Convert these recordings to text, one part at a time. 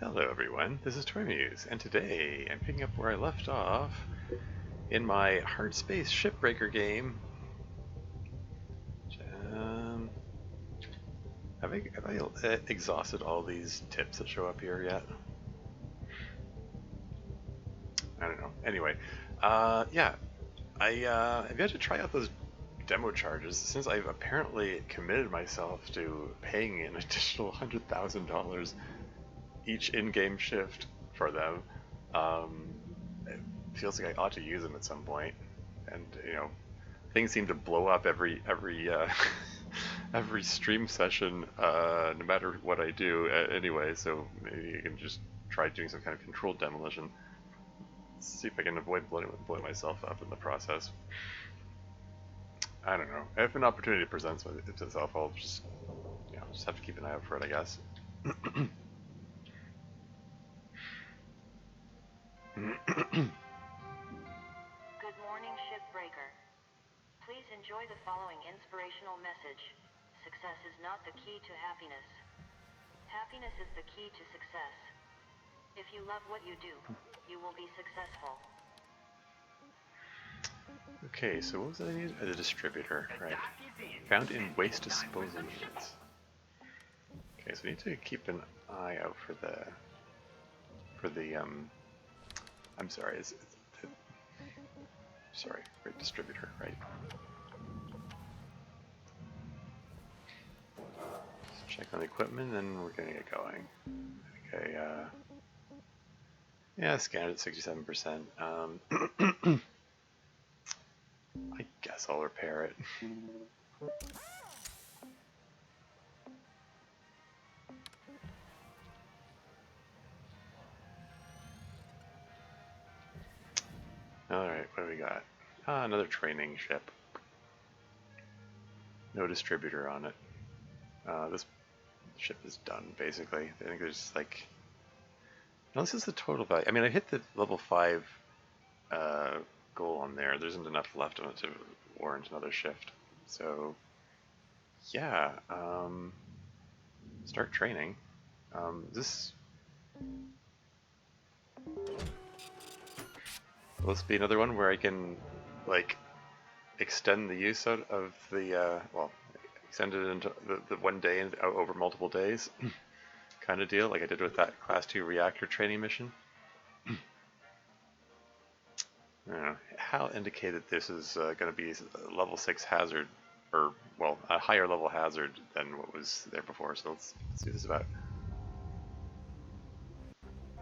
Hello everyone, this is Toymuse, and today I'm picking up where I left off in my Hardspace Shipbreaker game. Have I exhausted all these tips that show up here yet? I don't know. Anyway, yeah, I've yet to try out those demo charges since I've apparently committed myself to paying an additional $100,000 each in-game shift for them. It feels like I ought to use them at some point, and things seem to blow up every every stream session, no matter what I do. Anyway, so maybe you can just try doing some kind of controlled demolition. See if I can avoid blowing myself up in the process. I don't know. If an opportunity presents itself, I'll just have to keep an eye out for it, I guess. Good morning, Shipbreaker. Please enjoy the following inspirational message. Success is not the key to happiness. Happiness is the key to success. If you love what you do, you will be successful. Okay, so what was it I needed? The distributor, right. Found in waste disposal units. Okay, so we need to keep an eye out for the I'm sorry, for distributor, right? Let's check on the equipment, then we're gonna get going. Okay, yeah, scanned at 67%. I guess I'll repair it. Alright, what do we got? Another training ship. No distributor on it. This ship is done, basically. I think there's like... No, this is the total value. I mean, I hit the level 5 goal on there. There isn't enough left on it to warrant another shift. So, yeah. Start training. Will this be another one where I can, like, extend the use of the, well, extend it into the one day and over multiple days kind of deal, like I did with that Class 2 reactor training mission? I don't know. Hal indicated this is going to be a level 6 hazard, or, well, a higher level hazard than what was there before, so let's see what this is about.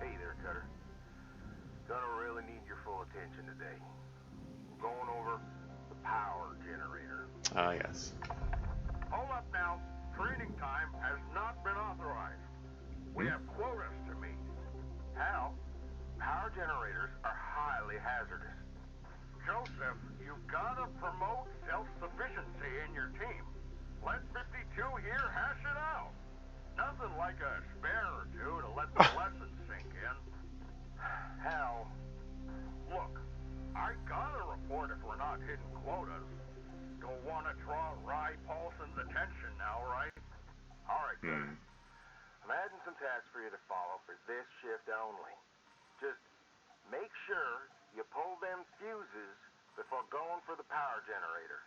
Hey there, Cutter. Gonna really need your full attention today. We're going over the power generator. Ah, yes. Hold up now. Training time has not been authorized. We have quotas to meet. Hal, power generators are highly hazardous. Joseph, you've got to promote self-sufficiency in your team. Let 52 here hash it out. Nothing like a spare or two to let the lesson sink in. Hal, look, I gotta report if we're not hitting quotas. Don't want to draw Rye Paulson's attention now, right? Alright, good. I'm adding some tasks for you to follow for this shift only. Just make sure you pull them fuses before going for the power generator.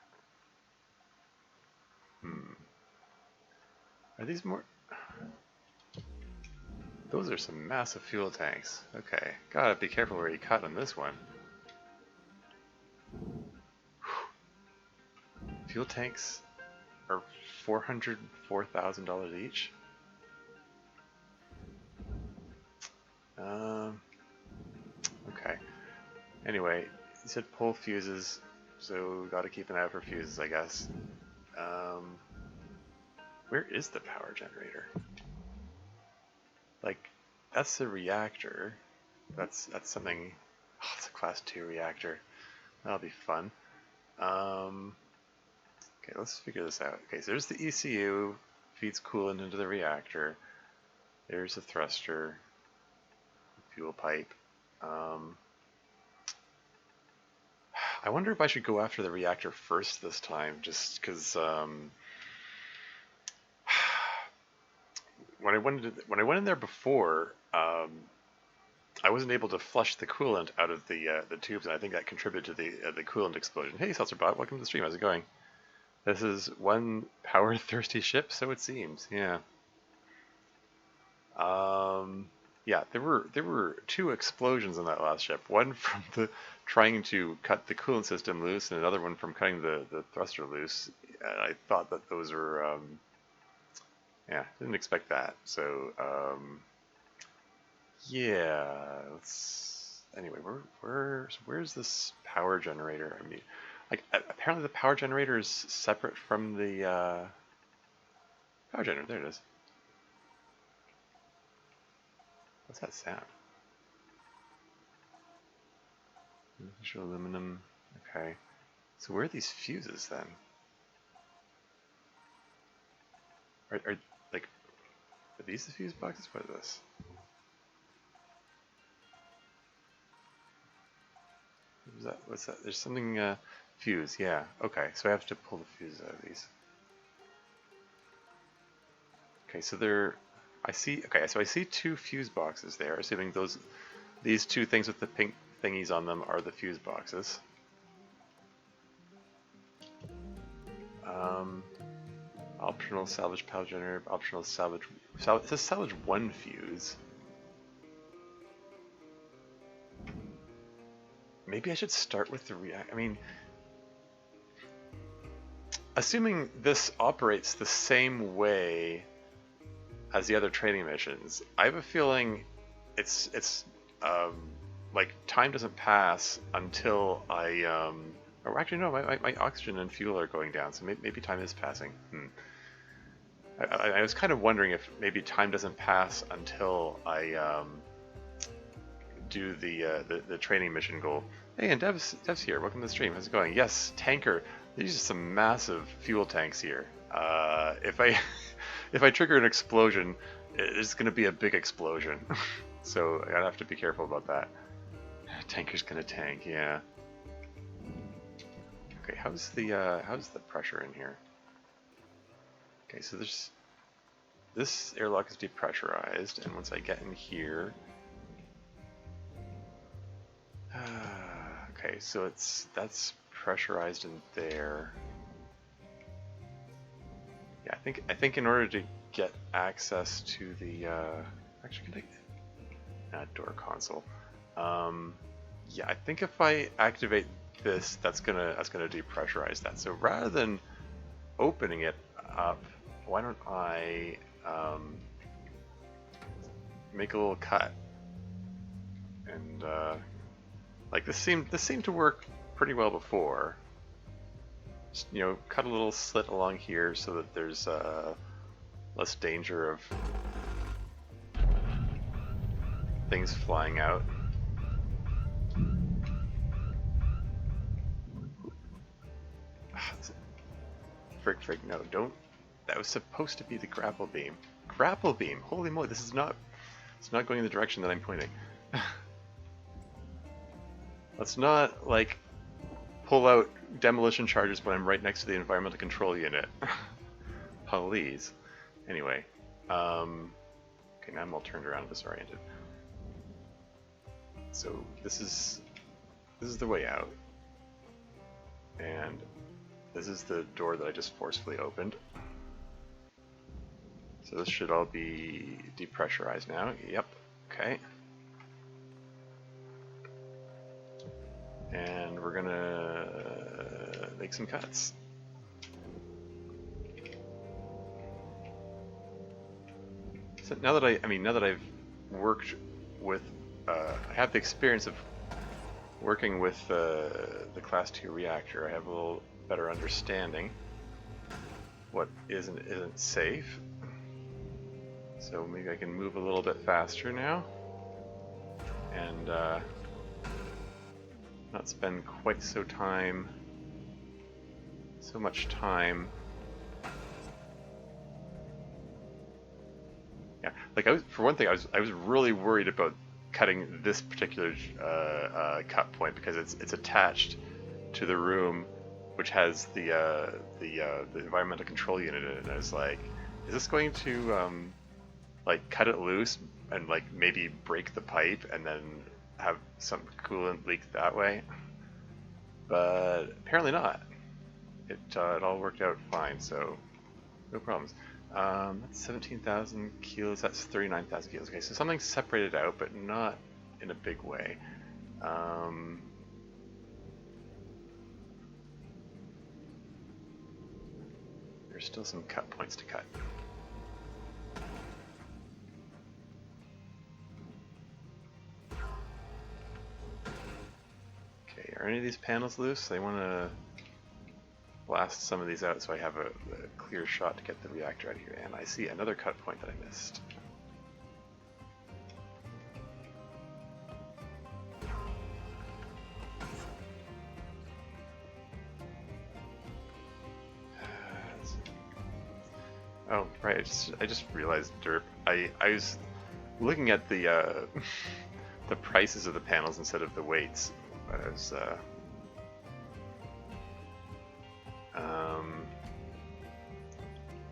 Are these more... Those are some massive fuel tanks. Okay, gotta be careful where you cut on this one. Fuel tanks are $404,000 each. Okay. Anyway, you said pull fuses, so gotta keep an eye out for fuses, I guess. Where is the power generator? Like, that's the reactor. That's something. Oh, it's a Class 2 reactor. That'll be fun. Okay, let's figure this out. Okay, so there's the ECU, feeds coolant into the reactor. There's a thruster, fuel pipe. I wonder if I should go after the reactor first this time, just because when I went in there before, I wasn't able to flush the coolant out of the tubes, and I think that contributed to the coolant explosion. Hey, Seltzerbot, welcome to the stream. How's it going? This is one power-thirsty ship, so it seems. Yeah. Yeah, there were 2 explosions on that last ship. One from the trying to cut the coolant system loose, and another one from cutting the thruster loose. I thought that those were, yeah, didn't expect that. So, yeah. Anyway, where's this power generator? I mean, like apparently the power generator is separate from the power generator. There it is. What's that sound? Artificial aluminum. Okay. So where are these fuses then? Are these the fuse boxes? What is this? What's that? There's something, fuse, yeah. Okay, so I have to pull the fuses out of these. Okay, so I see 2 fuse boxes there, assuming these 2 things with the pink thingies on them are the fuse boxes. Optional salvage power generator, optional salvage, it says salvage 1 fuse. Maybe I should start with the I mean, assuming this operates the same way as the other training missions, I have a feeling it's like time doesn't pass until I or actually no, my oxygen and fuel are going down, so maybe time is passing. I was kind of wondering if maybe time doesn't pass until I do the training mission goal. Hey, and Dev's here. Welcome to the stream. How's it going? Yes, tanker. These are some massive fuel tanks here. If I trigger an explosion, it's going to be a big explosion. So I gotta have to be careful about that. Tanker's gonna tank, yeah. Okay, how's the pressure in here? Okay, so this airlock is depressurized, and once I get in here, okay, so that's pressurized in there. Yeah, I think in order to get access to the actually, can I door console? Yeah, I think if I activate this, that's gonna depressurize that. So rather than opening it up, why don't I make a little cut? And like this seemed to work pretty well before. Just, you know, cut a little slit along here so that there's less danger of things flying out. Frick, no, don't. That was supposed to be the grapple beam. Grapple beam! Holy moly, it's not going in the direction that I'm pointing. Let's not, like, pull out demolition charges when I'm right next to the environmental control unit. Please. Anyway, okay, now I'm all turned around and disoriented. So this is the way out, and this is the door that I just forcefully opened. So this should all be depressurized now. Yep. Okay. And we're gonna make some cuts. So now that I've worked with, I have the experience of working with the Class 2 reactor. I have a little better understanding what isn't safe. So maybe I can move a little bit faster now, and not spend quite so much time. Yeah, like for one thing, I was really worried about cutting this particular cut point because it's attached to the room which has the environmental control unit in it. And I was like, is this going to like cut it loose and like maybe break the pipe and then have some coolant leak that way. But apparently not. It all worked out fine, so no problems. That's 17,000 kilos, that's 39,000 kilos. Okay, so something separated out, but not in a big way. There's still some cut points to cut. Okay, are any of these panels loose? I want to blast some of these out so I have a clear shot to get the reactor out of here. And I see another cut point that I missed. Oh, right, I just realized, derp. I was looking at the the prices of the panels instead of the weights. I was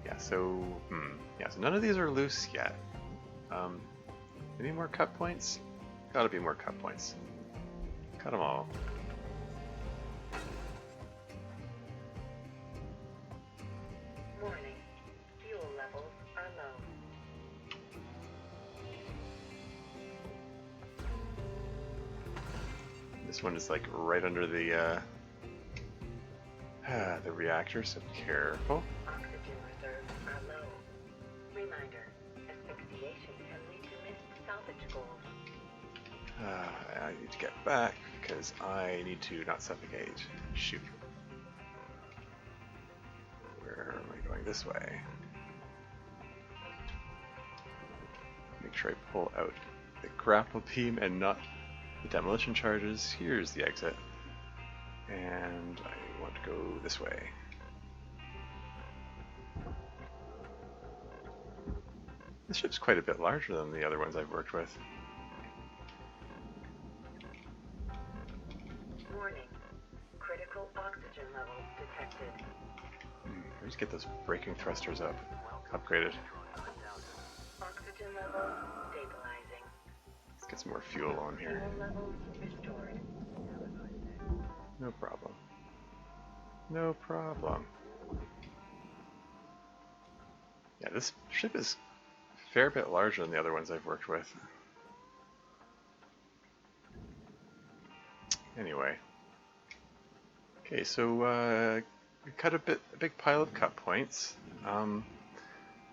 yeah, so yeah, so none of these are loose yet. Any more cut points? Gotta be more cut points. Cut them all. Warning. Fuel levels are low. This one is like right under the reactor, so careful. Oxygen reserves are low. Reminder. Asphyxiation can lead to missed salvage goals. I need to get back because I need to not suffocate. Shoot. Where am I going? This way. Make sure I pull out the grapple beam and not the demolition charges. Here's the exit. And I want to go this way. This ship's quite a bit larger than the other ones I've worked with. Warning. Critical oxygen levels detected. Let's get those braking thrusters up. Upgraded. Oxygen levels stabilizing. Let's get some more fuel on here. Fuel levels restored. No problem. No problem. Yeah, this ship is a fair bit larger than the other ones I've worked with. Anyway. Okay, so we cut a big pile of cut points. Why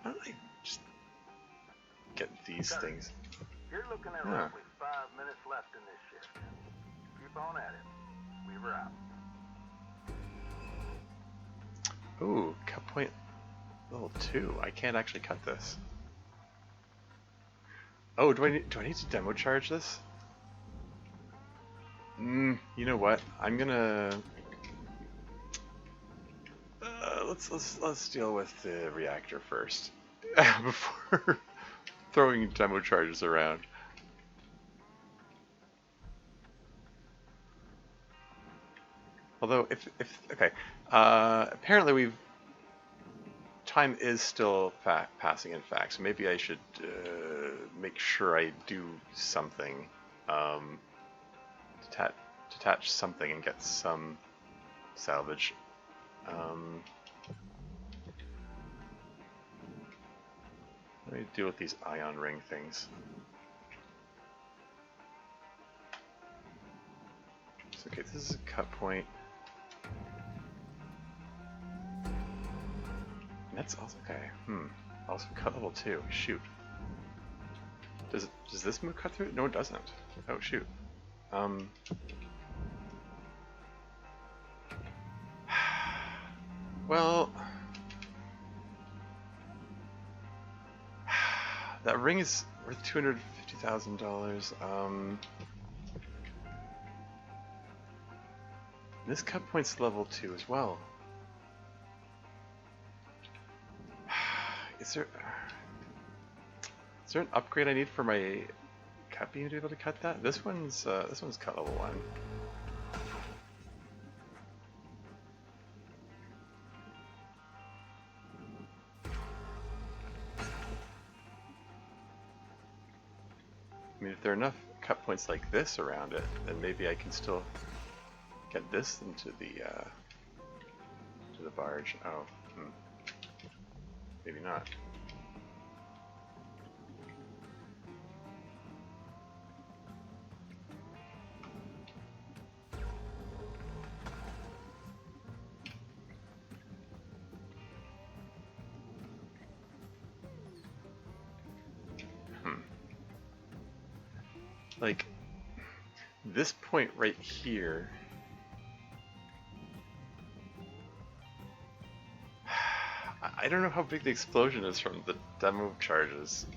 don't I just get these things? You're looking at roughly 5 minutes left in this shift. Keep on at it. Weaver out. Ooh, cut point level 2. I can't actually cut this. Oh, do I need to demo charge this? You know what? I'm gonna let's deal with the reactor first before throwing demo charges around. Although, if okay, apparently time is still passing in fact, so maybe I should make sure I do something, detach something and get some salvage. Let me deal with these ion ring things. So, okay, this is a cut point. And that's also okay. Also cut level 2. Shoot. Does this move cut through it? No, it doesn't. Oh shoot. Well, that ring is worth $250,000. This cut point's level 2 as well. Is there an upgrade I need for my cut beam to be able to cut that? This one's cut level 1. mean, if there are enough cut points like this around it, then maybe I can still get this into the barge. Oh, maybe not. Like, this point right here, I don't know how big the explosion is from the demo charges.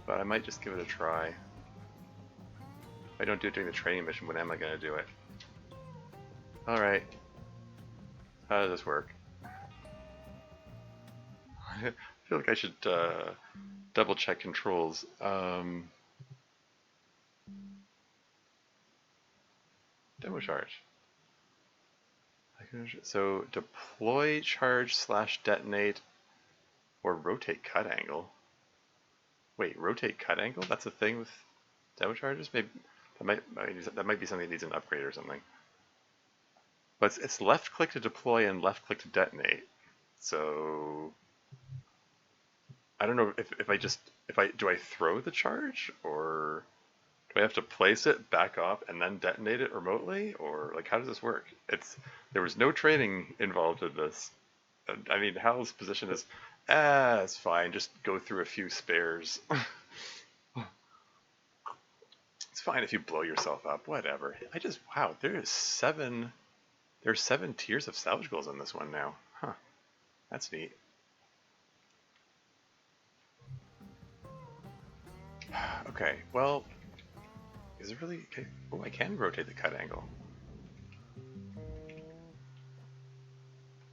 But I might just give it a try. If I don't do it during the training mission, when am I going to do it? Alright. How does this work? I feel like I should double check controls. Demo charge. So deploy, charge, / detonate, or rotate cut angle. Wait, rotate cut angle? That's a thing with demo charges? Maybe that might be something that needs an upgrade or something. But it's left click to deploy and left click to detonate. So I don't know if do I throw the charge, or do I have to place it, back off, and then detonate it remotely, or like how does this work? There was no training involved in this. I mean, Hal's position is, it's fine, just go through a few spares. It's fine if you blow yourself up, whatever. Wow, there's 7 tiers of salvage goals in this one now. Huh, that's neat. Okay, well, is it really, okay? Oh, I can rotate the cut angle.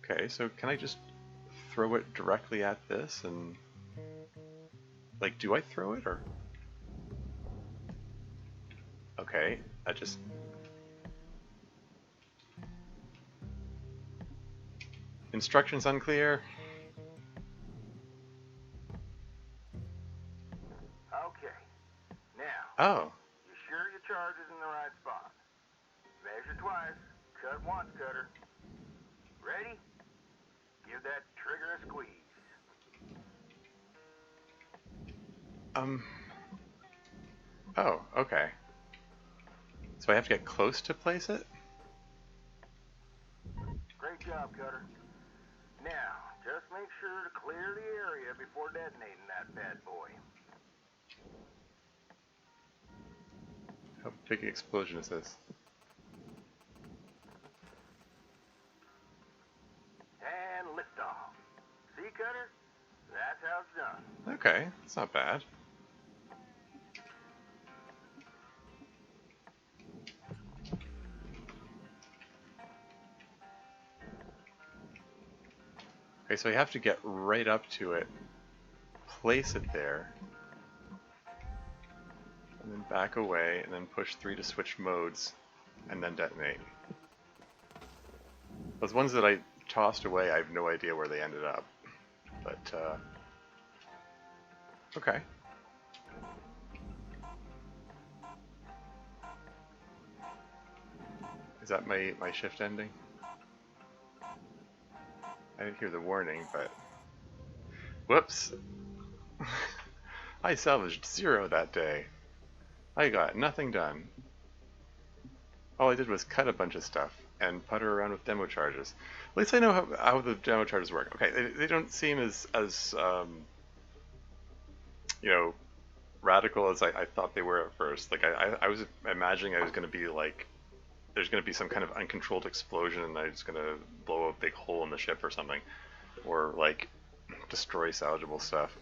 Okay, so can I just throw it directly at this and, like, do I throw it, or? Okay, that just... Instructions unclear. Okay. Now. Oh. You sure your charge is in the right spot? Measure twice. Cut once, cutter. Ready? Give that trigger a squeeze. Oh, okay. So I have to get close to place it? Great job, cutter. Now, just make sure to clear the area before detonating that bad boy. How big an explosion is this? And liftoff. See, cutter? That's how it's done. Okay, it's not bad. Okay, so I have to get right up to it, place it there, and then back away, and then push 3 to switch modes, and then detonate. Those ones that I tossed away, I have no idea where they ended up. But, okay. Is that my shift ending? I didn't hear the warning, but... Whoops! I salvaged 0 that day. I got nothing done. All I did was cut a bunch of stuff and putter around with demo charges. At least I know how the demo charges work. Okay, they don't seem as you know, radical as I thought they were at first. Like, I was imagining I was going to be like, there's going to be some kind of uncontrolled explosion and I'm just going to blow a big hole in the ship or something. Or, like, destroy salvageable stuff.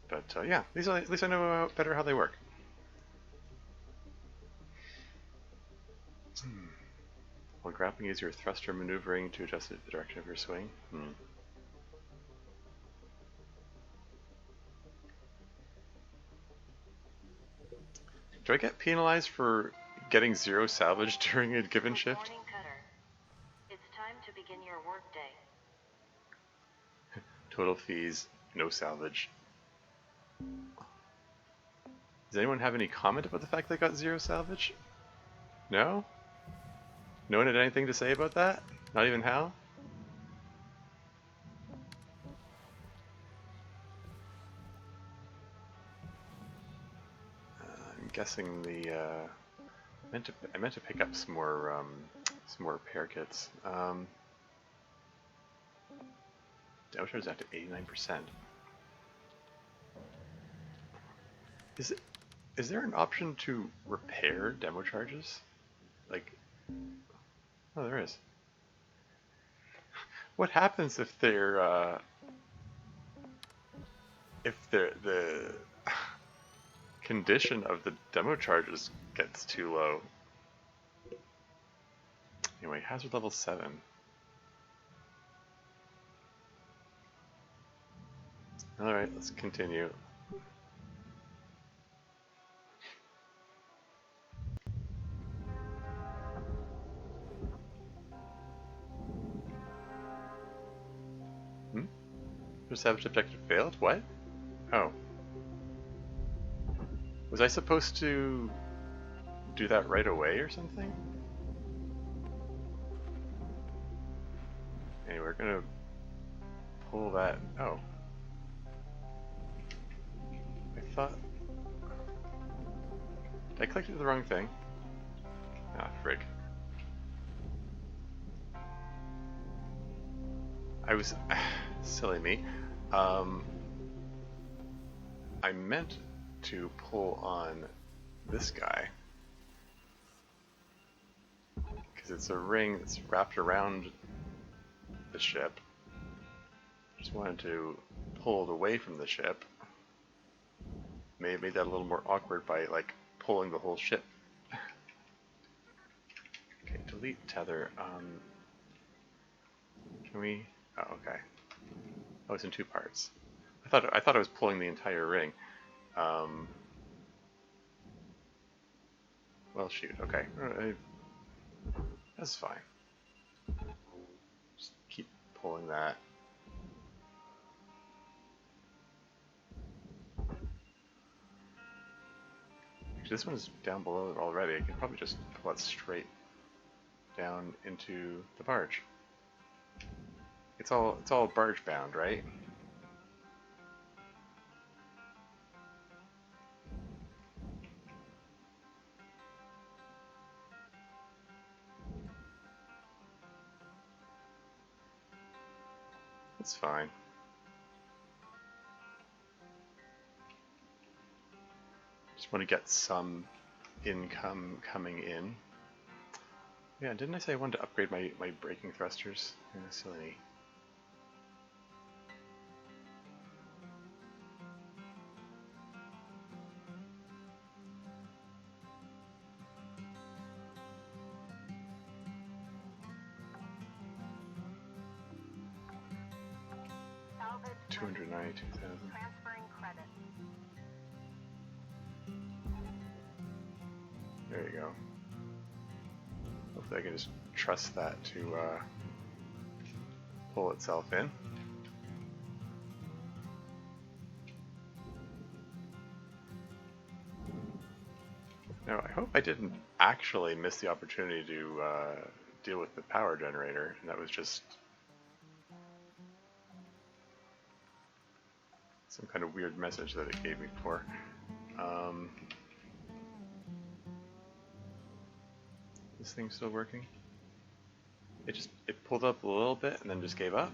But, yeah, at least I know better how they work. While grappling, use your thruster maneuvering to adjust the direction of your swing. Do I get penalized for getting 0 salvage during a given shift? Good morning, Cutter. It's time to begin your workday. Total fees, no salvage. Does anyone have any comment about the fact they got 0 salvage? No? No one had anything to say about that? Not even Hal? I'm guessing the I meant to pick up some more repair kits. Demo charge is at 89%. Is there an option to repair demo charges? Like, oh, there is. What happens if the condition of the demo charges gets too low? Anyway, hazard level 7. Alright, let's continue. Savage objective failed? What? Oh. Was I supposed to do that right away or something? Anyway, we're gonna pull that. Oh. I thought. I clicked the wrong thing. Ah, frig. I was. Silly me. I meant to pull on this guy because it's a ring that's wrapped around the ship. Just wanted to pull it away from the ship. Made that a little more awkward by like pulling the whole ship. Okay, delete tether. Can we? Oh, okay. Oh, it's in 2 parts. I thought I was pulling the entire ring. Well, shoot. Okay, that's fine. Just keep pulling that. Actually, this one's down below it already. I can probably just pull it straight down into the barge. It's all barge bound, right? It's fine. Just want to get some income coming in. Yeah, didn't I say I wanted to upgrade my braking thrusters? Yeah, silly. Salvage 292,000. transferring credit. There you go. Hopefully I can just trust that to pull itself in. Now I hope I didn't actually miss the opportunity to deal with the power generator, and that was just some kind of weird message that it gave me before. This thing's still working? It pulled up a little bit and then just gave up.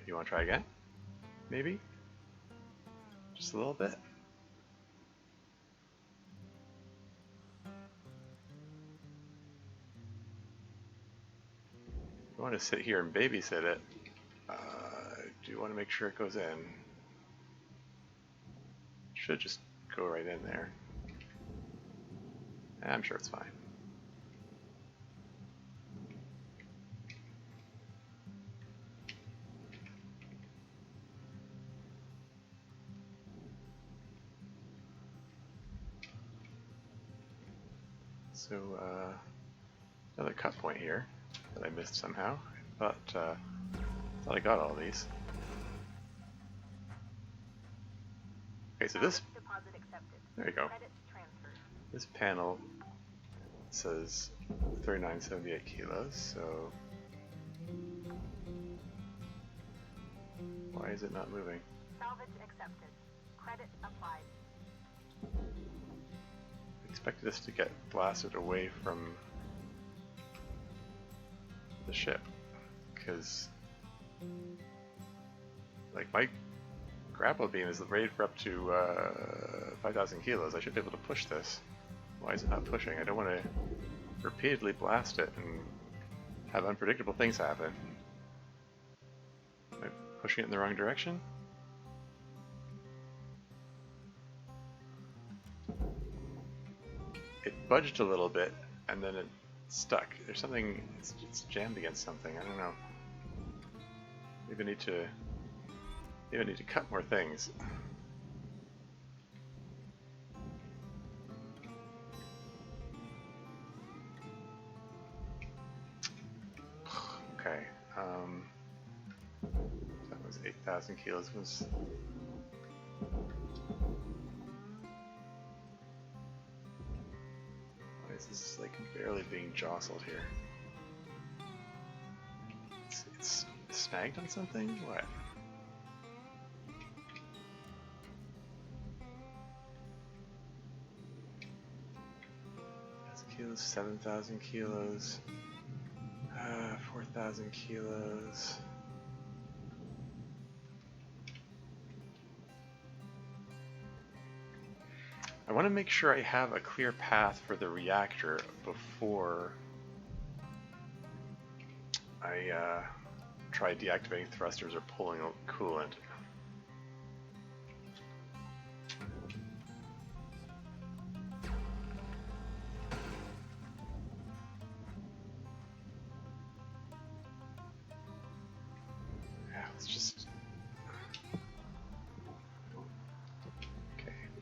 You want to try again? Maybe? Just a little bit? You want to sit here and babysit it. Do you want to make sure it goes in? Should just go right in there. I'm sure it's fine. So, another cut point here that I missed somehow. I thought I got all these. Okay, so this... Deposit accepted. There you go. Credits transferred. This panel says 3978 kilos, so... Why is it not moving? Salvage accepted. Credit applied. I expected this to get blasted away from the ship, because like my grapple beam is rated for up to 5,000 kilos. I should be able to push this. Why is it not pushing? I don't want to repeatedly blast it and have unpredictable things happen. Am I pushing it in the wrong direction? It budged a little bit and then it stuck. There's something, it's jammed against something, I don't know. Maybe I need to cut more things. Okay, that was 8,000 kilos. Was why is this like barely being jostled here? It's snagged on something? What? Kilos, 7,000 kilos, 4,000 kilos. I want to make sure I have a clear path for the reactor before I try deactivating thrusters or pulling coolant.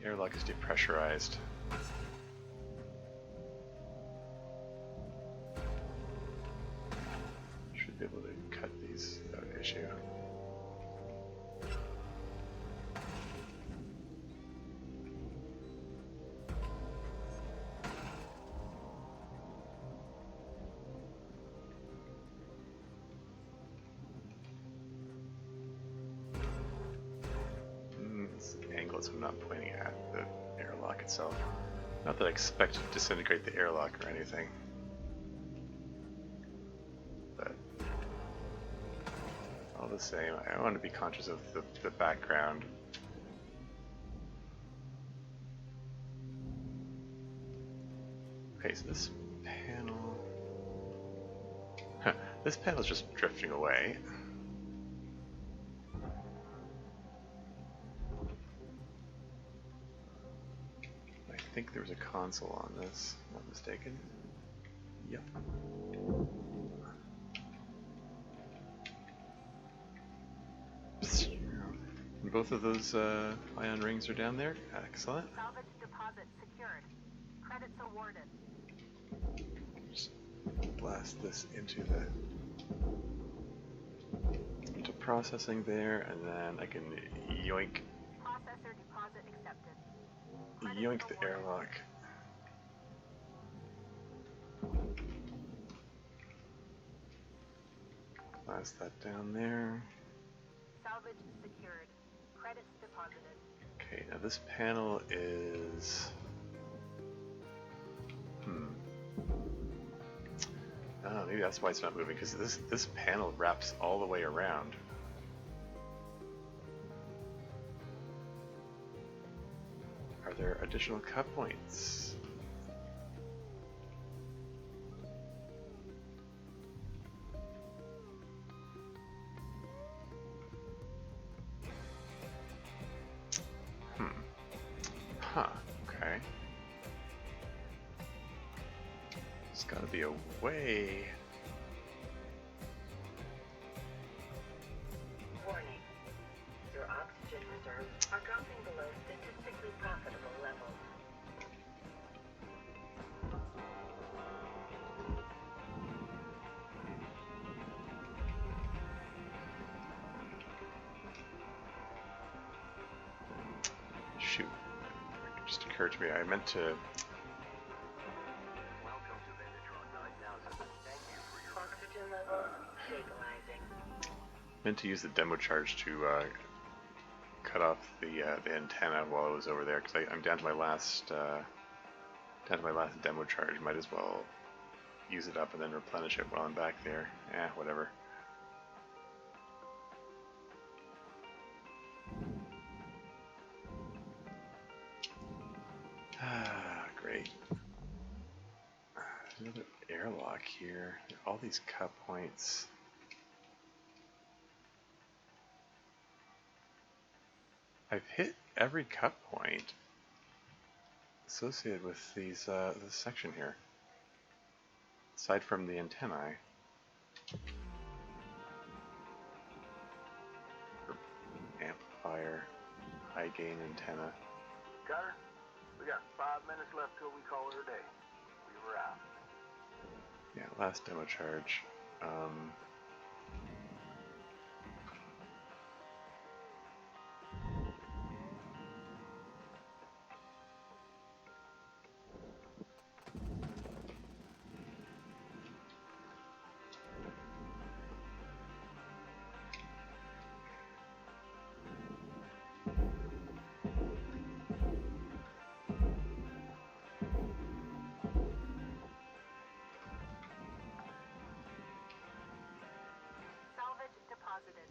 Airlock is depressurized. Should be able to cut these without issue. Angle so I'm not pointing at the airlock itself. Not that I expect to disintegrate the airlock or anything. But all the same, I want to be conscious of the background. Okay, so this panel... this panel is just drifting away. I think there was a console on this, not mistaken. Yep. And both of those ion rings are down there. Excellent. Salvage deposit secured. Credits awarded. Just blast this into processing there, and then I can yoink. Processor deposit accepted. Yoink the airlock. Blast that down there. Salvage secured. Credits deposited. Okay, now this panel is... Oh, maybe that's why it's not moving, because this panel wraps all the way around. Are there additional cut points? Huh, okay. There's gotta be a way. Warning. Your oxygen reserves are dropping below statistically profitable levels. shoot. It just occurred to me, I meant to... Welcome to Vendatron 9000. Thank you for your... Oxygen levels stabilizing. Meant to use the demo charge to cut off the antenna while I was over there, because I'm down to my last demo charge. Might as well use it up and then replenish it while I'm back there. Whatever. Great. There's another airlock here. All these cut points. I've hit every cut point associated with these this section here, aside from the antennae. Amplifier, high gain antenna. Cutter, we got 5 minutes left till we call it a day. We were out. Yeah, last demo charge. Salvage deposited.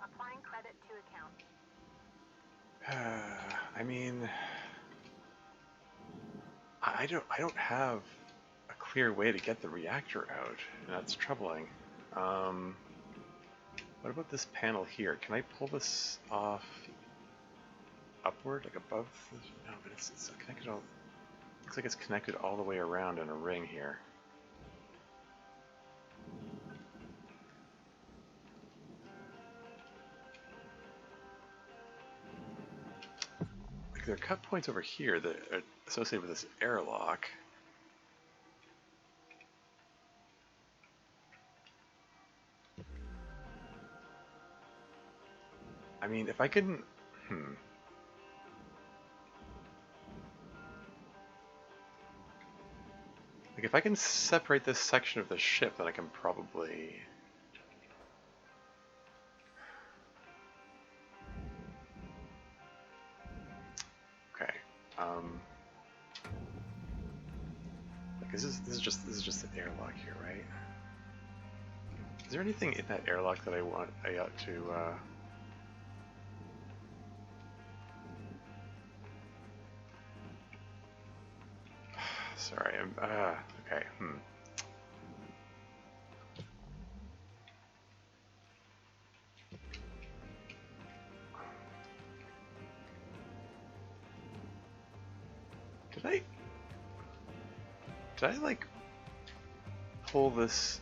Applying credit to account. I mean, I don't have a clear way to get the reactor out, and that's troubling. What about this panel here? Can I pull this off upward, like above? No, but it's connected all. Looks like it's connected all the way around in a ring here. Like there are cut points over here that are associated with this airlock. I mean, if I can, like if I can separate this section of the ship, then I can probably. Okay. Like this is just an airlock here, right? Is there anything in that airlock that I ought to? Sorry, I'm, okay, Did I, like, pull this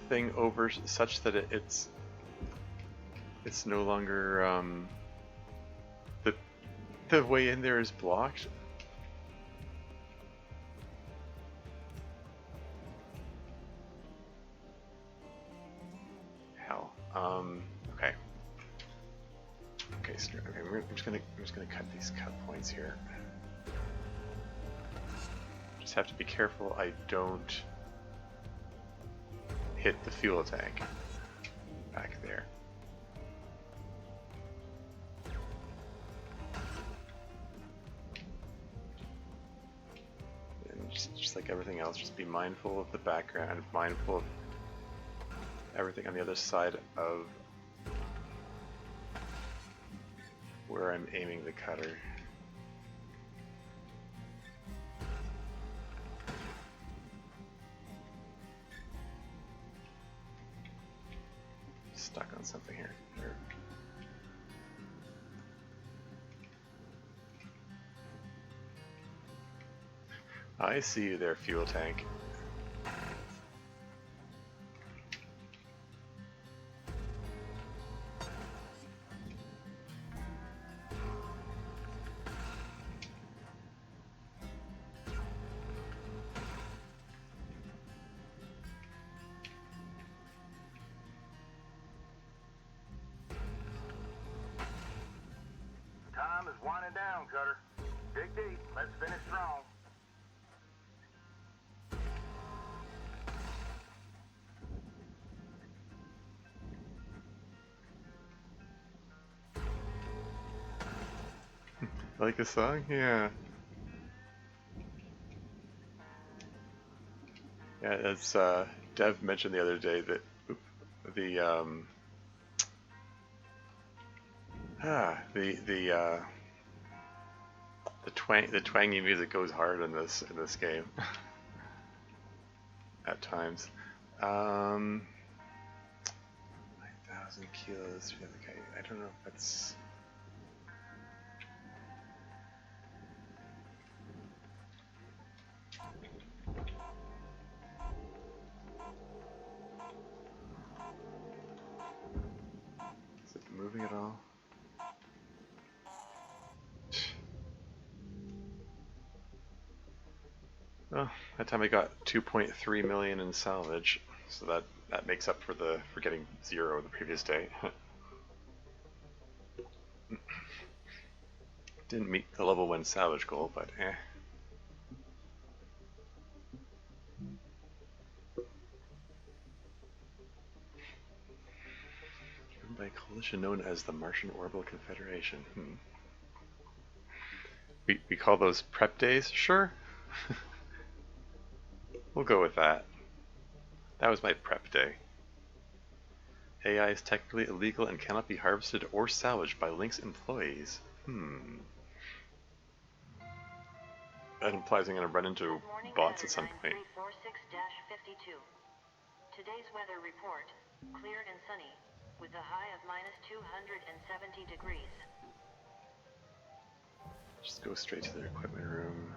thing over such that it's no longer, the way in there is blocked? Hell. Okay. Okay, I'm just gonna cut these cut points here. Just have to be careful I don't hit the fuel tank back there. And just like everything else, just be mindful of the background, mindful of everything on the other side of where I'm aiming the cutter. Stuck on something here. I see you there, fuel tank. Stonecutter. Dig deep. Let's finish strong. Like a song? Yeah. Yeah, as Dev mentioned the other day that the the twangy music goes hard in this game at times. 9,000 kilos. I don't know if that's. Is it moving at all? Well, that time I got 2.3 million in salvage, so that makes up for getting 0 the previous day. Didn't meet the level 1 salvage goal, but eh. Driven by a coalition known as the Martian Orbital Confederation. We call those prep days? Sure. We'll go with that. That was my prep day. AI is technically illegal and cannot be harvested or salvaged by Link's employees. That implies I'm going to run into bots at some point. 346-52. Today's weather report, clear and sunny, with a high of -270 degrees. Just go straight to their equipment room.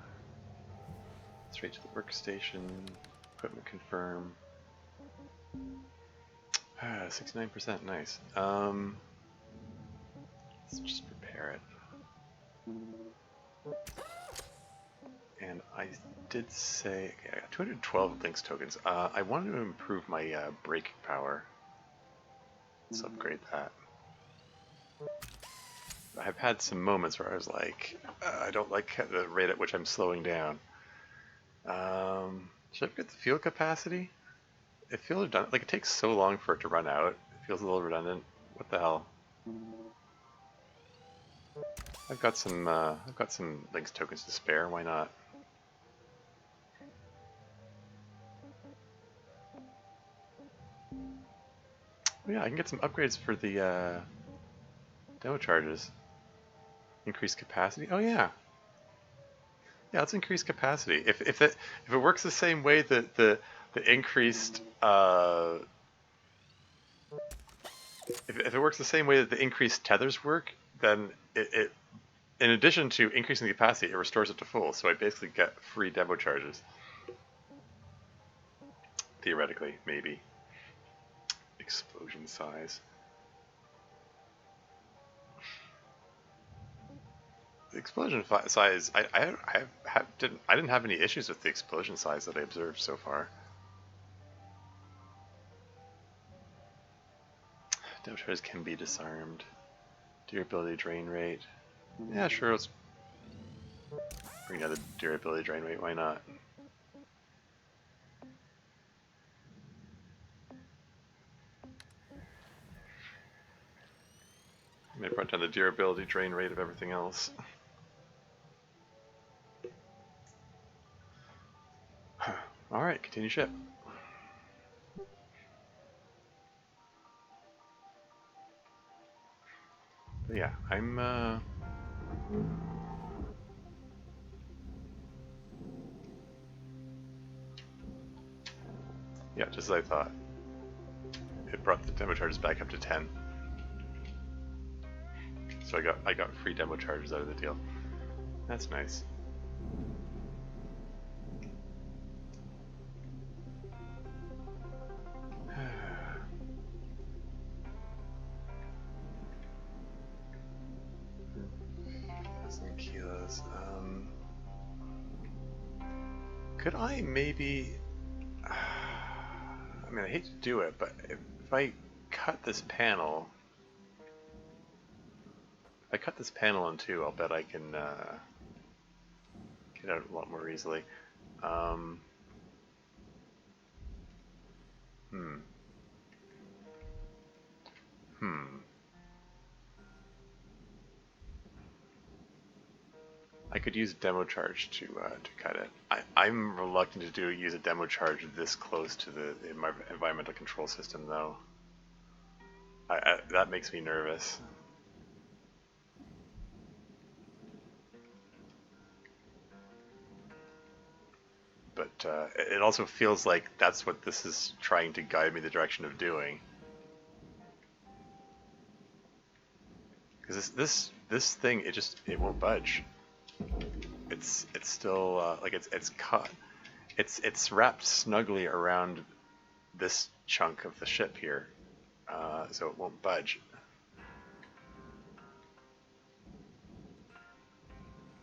Straight to the workstation. Equipment confirm. 69%, nice. Let's just prepare it. And I did say, okay, I got 212 Lynx tokens. I wanted to improve my braking power. Let's upgrade that. I've had some moments where I was like, I don't like the rate at which I'm slowing down. Should I upgrade the fuel capacity? It feels redundant. Like, it takes so long for it to run out. It feels a little redundant. What the hell? I've got some Lynx tokens to spare. Why not? Oh yeah, I can get some upgrades for the demo charges. Increase capacity. Oh yeah. Yeah, let's increase capacity. If it works the same way that the increased if it works the same way that the increased tethers work, then it in addition to increasing the capacity, it restores it to full. So I basically get free demo charges. Theoretically, maybe. Explosion size. The explosion size, I didn't have any issues with the explosion size that I observed so far. Demo charges can be disarmed. Durability drain rate. Yeah, sure. Let's bring down the durability drain rate. Why not? I brought down the durability drain rate of everything else. Alright, continue ship. But yeah, I'm yeah, just as I thought. It brought the demo charges back up to 10. So I got free demo charges out of the deal. That's nice. Kilos. Could I maybe? I mean, I hate to do it, but if I cut this panel, If I cut this panel in two, I'll bet I can get out a lot more easily. I could use a demo charge to cut it. I'm reluctant to use a demo charge this close to the environmental control system, though. That makes me nervous. But it also feels like that's what this is trying to guide me the direction of doing. Because this thing, it won't budge. It's still like it's caught. It's wrapped snugly around this chunk of the ship here, so it won't budge.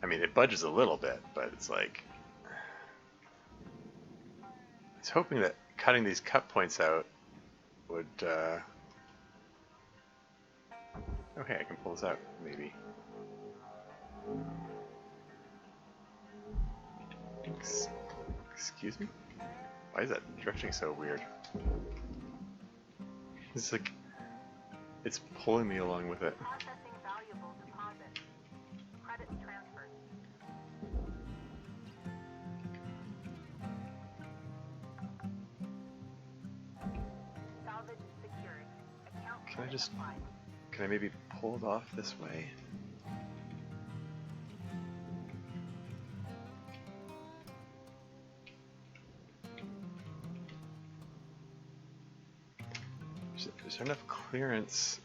I mean, it budges a little bit, but it's like I was hoping that cutting these cut points out would. Okay, I can pull this out maybe. Excuse me? Why is that stretching so weird? It's like it's pulling me along with it. Processing valuable deposit. Credits transferred. Salvage secured. Account Can I credit just applied. can I maybe pull it off this way? Is there enough clearance?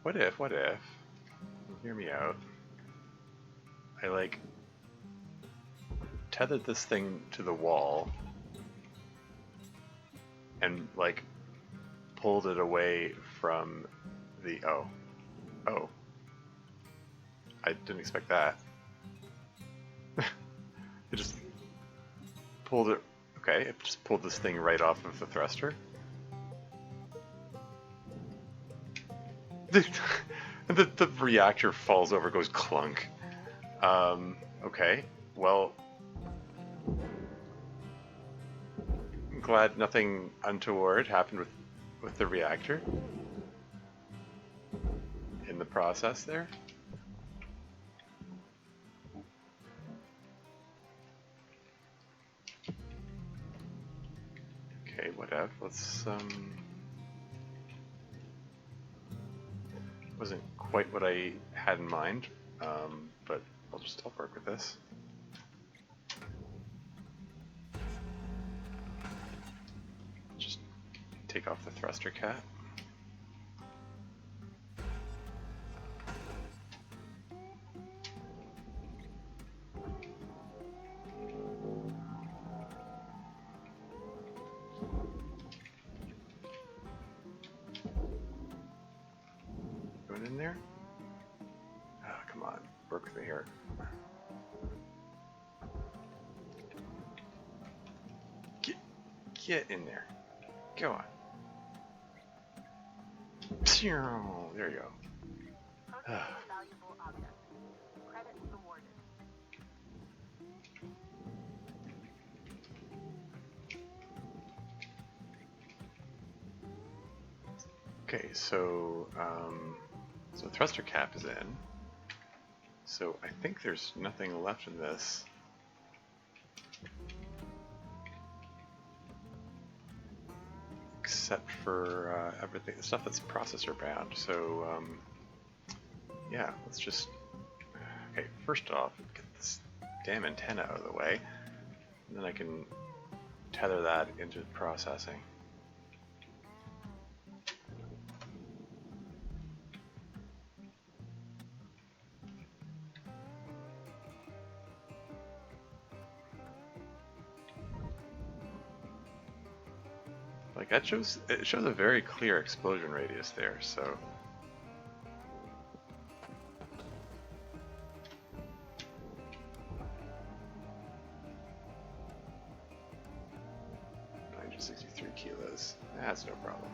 What if, hear me out, I like tethered this thing to the wall and like pulled it away from the, oh, I didn't expect that. It just pulled it. Okay, it just pulled this thing right off of the thruster. The reactor falls over, goes clunk. Okay, well, I'm glad nothing untoward happened with the reactor in the process there. Okay, whatever. Let's wasn't quite what I had in mind, but I'll work with this. Just take off the thruster cap. In there? Oh, come on, work with me here. Get in there. Go on. There you go. Purchase valuable object. Credits awarded. Okay, so so the thruster cap is in. So I think there's nothing left in this. Except for everything, the stuff that's processor bound. So yeah, let's just, okay, first off, get this damn antenna out of the way, and then I can tether that into processing. Like that shows, it shows a very clear explosion radius there, so. $963 kilos, that's no problem.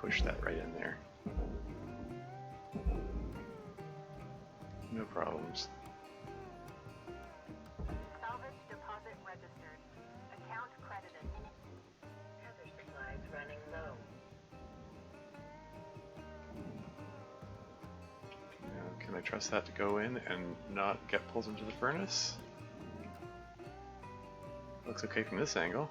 push that right in there. No problems. Salvage deposit registered. Account credited. Hazard supplies running low. Now, can I trust that to go in and not get pulled into the furnace? Looks okay from this angle.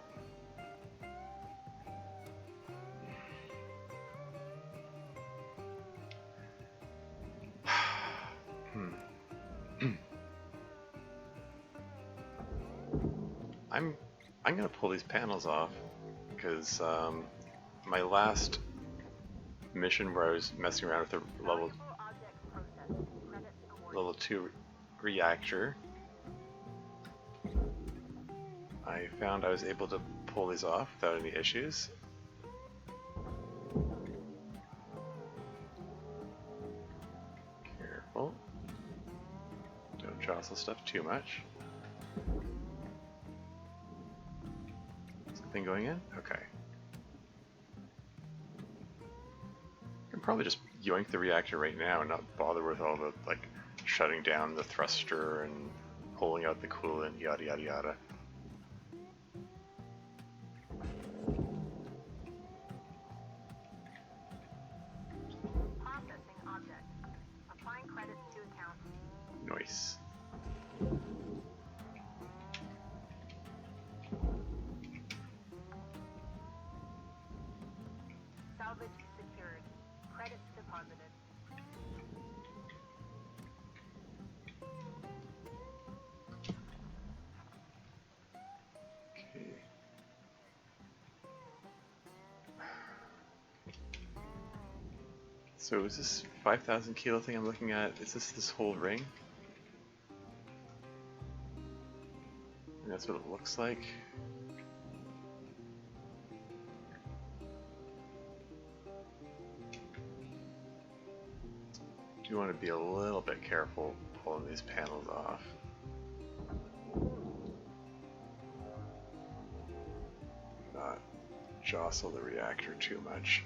I'm gonna pull these panels off because my last mission where I was messing around with the level Valuable objects processed. Credits awarded. level 2 reactor, I found I was able to pull these off without any issues. Careful. Don't jostle stuff too much. Something going in? Okay. I can probably just yoink the reactor right now and not bother with all the, like, shutting down the thruster and pulling out the coolant, yada yada yada. Processing object. Applying credits to account. Nice. Salvage secured. Credits deposited. Okay. So is this 5,000 kilo thing I'm looking at, is this whole ring? And that's what it looks like. Do want to be a little bit careful pulling these panels off. Not jostle the reactor too much.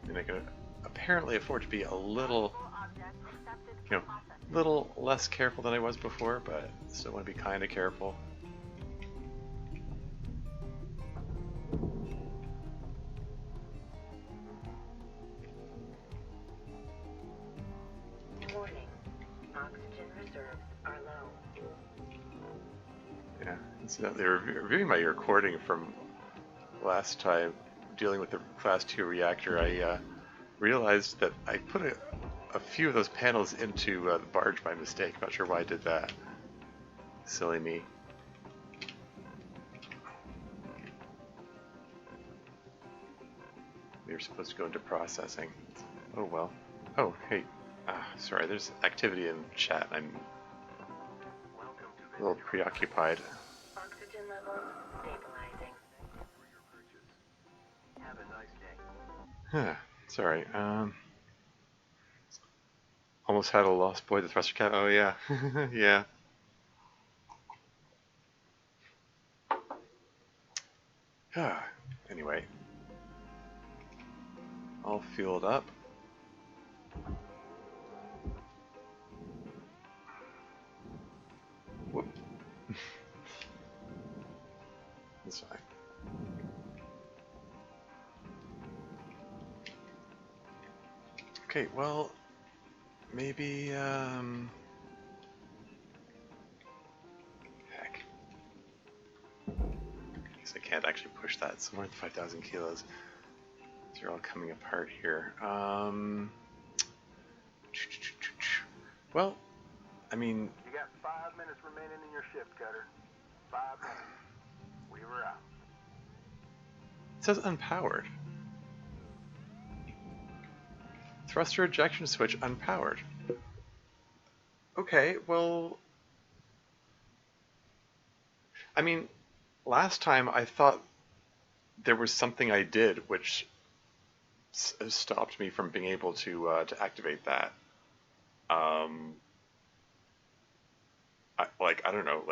And I can apparently afford to be a little, Valuable object accepted you know, for processing. little less careful than I was before, but still want to be kind of careful. Warning. Oxygen reserves are low. Yeah, incidentally, reviewing my recording from last time dealing with the Class 2 reactor, I realized that I put a few of those panels into the barge by mistake. Not sure why I did that. Silly me. We were supposed to go into processing. Oh well. Oh, hey. Sorry, there's activity in chat. I'm a little preoccupied. Oxygen levels stabilizing. Have a nice day. Huh. Sorry. Almost had a lost boy, the thruster cap. Oh yeah. Yeah. Anyway. All fueled up. Whoop. That's fine. Okay, well, maybe, heck. I guess I can't actually push that. It's more than 5,000 kilos. These are all coming apart here. Well, I mean, You got 5 minutes remaining in your shift, Cutter. 5 minutes. We were out. it says unpowered. Thruster ejection switch unpowered. Okay, well, I mean, last time I thought there was something I did which stopped me from being able to activate that. I don't know,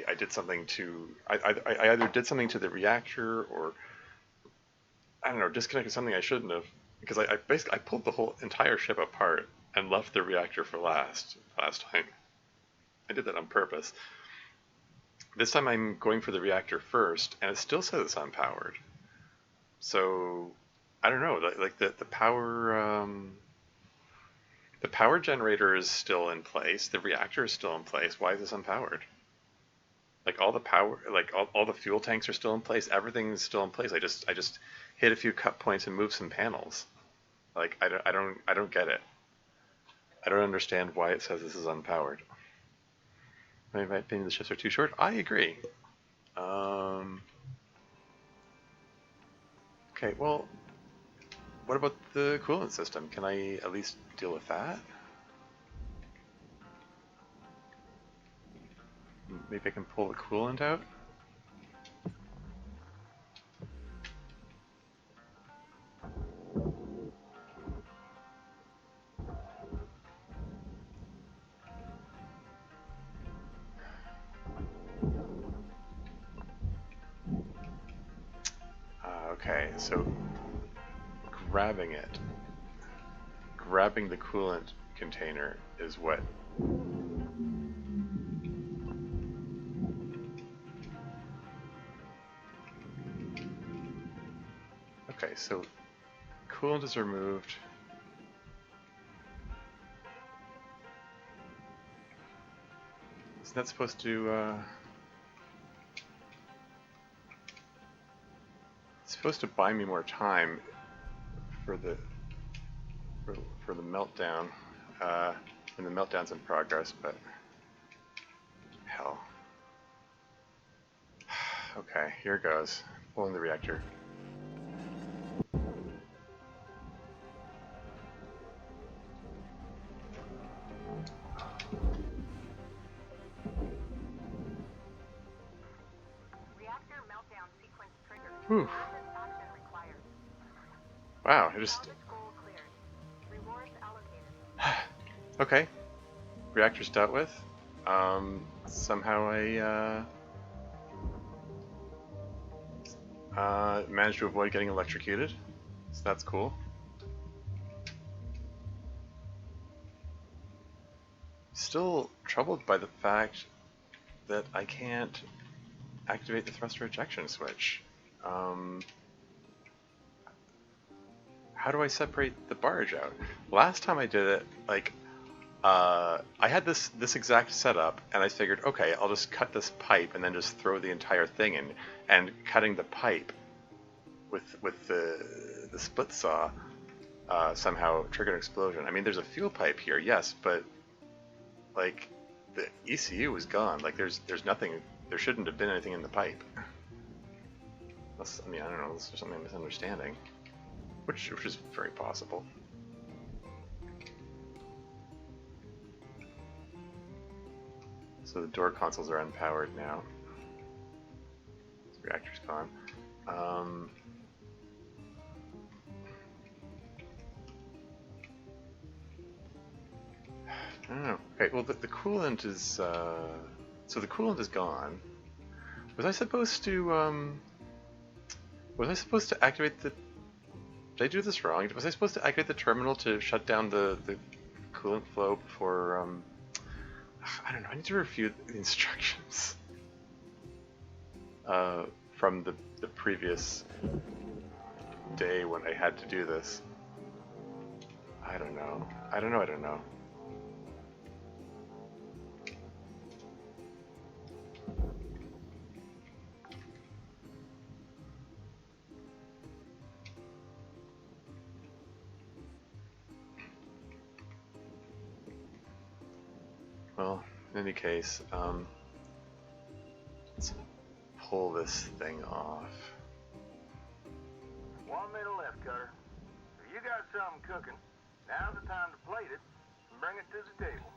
I did something to I either did something to the reactor, or I don't know, disconnected something I shouldn't have, because I basically I pulled the whole entire ship apart and left the reactor for last time. I did that on purpose. This time I'm going for the reactor first, and it still says it's unpowered. So I don't know, the power generator is still in place, the reactor is still in place. Why is this unpowered? Like all the power, like all the fuel tanks are still in place. Everything's still in place. I just hit a few cut points and moved some panels. Like I don't get it. I don't understand why it says this is unpowered. In my opinion, the shifts are too short. I agree. Okay, well, what about the coolant system? Can I at least deal with that? Maybe I can pull the coolant out? Okay, so grabbing the coolant container is what? Okay, so coolant is removed. Isn't that supposed to, it's supposed to buy me more time for the meltdown, when the meltdown's in progress, but hell. Okay, here it goes. Pulling the reactor. Reactor meltdown sequence triggered. Whew. Rapid action required. Wow, I just... Salvage goal cleared. Rewards allocated. Okay. Reactor's dealt with. Somehow I managed to avoid getting electrocuted, so that's cool. Still troubled by the fact that I can't activate the thruster ejection switch. How do I separate the barge out? Last time I did it, like, I had this exact setup, and I figured, okay, I'll just cut this pipe and then just throw the entire thing in. And cutting the pipe with the split saw somehow triggered an explosion. I mean, there's a fuel pipe here, yes, but like the ECU is gone. Like there's nothing. There shouldn't have been anything in the pipe. I mean, I don't know. This is something I'm misunderstanding, which is very possible. So the door consoles are unpowered now. The reactor's gone. I don't know. Okay, well the coolant is so the coolant is gone. Was I supposed to activate the... Did I do this wrong? Was I supposed to activate the terminal to shut down the coolant flow before I don't know, I need to review the instructions from the previous day when I had to do this. I don't know. Well, in any case, let's pull this thing off. 1 minute left, Cutter. If you got something cooking, now's the time to plate it and bring it to the table.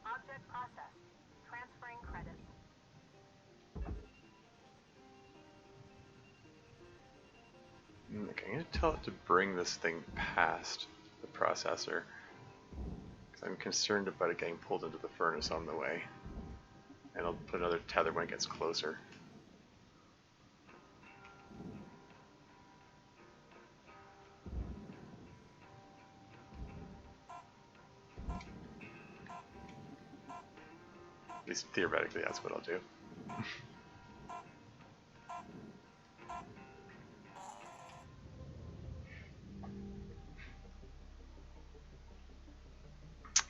Object processed. tell it to bring this thing past the processor. Because I'm concerned about it getting pulled into the furnace on the way. And I'll put another tether when it gets closer. At least theoretically, that's what I'll do.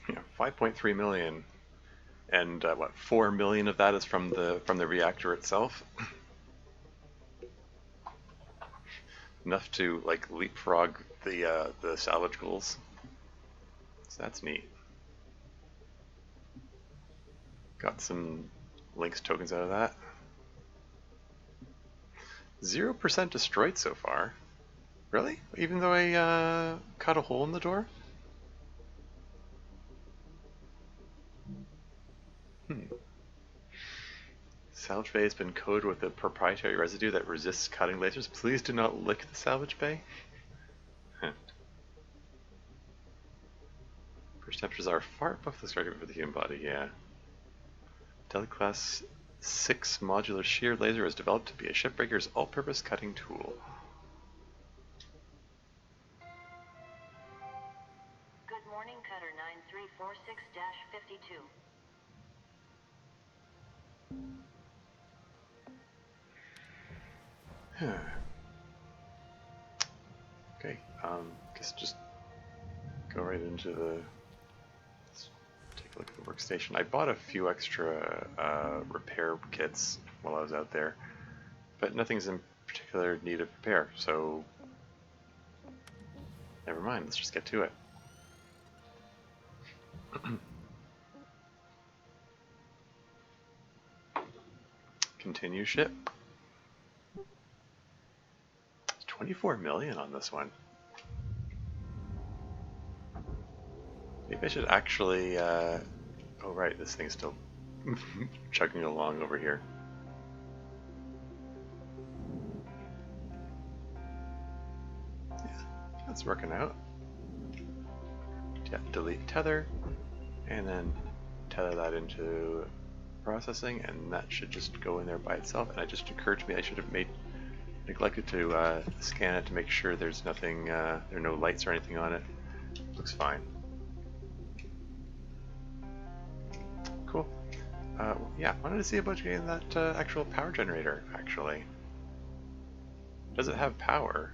Yeah, 5.3 million, and what, 4 million of that is from the reactor itself. Enough to like leapfrog the salvage goals. So that's neat. Got some Lynx tokens out of that. 0% destroyed so far. Really? Even though I cut a hole in the door? Salvage bay has been coated with a proprietary residue that resists cutting lasers. Please do not lick the salvage bay. Burst temperatures are far above the target for the human body, yeah. Delta Class 6 modular shear laser is developed to be a shipbreaker's all-purpose cutting tool. Good morning, Cutter 9346-52. Okay, guess just go right into the. Let's take a look at the workstation. I bought a few extra repair kits while I was out there, but nothing's in particular need of repair, so never mind. Let's just get to it. Continue ship. 24 million on this one. Maybe I should actually, oh right, this thing's still chugging along over here. Yeah, that's working out. Yeah, delete tether, and then tether that into processing, and that should just go in there by itself. And it just occurred to me I should have neglected to scan it to make sure there's nothing, there are no lights or anything on it. Looks fine. Cool. Yeah, wanted to see about getting that actual power generator, actually. Does it have power?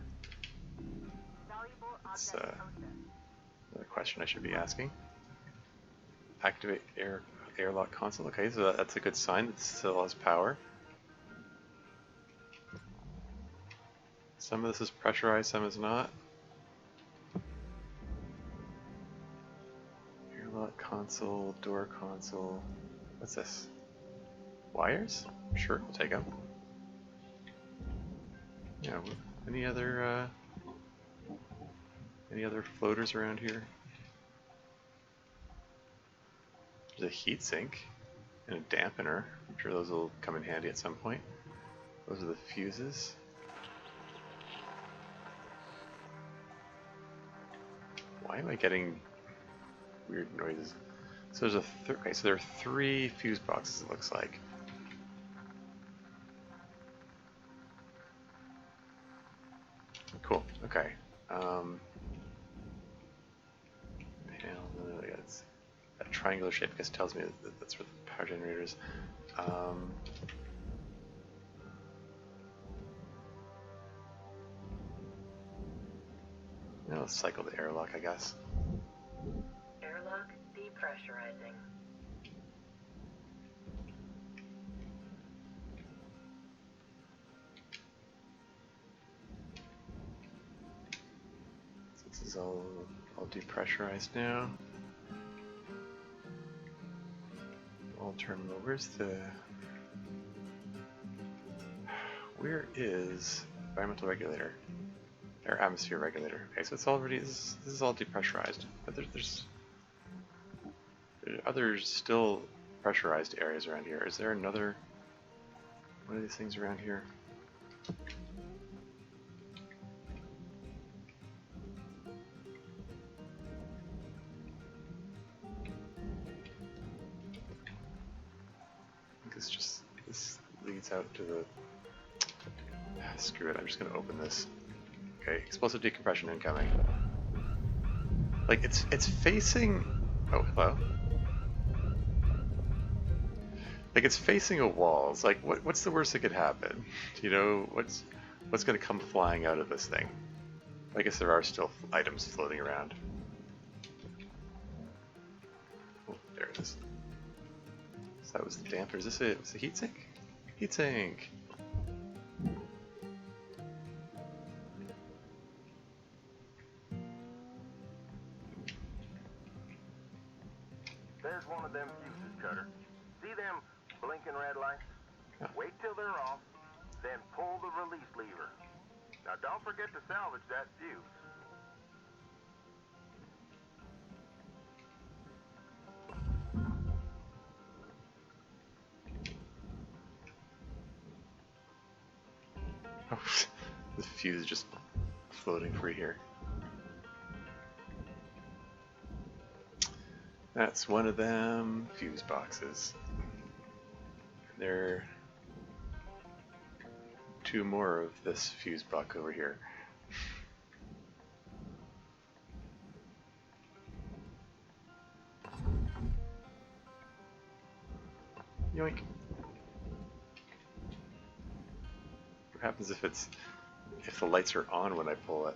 That's another question I should be asking. Activate airlock console. Okay, so that's a good sign. It still has power. Some of this is pressurized, some is not. Airlock console, door console. What's this? Wires? Sure, we'll take them. Yeah, any other floaters around here? There's a heatsink and a dampener. I'm sure those will come in handy at some point. Those are the fuses. Why am I getting weird noises? So there's okay, so there are 3 fuse boxes, it looks like. Cool. Okay. Panel. It's that triangular shape. I guess tells me that that's where the power generator is. Now let's cycle the airlock, I guess. Airlock depressurizing. So this is all depressurized now. I'll turn them over. Where is environmental regulator? Air atmosphere regulator. Okay, so it's already this is all depressurized, but there's other still pressurized areas around here. Is there another one of these things around here? this leads out to the. Screw it. I'm just gonna open this. Okay, explosive decompression incoming. Like it's facing. Oh, hello. Like it's facing a wall. It's like what's the worst that could happen? You know, what's gonna come flying out of this thing? I guess there are still items floating around. Oh, there it is. So that was the damper. Is this a heat sink? Heat sink. There's one of them fuses, Cutter. See them blinking red lights? Yeah. Wait till they're off, then pull the release lever. Now don't forget to salvage that fuse. Oh, the fuse is just floating free here. That's one of them fuse boxes. There are 2 more of this fuse box over here. Yoink. What happens if the lights are on when I pull it?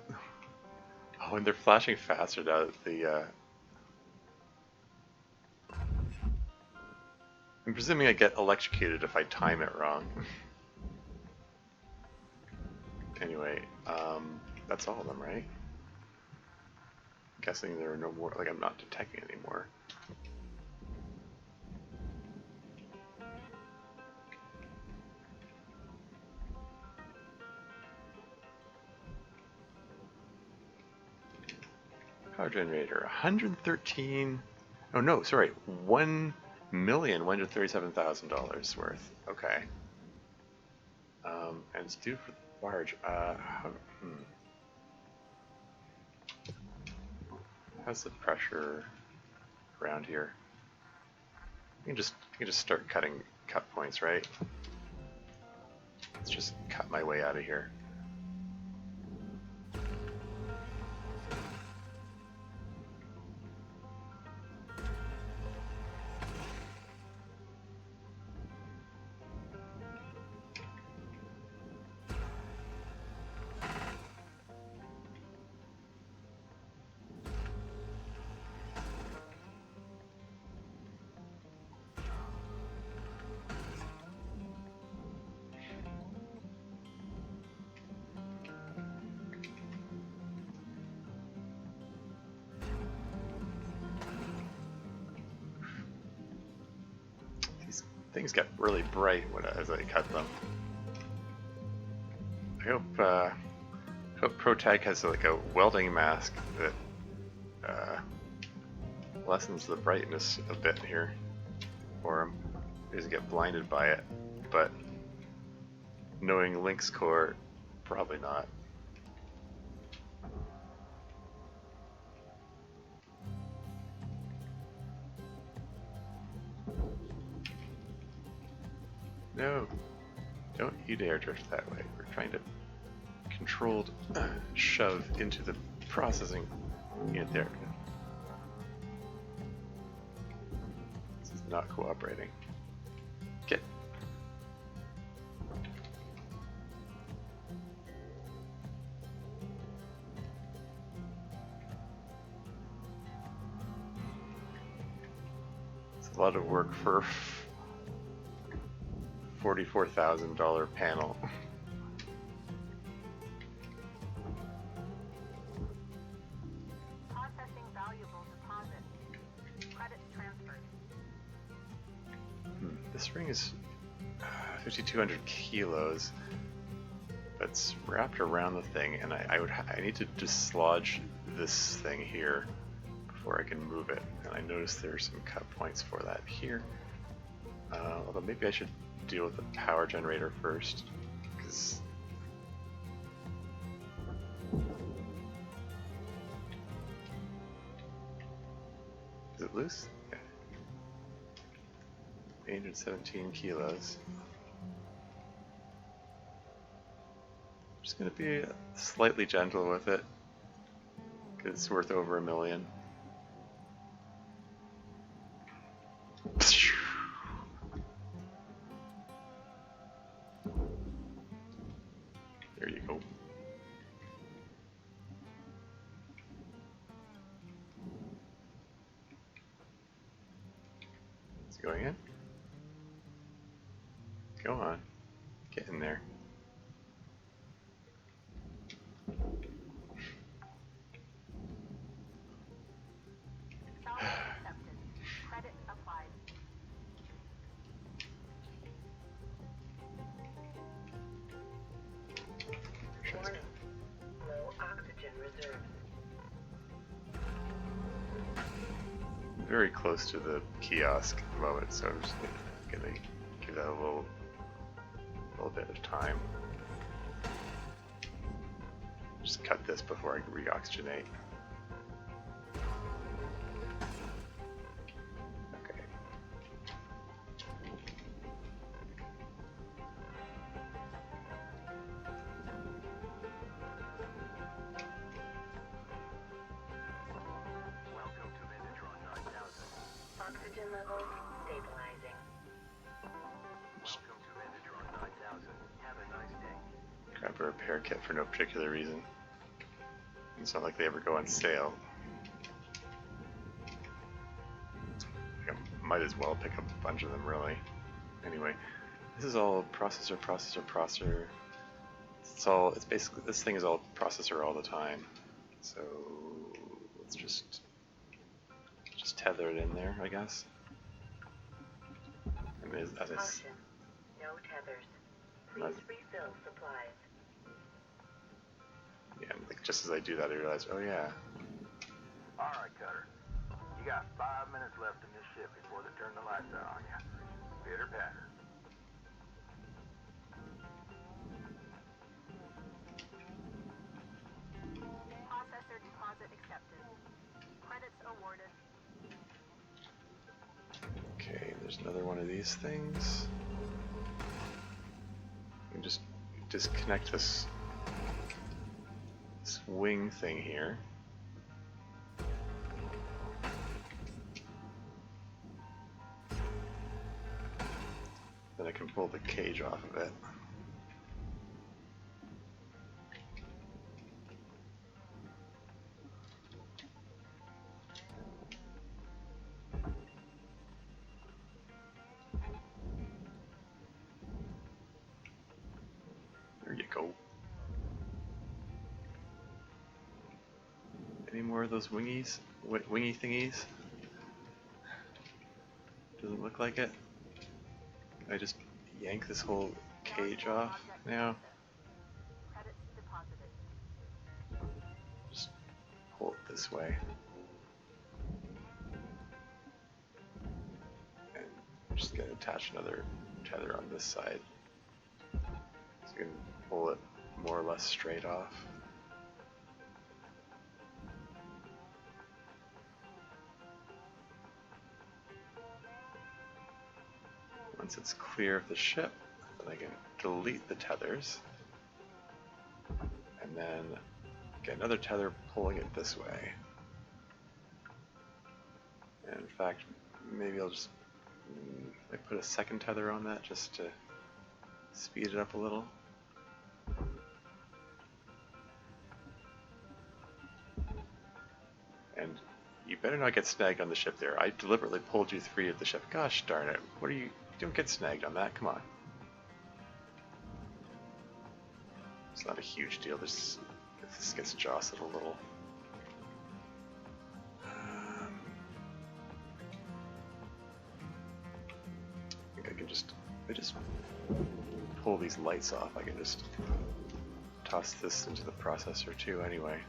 Oh, and they're flashing faster now that the I'm presuming I get electrocuted if I time it wrong. Anyway, that's all of them, right? I'm guessing there are no more, like I'm not detecting anymore. Power generator, 113, oh no, sorry, $1,137,000 worth, okay. And it's due for the barge, How's the pressure around here? You can just start cutting cut points, right? Let's just cut my way out of here. Things get really bright as I cut them. I hope ProTag has like a welding mask that lessens the brightness a bit here for him. He doesn't get blinded by it, but knowing Link's core, probably not. No, don't you dare drift that way. We're trying to controlled shove into the processing unit there. This is not cooperating. Get. It's a lot of work for $44,000 panel. Processing valuable deposit. Credits transferred. This ring is 5,200 kilos. That's wrapped around the thing, and I need to dislodge this thing here before I can move it. And I noticed there's some cut points for that here. Although maybe I should deal with the power generator first, because is it loose? Yeah. 817 kilos. Just gonna be slightly gentle with it, because it's worth over $1 million. There you go. It's going in. Go on. Get in there. Salvage accepted. Credit applied. Warning. Low oxygen reserves. Very close to the kiosk at the moment, so I'm just gonna give that a little bit of time. Just cut this before I reoxygenate. Okay. Welcome to Vintatron 9000. Oxygen levels stabilizing. Welcome to Vintatron 9000. Have a nice day. Grab a repair kit for no particular reason. It's not like they ever go on sale. I might as well pick up a bunch of them, really. Anyway, this is all processor. It's basically, this thing is all processor all the time. So let's just tether it in there, I guess. And as I Caution. No tethers. Please refill supplies. yeah, like just as I do that, I realize, oh yeah, All right, Cutter. You got 5 minutes left in this ship before they turn the lights out on you. Pitter patter. Processor deposit accepted. Credits awarded. okay, there's another one of these things. You can just disconnect this wing thing here. Then I can pull the cage off of it. There you go. Any more of those wingies? Wingy thingies? Doesn't look like it. I just yank this whole cage off now. Credits deposited. Just pull it this way. And I'm just going to attach another tether on this side. So you can pull it more or less straight off. Once it's clear of the ship, then I can delete the tethers. And then get another tether pulling it this way. And in fact, maybe I'll just I put a second tether on that just to speed it up a little. And you better not get snagged on the ship there. I deliberately pulled you free of the ship. Gosh darn it. What are you? Don't get snagged on that. Come on. It's not a huge deal. This gets jostled a little. I think I can just, if I just pull these lights off, I can just toss this into the processor too anyway.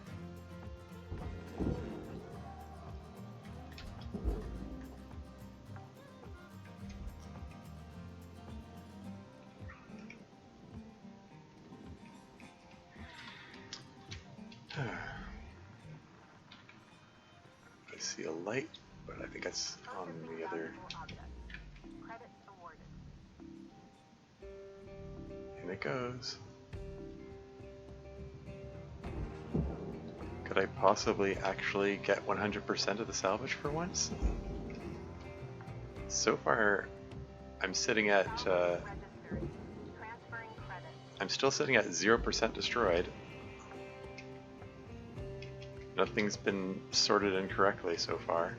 I see a light, but I think that's on the other. Credits it goes. Could I possibly actually get 100% of the salvage for once? So far, I'm sitting at, Registered. Transferring credit. I'm still sitting at 0% destroyed. Nothing's been sorted incorrectly so far.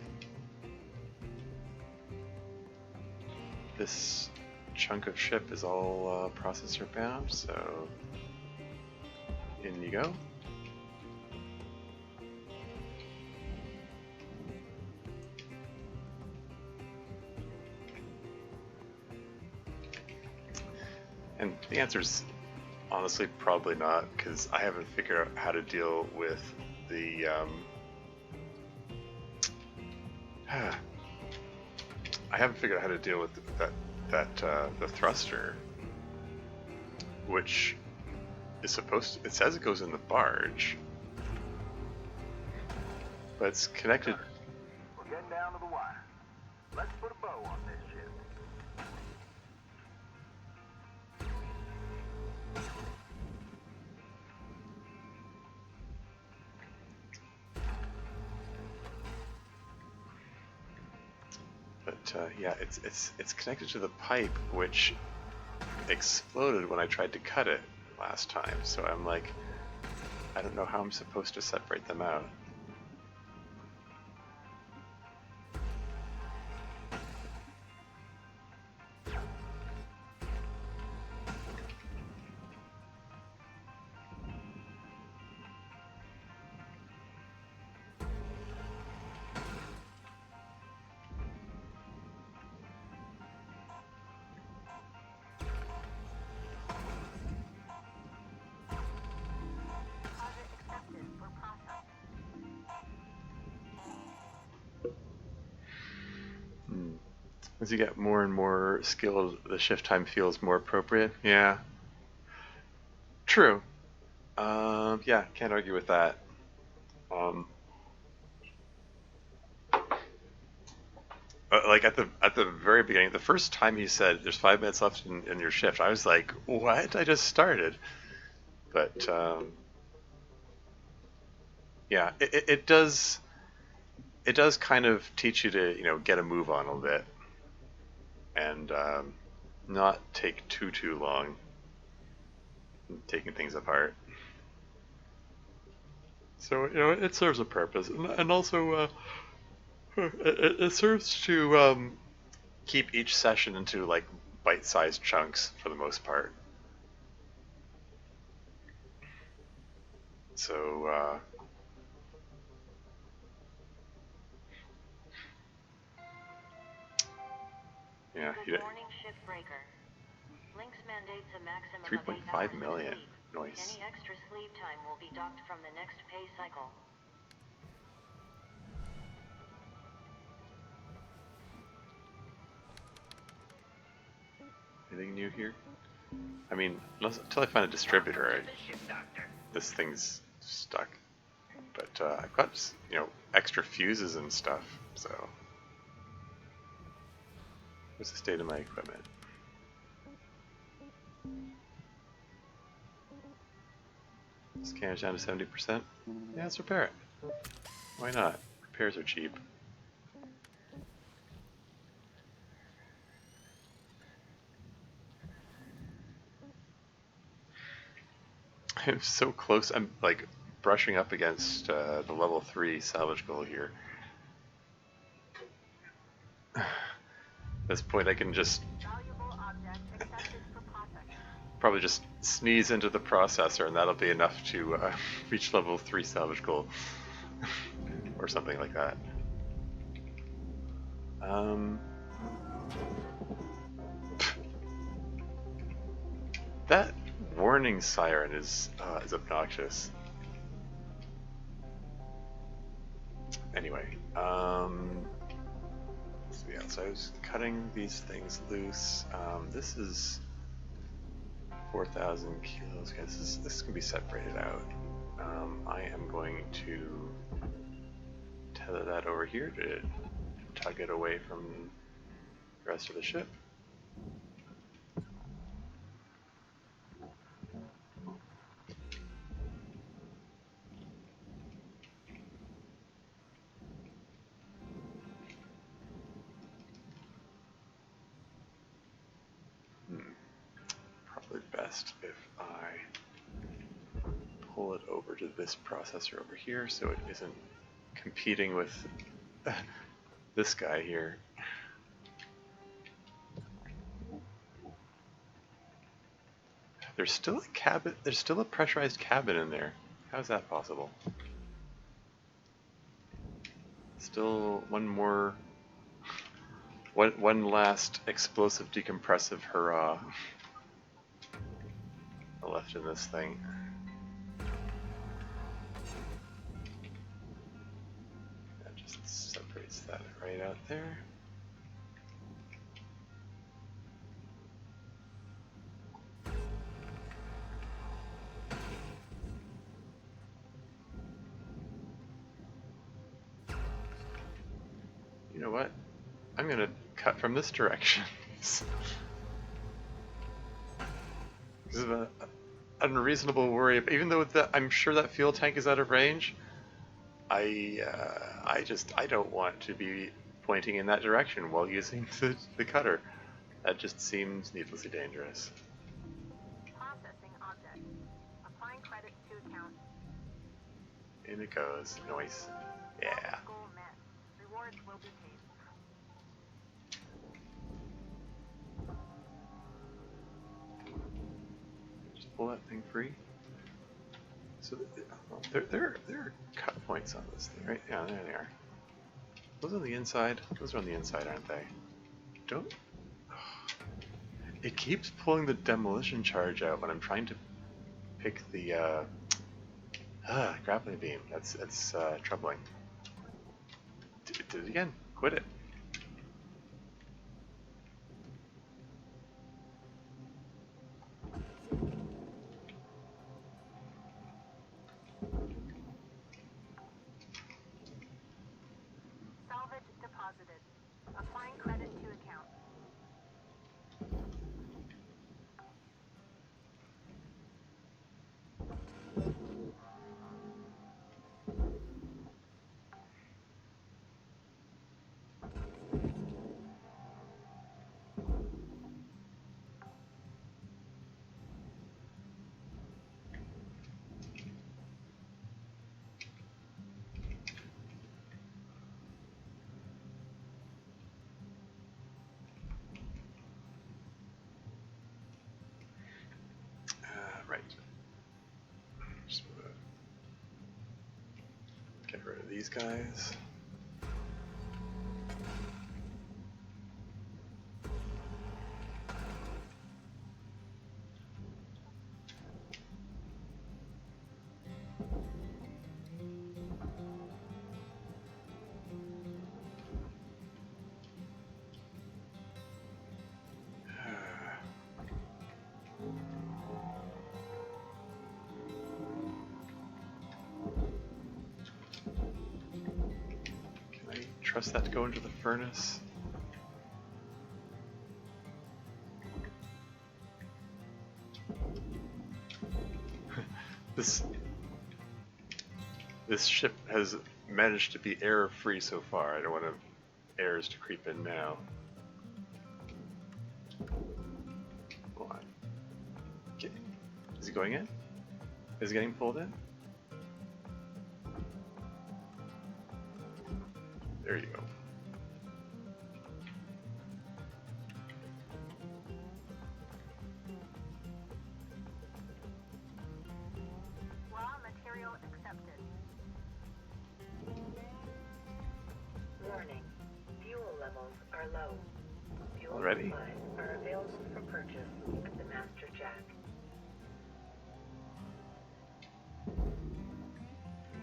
This chunk of ship is all processor bound, so in you go. And the answer's honestly probably not, because I haven't figured out how to deal with the I haven't figured out how to deal with the thruster, which is supposed to, it says it goes in the barge, but it's connected. We're getting down to the wire. Let's put a bow on this ship. But yeah, it's connected to the pipe, which exploded when I tried to cut it last time. So I'm like, I don't know how I'm supposed to separate them out. Deposit accepted for processing. As you get more and more skilled, the shift time feels more appropriate. Yeah. True. Yeah, can't argue with that. Like at the very beginning, the first time he said there's 5 minutes left in your shift, I was like, what? I just started. But yeah, it does kind of teach you to, you know, get a move on a little bit and not take too long taking things apart. So, you know, it serves a purpose, and also it serves to keep each session into like bite-sized chunks for the most part. So yeah, Good morning, Shipbreaker. Lynx mandates a maximum of 8 3.5 hours of million. sleep. Nice. Any extra sleep time will be docked from the next pay cycle. Anything new here? I mean, until I find a distributor, this thing's stuck. But I've got, you know, extra fuses and stuff, so. What's the state of my equipment? Scanner's down to 70%. Yeah, let's repair it. Why not? Repairs are cheap. I'm so close. I'm like brushing up against the level 3 salvage goal here. At this point, I can just Valuable object accepted for processing. probably just sneeze into the processor, and that'll be enough to reach level 3 salvage goal, or something like that. That warning siren is obnoxious. Anyway, so yeah, so I was cutting these things loose. This is 4,000 kilos. Okay, this can be separated out. I am going to tether that over here to tug it away from the rest of the ship. best if I pull it over to this processor over here so it isn't competing with this guy here. There's still a cabin. There's still a pressurized cabin in there. How is that possible? Still one last explosive decompressive hurrah left in this thing. That just separates that right out there. You know what? I'm gonna cut from this direction. This is an unreasonable worry. Even though I'm sure that fuel tank is out of range, I don't want to be pointing in that direction while using the cutter. That just seems needlessly dangerous. Processing object. Applying credits to account. In it goes. Noise. Yeah. Goal met. Rewards will be paid. Just pull that thing free. So there are cut points on this thing, right? Yeah, there they are. Those on the inside. Those are on the inside, aren't they? Don't. It keeps pulling the demolition charge out when I'm trying to pick the grappling beam. That's troubling. Did it again. Quit it. Salvage deposited. Applying credit to account. Right. Just get rid of these guys. Trust that to go into the furnace. This ship has managed to be error-free so far. I don't want errors to creep in now. Hold on. Is he going in? Is he getting pulled in? There you go. Raw material accepted. Warning. Fuel levels are low. Fuel Already? supplies are available for purchase at the master jack.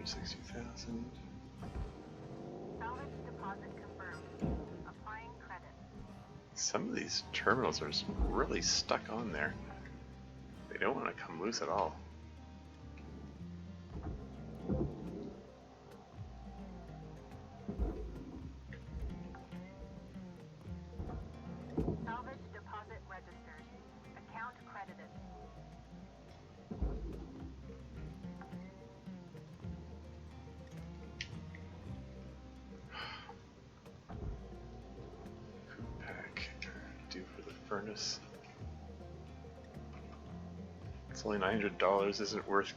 60,000. Salvage deposit confirmed. Applying credit. Some of these terminals are just really stuck on there. They don't want to come loose at all. Salvage deposit registered. Account credited. Pack due for the furnace. It's only $900. Isn't worth,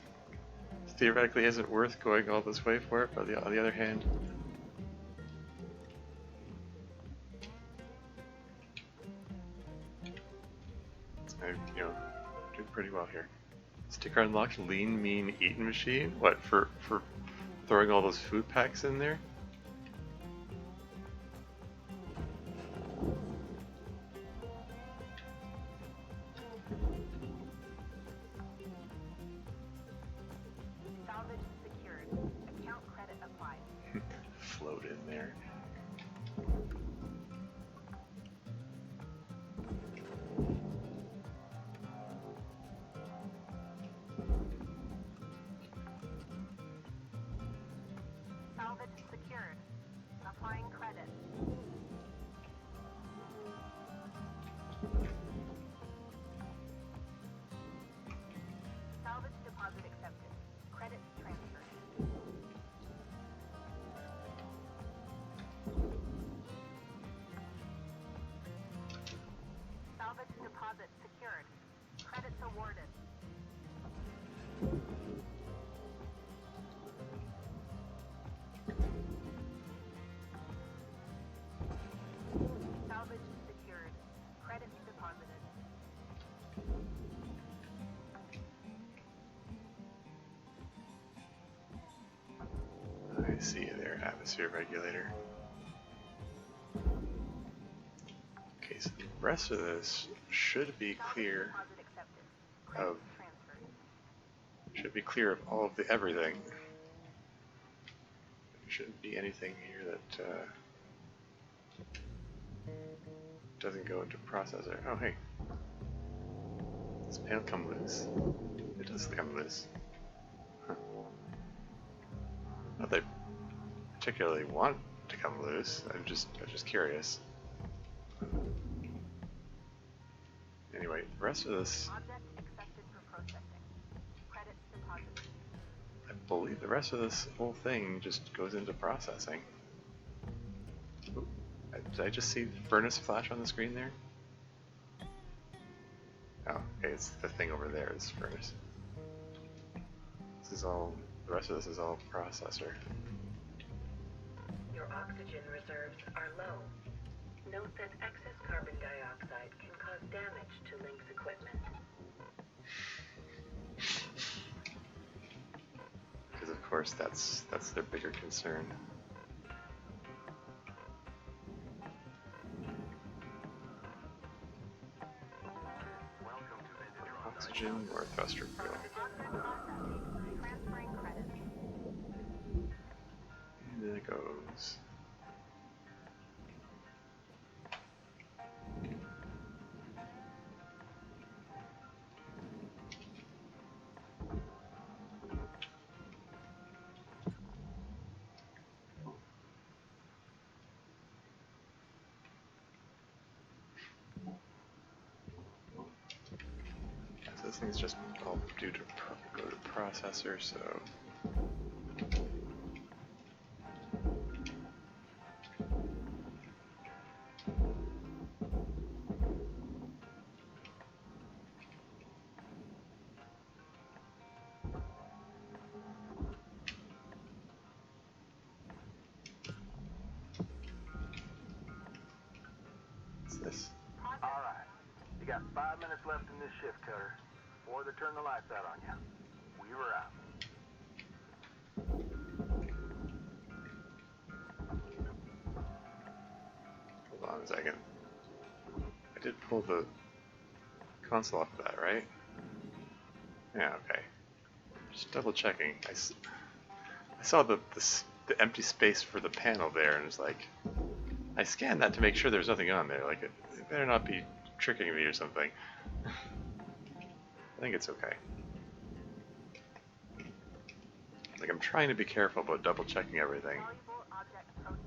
theoretically, isn't worth going all this way for it. But on the other hand, I doing pretty well here. Sticker unlocked. Lean, mean, eating machine. What for throwing all those food packs in there? Salvage secured. Account credit applied. Float in there. Salvage secured. Applying credit. Salvage deposit accepted. Credits transferred. Salvage deposit secured. Credits awarded. Salvage secured. Credits deposited. I see you there, atmosphere regulator. Okay, so the rest of this should be clear Deposit accepted. of Credits transferred. should be clear of all of the everything. There shouldn't be anything here that doesn't go into processor. Oh hey, does panel come loose? It does come loose. Huh. Not that I particularly want to come loose. I'm just curious. Anyway, the rest of this, Object accepted for processing. Credits deposited. I believe the rest of this whole thing just goes into processing. Ooh, did I just see furnace flash on the screen there? Oh, okay, it's the thing over there is furnace. This is all, the rest of this is all processor. Your oxygen reserves are low. Note that excess carbon dioxide can cause damage to Link's equipment. Because of course that's their bigger concern. Oxygen or thruster fuel. Object processing. Transferring credits. And then it goes. Yeah, so this thing's just all due to go to processor, so. What's this? All right. You got 5 minutes left in this shift, Cutter, before they turn the lights out on you. We were out. Hold on a second. I did pull the console off of that, right? Yeah, okay. Just double checking. I saw the empty space for the panel there, and it's like, I scanned that to make sure there's nothing on there. Like, it better not be tricking me or something. I think it's okay. Like, I'm trying to be careful about double checking everything. Valuable object processed.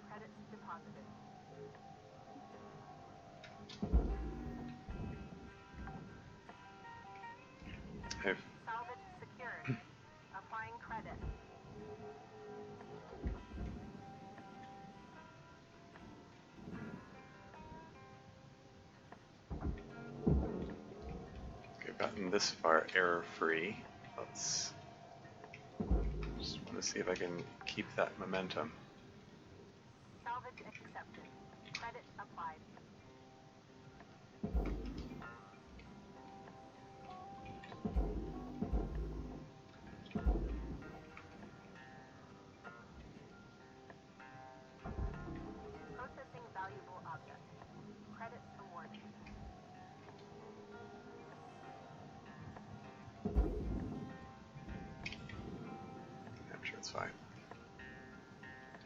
Credits deposited. I've Salvage secured. Applying credit. this far error-free. Let's just want to see if I can keep that momentum. Salvage accepted. Credit applied. Processing valuable object. Credits awarded. I'm sure it's fine.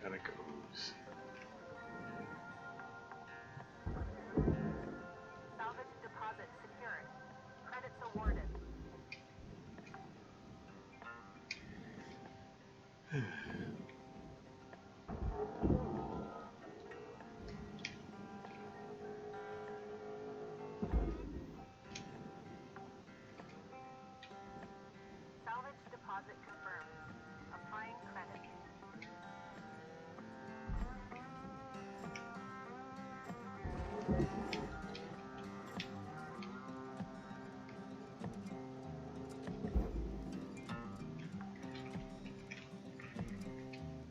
And it goes. Salvage deposit secured. Credits awarded. Salvage deposit confirmed. Applying credit.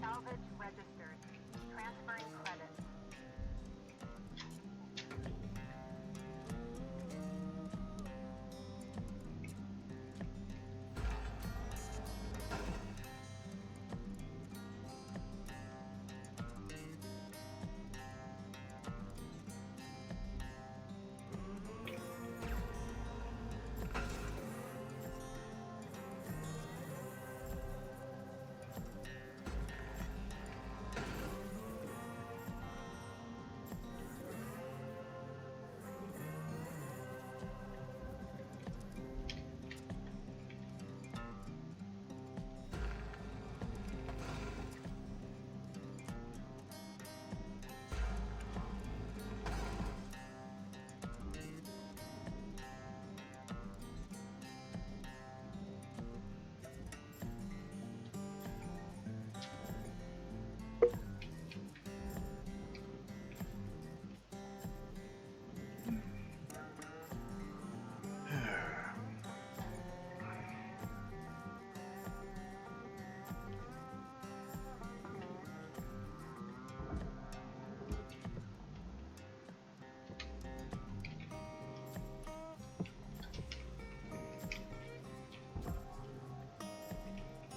Salvage registered. Transferring credit.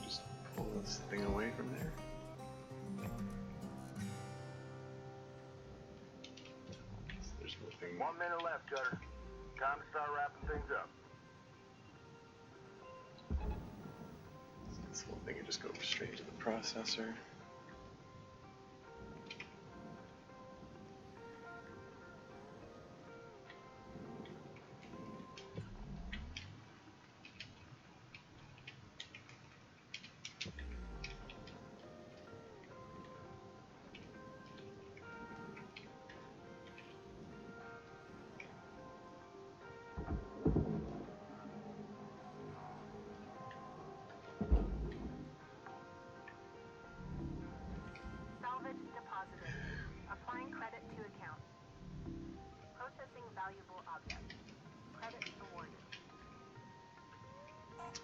Just pull this thing away from there. There's nothing. 1 minute left, Cutter. Time to start wrapping things up. This whole thing can just go straight to the processor. Salvage deposited. Applying credit to account. Processing valuable object. Credit awarded.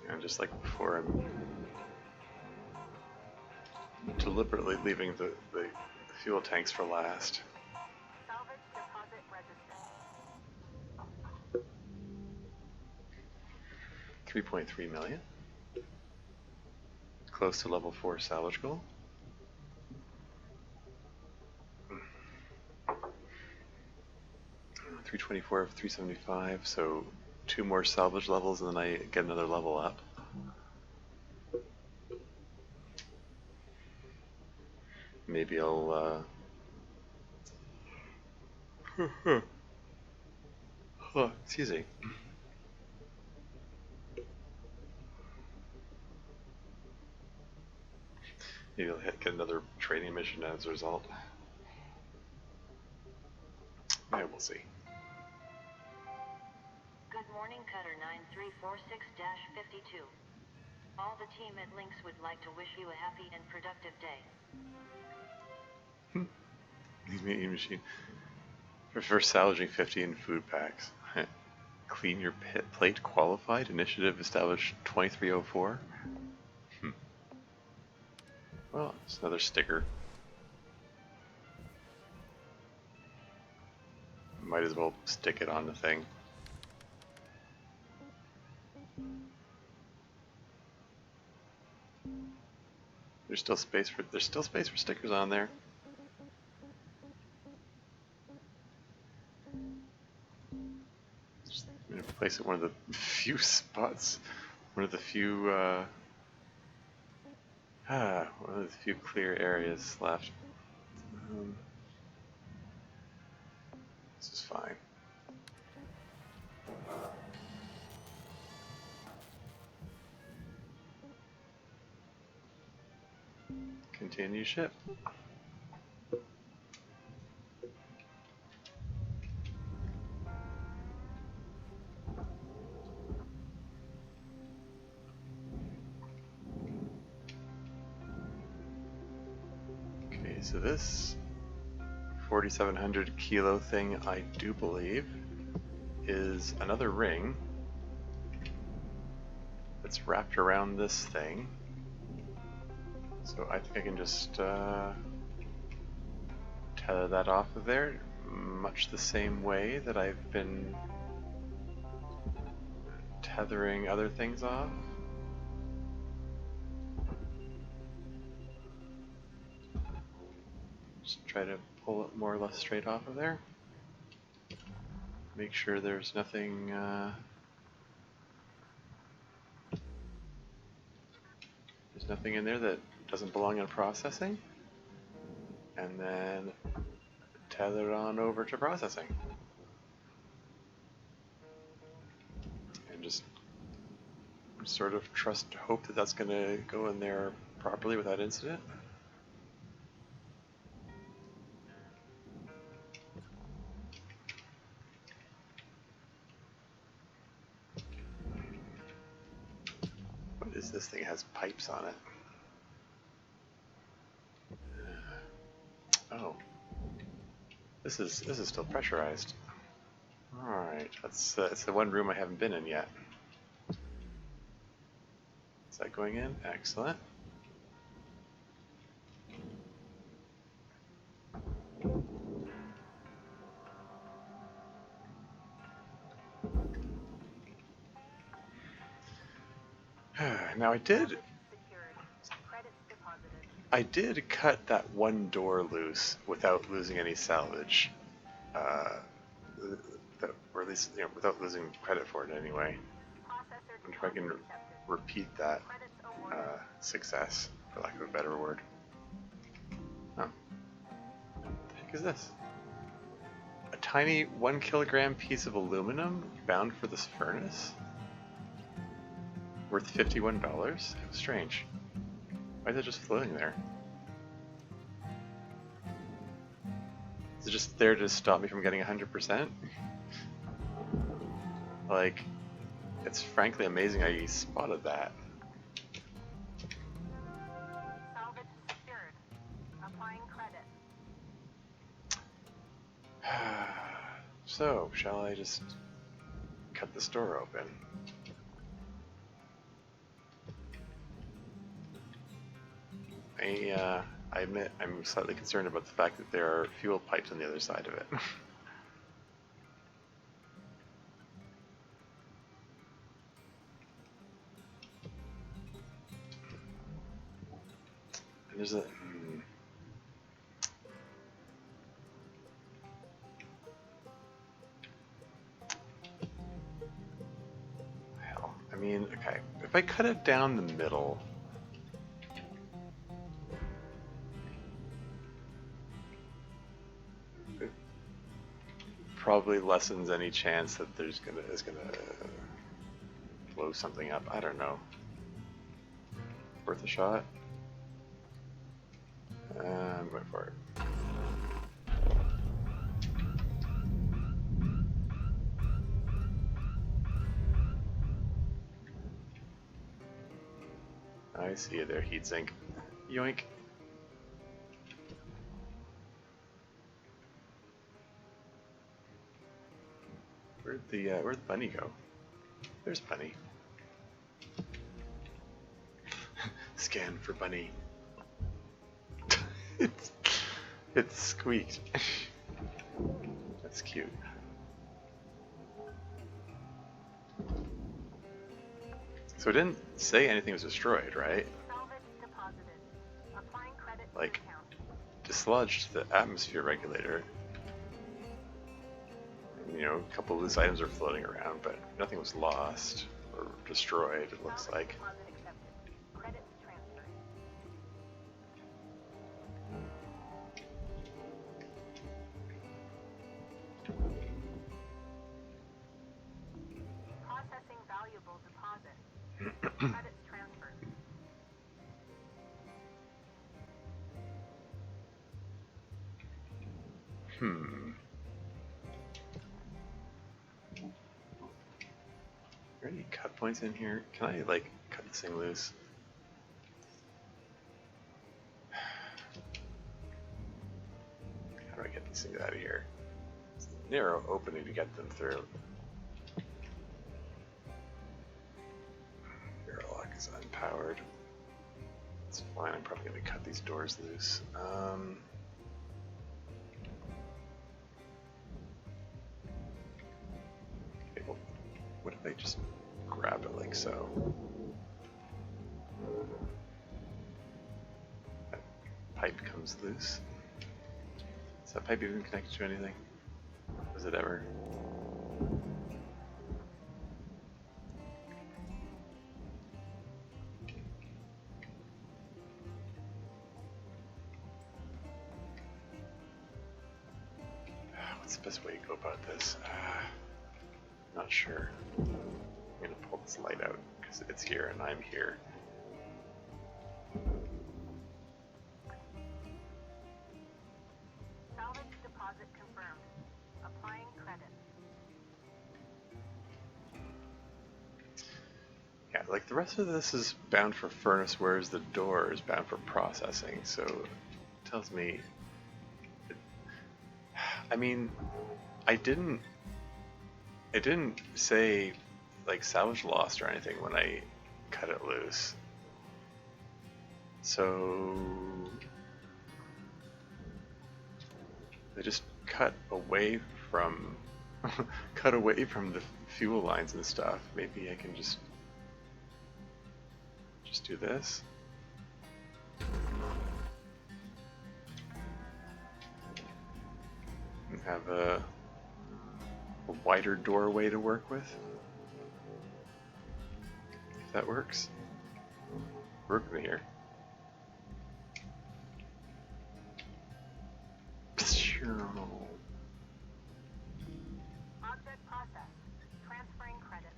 And just like before, I'm deliberately leaving the fuel tanks for last. Salvage deposit registered. 3.3 million. Close to level 4 salvage goal. 324 of 375, so 2 more salvage levels and then I get another level up. Maybe I'll oh, excuse me. Maybe I'll get another training mission as a result. I will see. Good morning, Cutter 9346-52. All the team at Lynx would like to wish you a happy and productive day. Eating machine. For salvaging 50 in food packs. Clean your plate qualified. Initiative established 2304. Well, it's another sticker. Might as well stick it on the thing. There's still space for stickers on there. Just, I'm gonna place it one of the few spots, one of the few clear areas left. This is fine. Continue ship. Okay, so this 4,700 kilo thing, I do believe, is another ring that's wrapped around this thing. So I think I can just tether that off of there, much the same way that I've been tethering other things off. Just try to pull it more or less straight off of there. Make sure there's nothing in there that doesn't belong in processing, and then tether it on over to processing, and just sort of hope that that's going to go in there properly without incident. What is this thing? It has pipes on it. Oh, this is still pressurized. All right, it's the one room I haven't been in yet. Is that going in? Excellent. Now I did cut that one door loose without losing any salvage, or at least without losing credit for it anyway. I wonder if I can repeat that success, for lack of a better word. Oh. What the heck is this? A tiny 1 kilogram piece of aluminum bound for this furnace? Worth $51? How strange. Why is it just floating there? Is it just there to stop me from getting 100%? Like, it's frankly amazing how you spotted that. Salvage secured. Applying credit. So, shall I just cut this door open? I admit I'm slightly concerned about the fact that there are fuel pipes on the other side of it. And there's a... Hell, I mean, okay, if I cut it down the middle... probably lessens any chance that there's gonna blow something up. I don't know. Worth a shot. I'm going for it. I see you there, heatsink. Yoink. where'd the bunny go? There's Bunny. Scan for Bunny. it's squeaked. That's cute. So it didn't say anything was destroyed, right? Salvage deposited. Applying credit to Like, account. dislodged the atmosphere regulator. You know, a couple of loose items are floating around, but nothing was lost or destroyed, it looks Salvage like. deposit accepted. Credits transferred. Processing valuable deposit. Credits transferred. Are there any cut points in here? Can I, like, cut this thing loose? How do I get these things out of here? It's a narrow opening to get them through. Airlock is unpowered. It's fine, I'm probably going to cut these doors loose. Okay, well, what if I just grab it like so? That pipe comes loose. Is that pipe even connected to anything? Was it ever? What's the best way to go about this? Not sure. I'm gonna pull this light out because it's here and I'm here. Salvage deposit confirmed. Applying credits. Yeah, like the rest of this is bound for furnace, whereas the door is bound for processing. So it tells me. I mean, it didn't say like salvage lost or anything when I cut it loose. So they just cut away from the fuel lines and stuff. Maybe I can just do this. And have a wider doorway to work with. If that works. Work in here. Object processed. Transferring credits.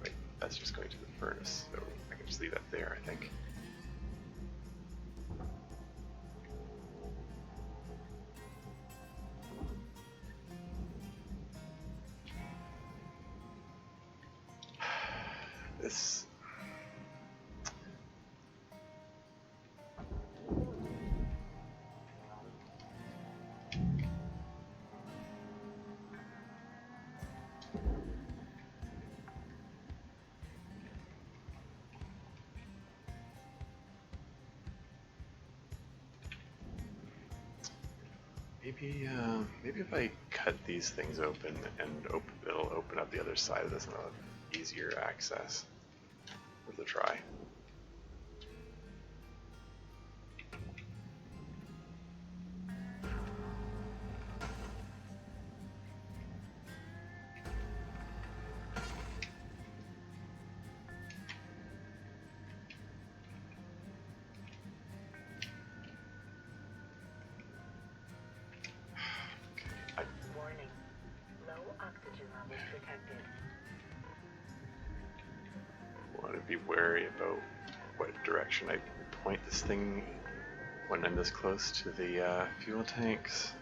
Wait, that's just going to the furnace, so I can just leave that there, I think. This. Maybe if I cut these things open and it'll open up the other side of this and I'll have easier access. Worth a try. Warning. Low oxygen levels detected. Want to be wary about what direction I point this thing when I'm this close to the fuel tanks.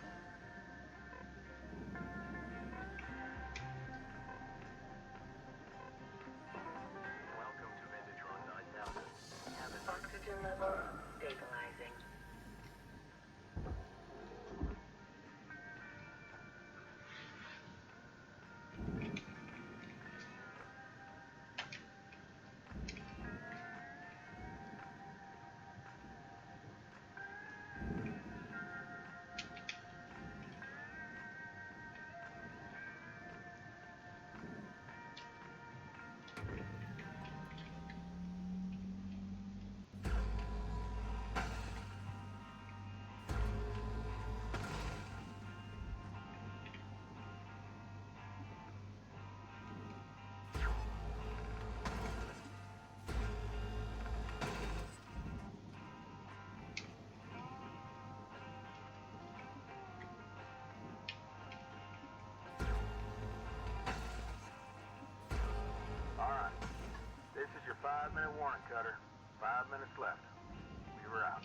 5-minute warning, Cutter. 5 minutes left. We were out.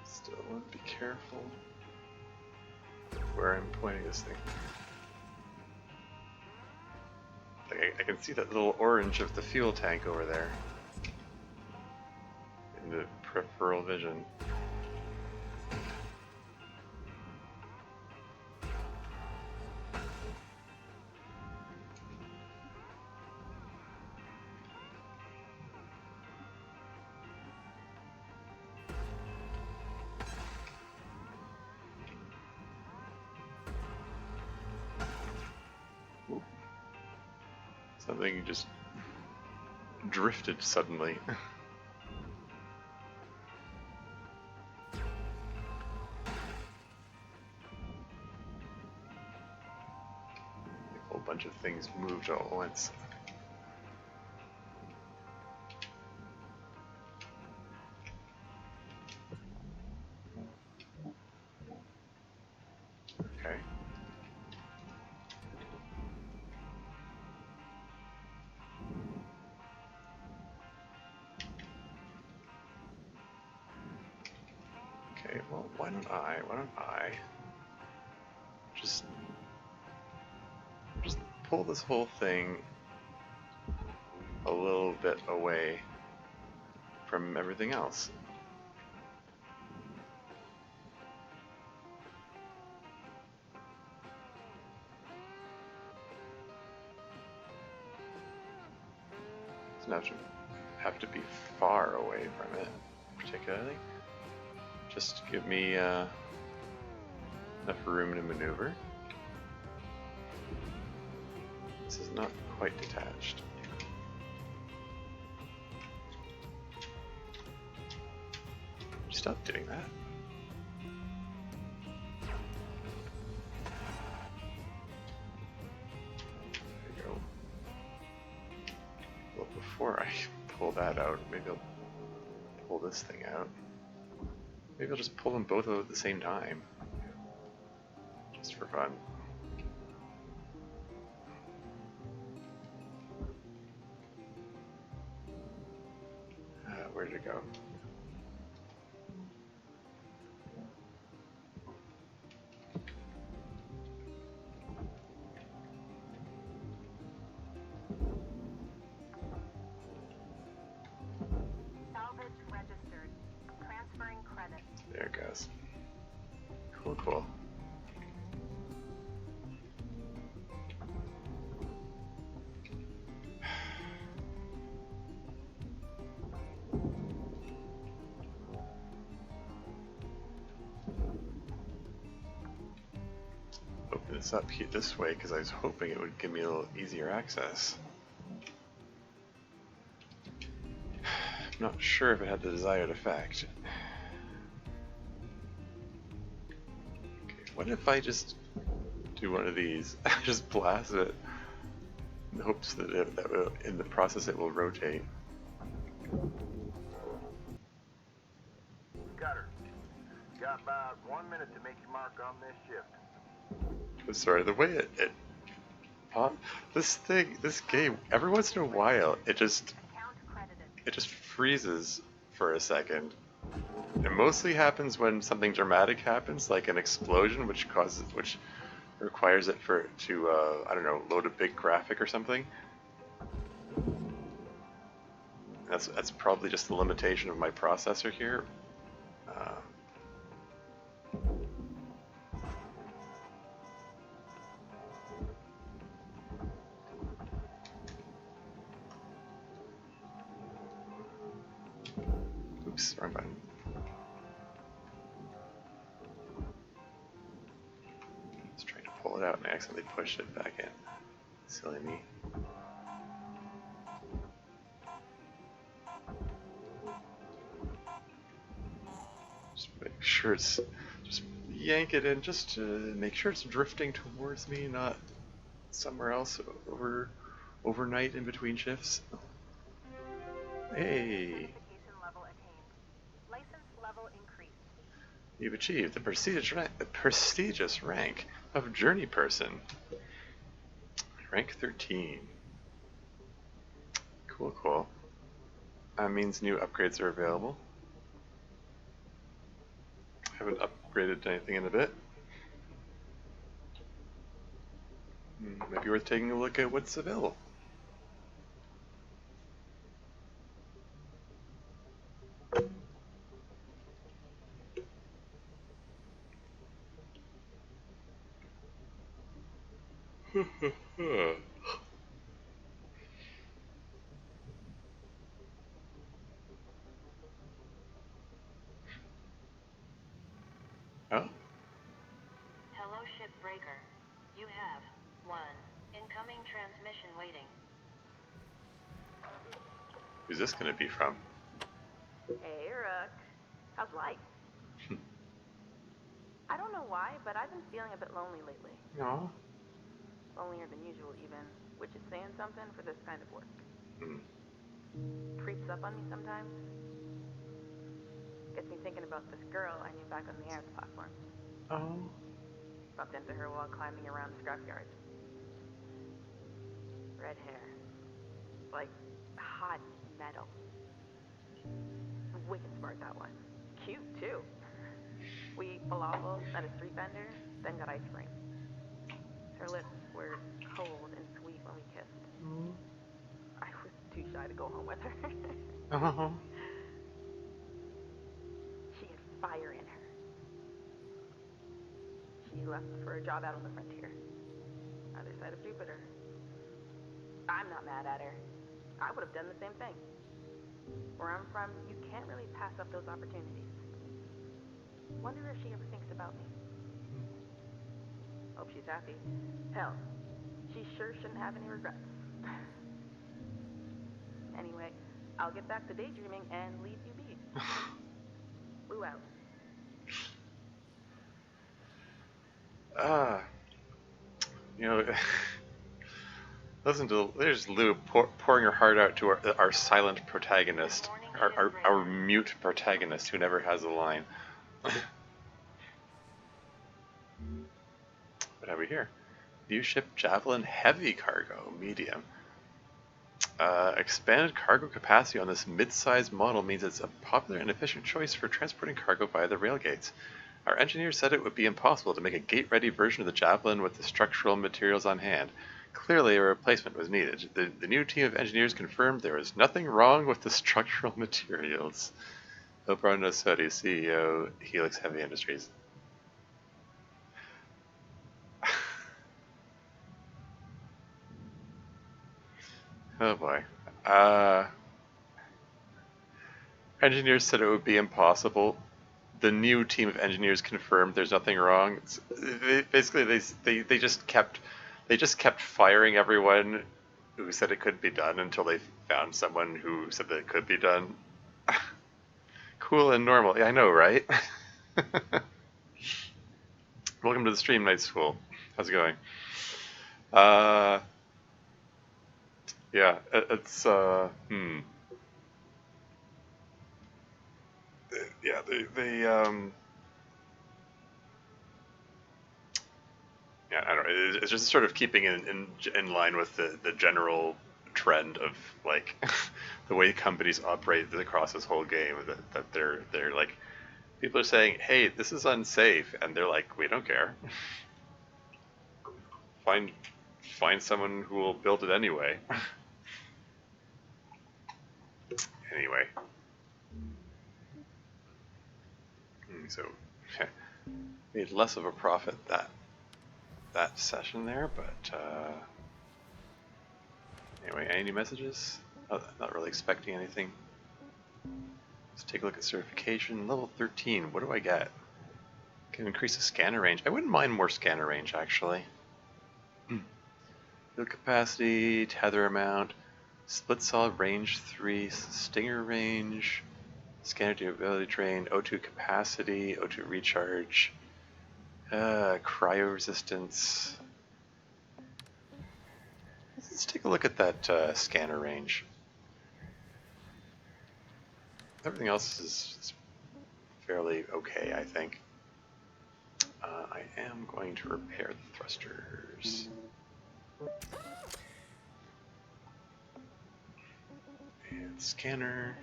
Still want to be careful where I'm pointing this thing. Like I can see that little orange of the fuel tank over there in the peripheral vision. Something just drifted suddenly. A whole bunch of things moved all at once. Okay. Okay, well, why don't I just pull this whole thing a little bit away from everything else. Doesn't have to be far away from it, particularly. Just give me enough room to maneuver. This is not quite detached. Stop doing that. There you go. Well, before I pull that out, maybe I'll pull this thing out. Maybe I'll just pull them both out at the same time. Just for fun. Where did it go? Salvage registered. Transferring credit. There it goes. Cool, cool. Open this up here this way because I was hoping it would give me a little easier access. I'm not sure if it had the desired effect. Okay, what if I just do one of these? Just blast it in hopes that in the process it will rotate. Cutter, got about 1 minute to make your mark on this shift. Sorry, the way this game, every once in a while, it just freezes for a second. It mostly happens when something dramatic happens, like an explosion, which requires it to I don't know, load a big graphic or something. That's probably just the limitation of my processor here. Oops, wrong button. I was trying to pull it out and I accidentally pushed it back in. Silly me. sure it's, just yank it in just to make sure it's drifting towards me, not somewhere else overnight in between shifts. Hey, Certification level attained. License level increased. you've achieved the prestigious rank of Journey Person. Rank 13. Cool, cool. That means new upgrades are available. Haven't upgraded anything in a bit. Might be worth taking a look at what's available. Oh, Hello, Shipbreaker. You have 1 incoming transmission waiting. who's this gonna be from? Hey, Rook. How's life? I don't know why, but I've been feeling a bit lonely lately. No. Lonelier than usual, even, which is saying something for this kind of work. Creeps up on me sometimes. Gets me thinking about this girl I knew back on the Arts platform. Oh. Bumped into her while climbing around the scrapyard. Red hair. Like hot metal. Wicked smart, that one. Cute, too. We ate falafel at a street vendor, then got ice cream. Her lips were cold and sweet when we kissed. I was too shy to go home with her. Oh. She had fire in her. She left for a job out on the frontier. Other side of Jupiter. I'm not mad at her. I would have done the same thing. Where I'm from, you can't really pass up those opportunities. Wonder if she ever thinks about me. Hope she's happy. Hell, she sure shouldn't have any regrets. Anyway, I'll get back to daydreaming and leave you be. Lou out. You know, listen to there's Lou pouring her heart out to our silent protagonist, our mute protagonist who never has a line. What have we here? New ship Javelin Heavy Cargo Medium. Expanded cargo capacity on this mid-sized model means it's a popular and efficient choice for transporting cargo via the rail gates. Our engineers said it would be impossible to make a gate-ready version of the Javelin with the structural materials on hand. Clearly, a replacement was needed. The new team of engineers confirmed there was nothing wrong with the structural materials. Oprah Nossotti, CEO, Helix Heavy Industries. Oh boy. Engineers said it would be impossible. The new team of engineers confirmed there's nothing wrong. They just kept firing everyone who said it couldn't be done until they found someone who said that it could be done. Cool and normal. Yeah, I know, right? Welcome to the stream, Night School. How's it going? Yeah, it's yeah, yeah, I don't know. It's just sort of keeping in line with the general trend of like the way companies operate across this whole game. That they're like, people are saying, "Hey, this is unsafe," and they're like, "We don't care. Find someone who will build it anyway." Anyway, so made less of a profit that session there, but anyway, any messages? Not really expecting anything. Let's take a look at certification. Level 13, what do I get? Can increase the scanner range. I wouldn't mind more scanner range, actually. Field capacity, tether amount, split saw range 3, stinger range, Scanner durability drain, O2 capacity, O2 recharge, cryo resistance. Let's take a look at that scanner range. Everything else is fairly okay, I think. I am going to repair the thrusters. And scanner.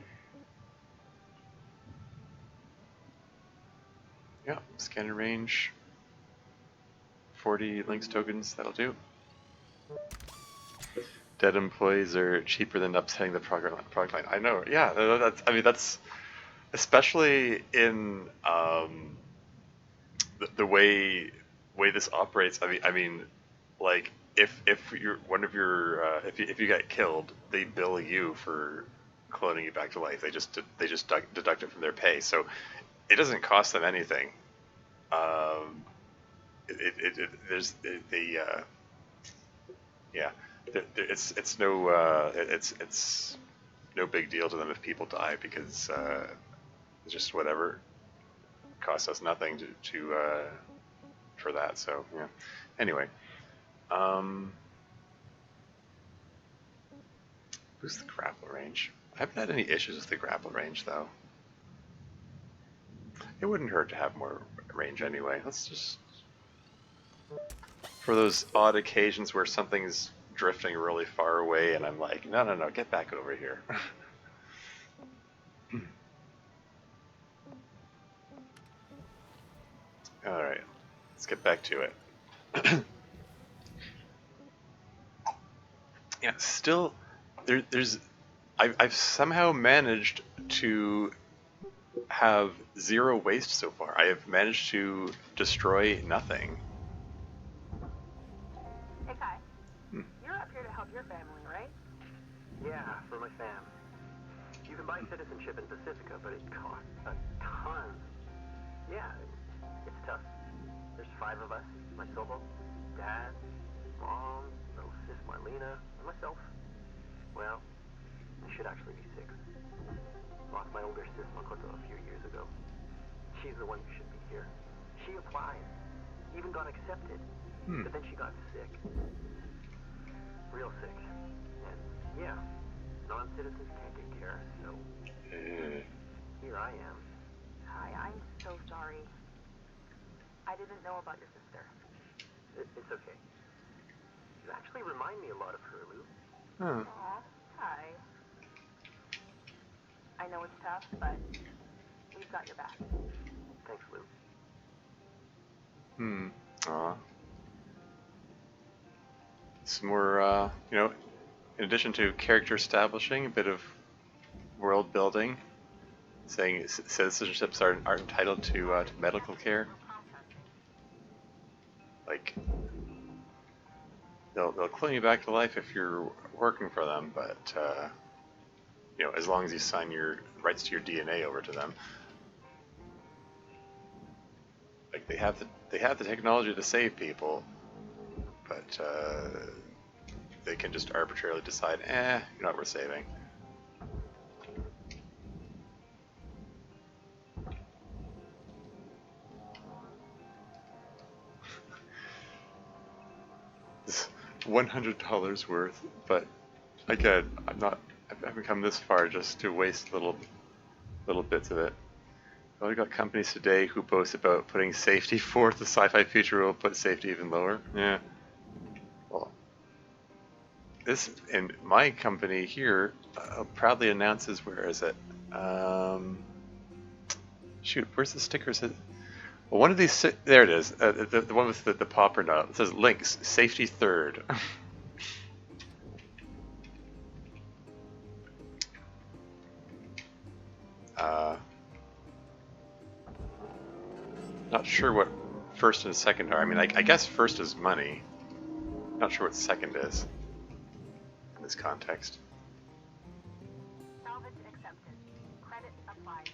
Yeah, scanner range. 40 links tokens, that'll do. Dead employees are cheaper than upsetting the product line. I know, yeah, that's especially in the way this operates. I mean, like if you're one of your if you get killed, they bill you for cloning you back to life. They just deduct it from their pay, so it doesn't cost them anything. It's no big deal to them if people die, because it's just whatever. It costs us nothing to for that. So yeah. Anyway, boost the grapple range. I haven't had any issues with the grapple range though. It wouldn't hurt to have more range anyway. Let's just, for those odd occasions where something's drifting really far away and I'm like, no, get back over here. Alright, let's get back to it. Yeah, still, I've somehow managed to have 0 waste so far. I have managed to destroy nothing. Hey, Kai. You're up here to help your family, right? Yeah, for my fam. You can buy citizenship in Pacifica, but it costs a ton. Yeah, it's tough. There's 5 of us. My solo, dad, mom, little sis Marlena, and myself. Well, I should actually be 6. Lost my older sis Makoto a few years ago. She's the one who should be here. She applied, even got accepted, but then she got sick. Real sick. And yeah, non-citizens can't get care, so here I am. Hi, I'm so sorry. I didn't know about your sister. It's okay. You actually remind me a lot of her, Lou. Aw, hi. I know it's tough, but we've got your back. Thanks, Lou. Aw. Some more, in addition to character establishing, a bit of world building, saying citizenships are entitled to medical care. Like, they'll clone you back to life if you're working for them, but as long as you sign your rights to your DNA over to them. Like, they have the technology to save people, but they can just arbitrarily decide, you're not worth saving. It's $100 worth, but again, I haven't come this far just to waste little bits of it. Well, we've got companies today who boast about putting safety fourth. The sci-fi future will put safety even lower. Yeah. Well, this in my company here proudly announces, where is it? Shoot, where's the stickers? Well, one of these, there it is. The one with the popper knot. It says links, safety third. Not sure what first and second are. I mean, I guess first is money. Not sure what second is in this context. Salvage accepted. Credit applied.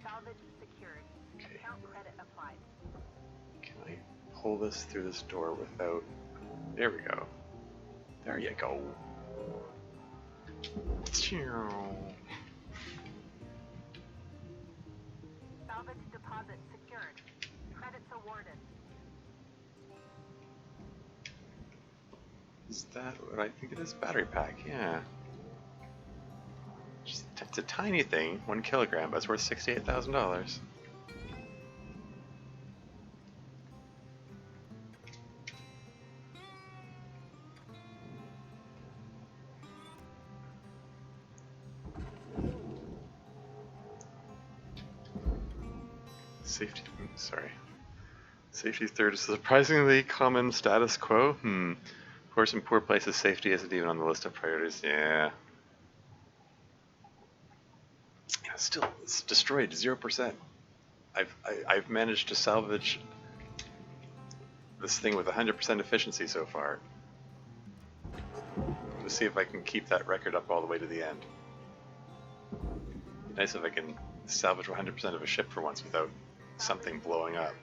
Salvage secured. Okay. Account credit applied. Can I pull this through this door without... There we go. There you go. Salvage deposit secured. Credits awarded. Is that what I think it is? Battery pack, yeah. It's a tiny thing, 1 kilogram, but it's worth $68,000. Safety, sorry. Safety third is surprisingly common status quo. Of course, in poor places, safety isn't even on the list of priorities. Yeah. Still, it's destroyed 0%. I've managed to salvage this thing with 100% efficiency so far. Let's see if I can keep that record up all the way to the end. It'd be nice if I can salvage 100% of a ship for once without something blowing up.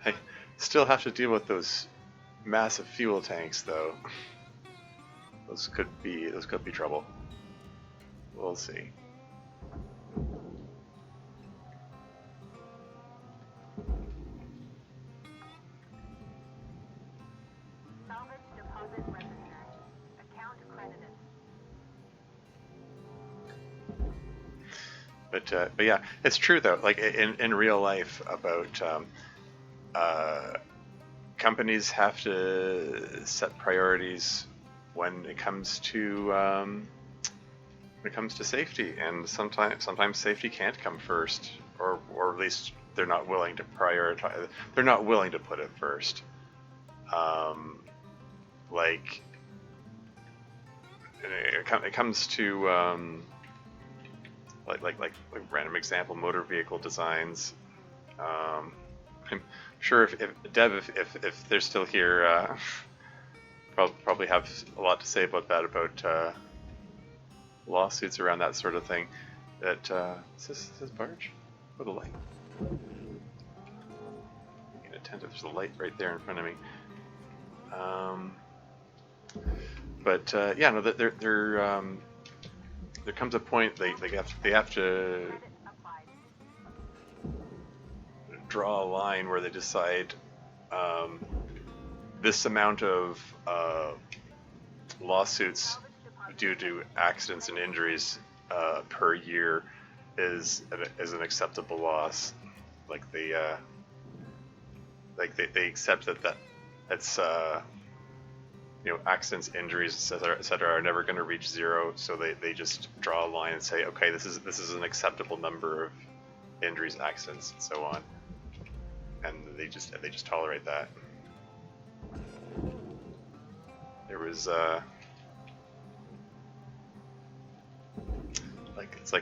I still have to deal with those massive fuel tanks, though. Those could be trouble. We'll see. Salvage deposit registered. Account credited. But yeah, it's true though. Like in real life, about companies have to set priorities when it comes to safety, and sometimes safety can't come first, or at least they're not willing to prioritize. They're not willing to put it first. Like it comes to like random example, motor vehicle designs. I'm sure if Dev, if they're still here, probably have a lot to say about that, about lawsuits around that sort of thing. That is this barge? Oh, the light. Being attentive, there's a light right there in front of me. Yeah, no, there comes a point they have to draw a line where they decide this amount of lawsuits due to accidents and injuries per year is an acceptable loss. Like they accept that's accidents, injuries, etc. are never going to reach zero, so they just draw a line and say, okay, this is an acceptable number of injuries, accidents, and so on, and they just tolerate that. There was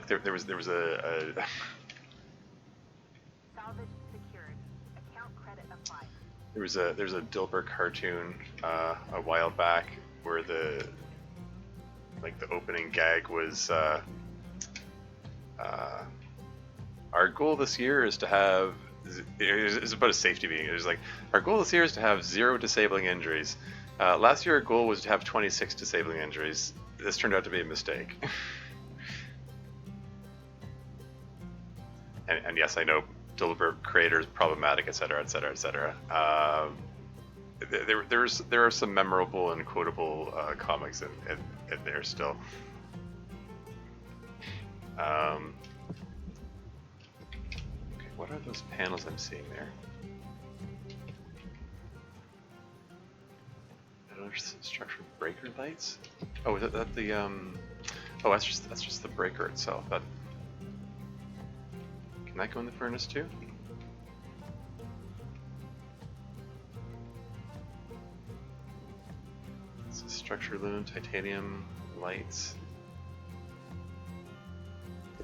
there was a Salvage secured. Account credit applied. There's a Dilbert cartoon a while back where the opening gag was our goal this year is to have, it's about a safety meeting. It was like, our goal this year is to have 0 disabling injuries. Last year our goal was to have 26 disabling injuries. This turned out to be a mistake. and yes, I know Dilbert creators problematic, etc., etc., etc. There are some memorable and quotable comics in there still. Okay, what are those panels I'm seeing there? Structured breaker lights? Oh, is that the oh, that's just the breaker itself. That can that go in the furnace too? It's a structure aluminum, titanium lights.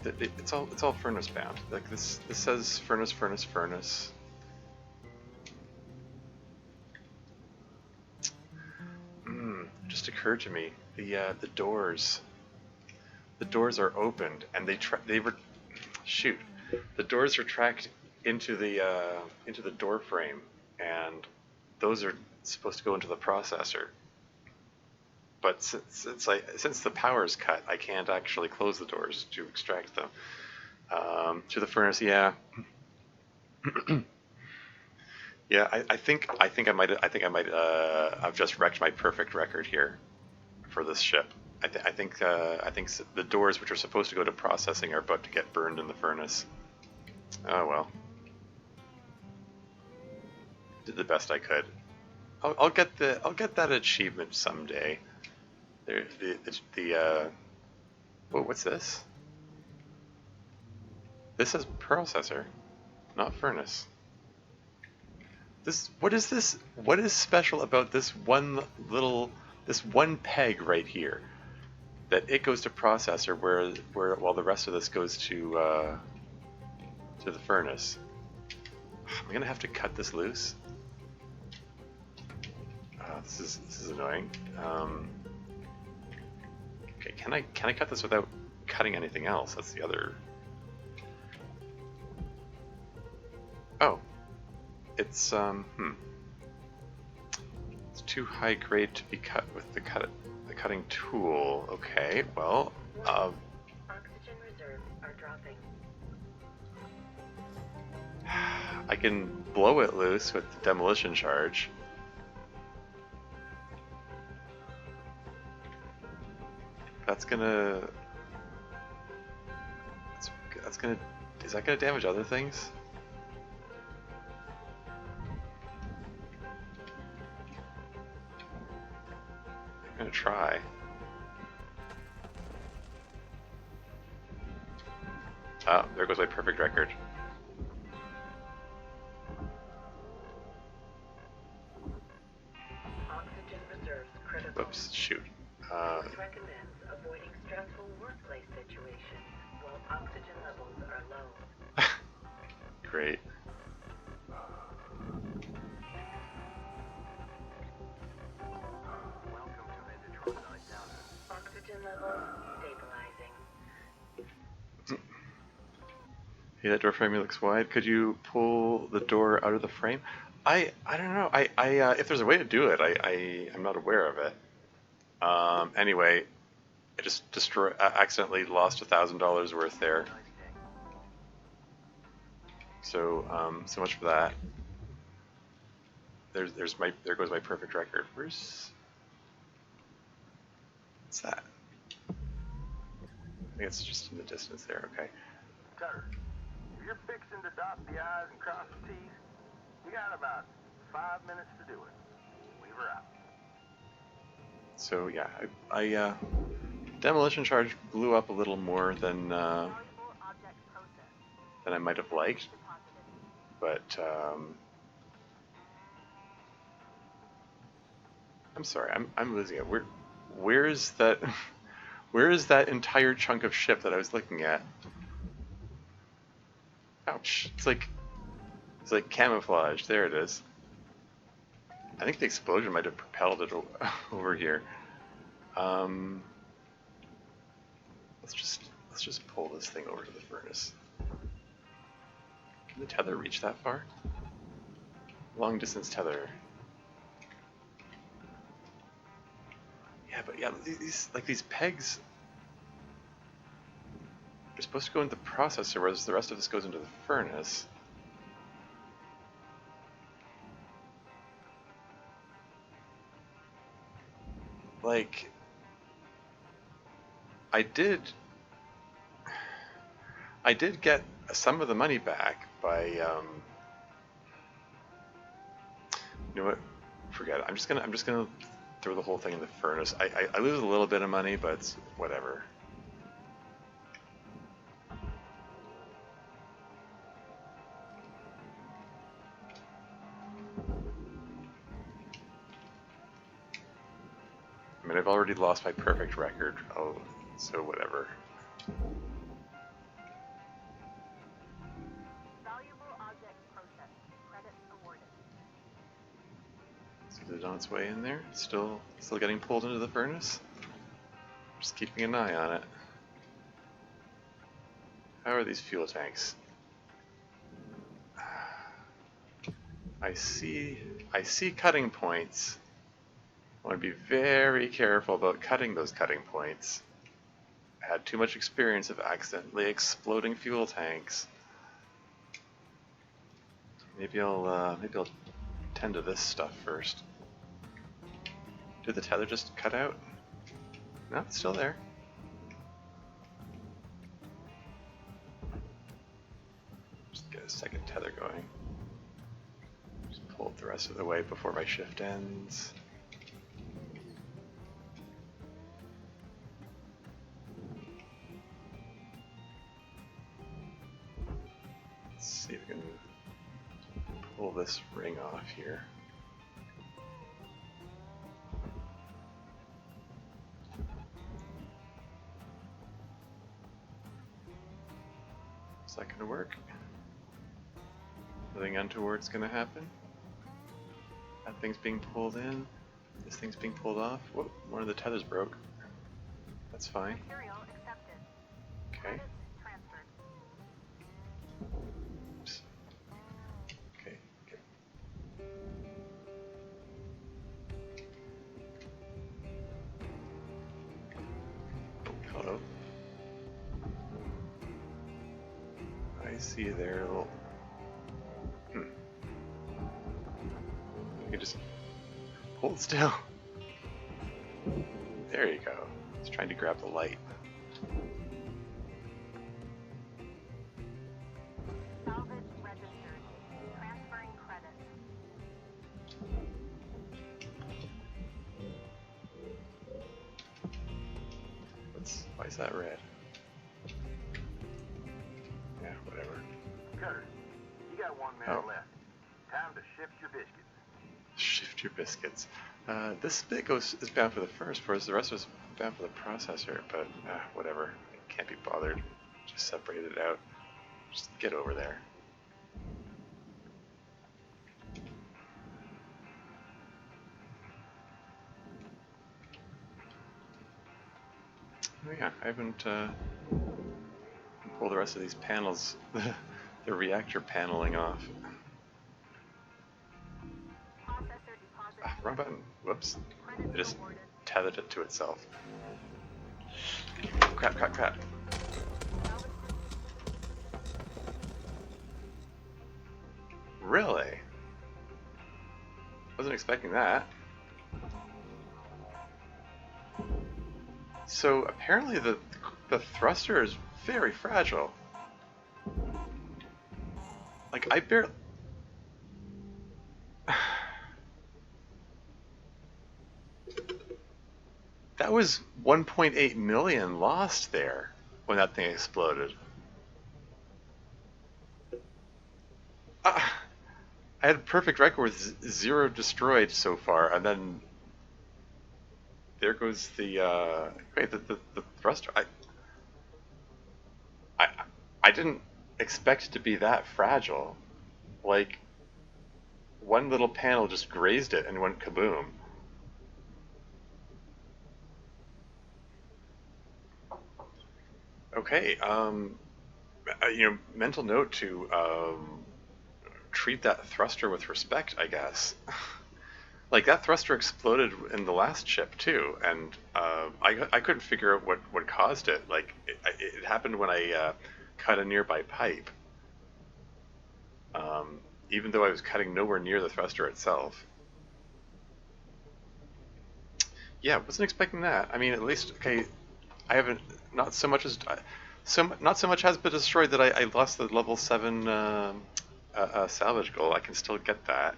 It's all furnace bound. Like this says furnace, furnace, furnace. Just occurred to me, the doors are opened, and the doors retract into the door frame, and those are supposed to go into the processor. But since the power is cut, I can't actually close the doors to extract them. To the furnace, yeah. Yeah, I think I might I've just wrecked my perfect record here for this ship. I think the doors which are supposed to go to processing are about to get burned in the furnace. Oh well. Did the best I could. I'll get that achievement someday. There whoa, what's this? This says processor, not furnace. What is this? What is special about this one peg right here? That it goes to processor, while the rest of this goes to the furnace. I'm gonna have to cut this loose. This is annoying. Okay, can I cut this without cutting anything else? That's the other. Oh, it's it's too high grade to be cut with the cutting tool. Okay, well, Oxygen reserves are dropping. I can blow it loose with the demolition charge. That's gonna. Is that gonna damage other things? I'm gonna try. Oh, there goes my perfect record. Oxygen reserves critical. Whoops, shoot. This recommends avoiding stressful workplace situations while oxygen levels are low. Great. Welcome to the Detroit Down. Oxygen levels stabilizing. Hey, that door frame looks wide. Could you pull the door out of the frame? I don't know. If there's a way to do it, I'm not aware of it. Anyway, I just accidentally lost $1,000 worth there. So so much for that. There goes my perfect record. What's that? I think it's just in the distance there. Okay. Cutter, if you're fixing to dot the I's and cross the T's, you got about 5 minutes to do it. Leave her out. So yeah, I demolition charge blew up a little more than I might have liked, but I'm sorry, I'm losing it. Where is that? Where is that entire chunk of ship that I was looking at? Ouch! It's like camouflage. There it is. I think the explosion might have propelled it over here. Let's just pull this thing over to the furnace. Can the tether reach that far? Long distance tether. Yeah, but yeah, these pegs are supposed to go into the processor, whereas the rest of this goes into the furnace. Like, I did get some of the money back by, you know what? Forget it. I'm just gonna throw the whole thing in the furnace. I lose a little bit of money, but it's whatever. I mean, I've already lost my perfect record. Oh, so whatever. Valuable object processed. Credits awarded. Is it on its way in there? Still getting pulled into the furnace? Just keeping an eye on it. How are these fuel tanks? I see cutting points. I want to be very careful about cutting those cutting points. I had too much experience of accidentally exploding fuel tanks. Maybe I'll tend to this stuff first. Did the tether just cut out? No, it's still there. Just get a second tether going. Just pull it the rest of the way before my shift ends. Let's see if we can pull this ring off here. Is that going to work? Nothing untoward's going to happen? That thing's being pulled in. This thing's being pulled off. Whoop, one of the tethers broke. That's fine. Material accepted. Okay. Credits transferred. Oops. Okay. Oh, hello. I see you there, little. You just hold still. There you go. It's trying to grab the light. Salvage registered. Transferring credits. Why is that red? Yeah, whatever. Cutter, you got 1 minute left. Time to shift your biscuits. Shift your biscuits. This bit is bound for the first, whereas the rest was bound for the processor, but whatever. Can't be bothered. Just separate it out. Just get over there. Oh yeah, I haven't pulled the rest of these panels, the reactor paneling off. Wrong button. Whoops. It just tethered it to itself. Crap, crap, crap. Really? Wasn't expecting that. So apparently the thruster is very fragile. Like I barely. That was 1.8 million lost there when that thing exploded. I had a perfect record with 0 destroyed so far, and then there goes the wait, the thruster. I didn't expect it to be that fragile. Like one little panel just grazed it and went kaboom. Okay, mental note to treat that thruster with respect, I guess. Like that thruster exploded in the last ship too, and I couldn't figure out what caused it. Like it happened when I cut a nearby pipe, even though I was cutting nowhere near the thruster itself. Yeah, wasn't expecting that. I mean, at least okay. I haven't not so much has been destroyed that I lost the level 7 salvage goal. I can still get that.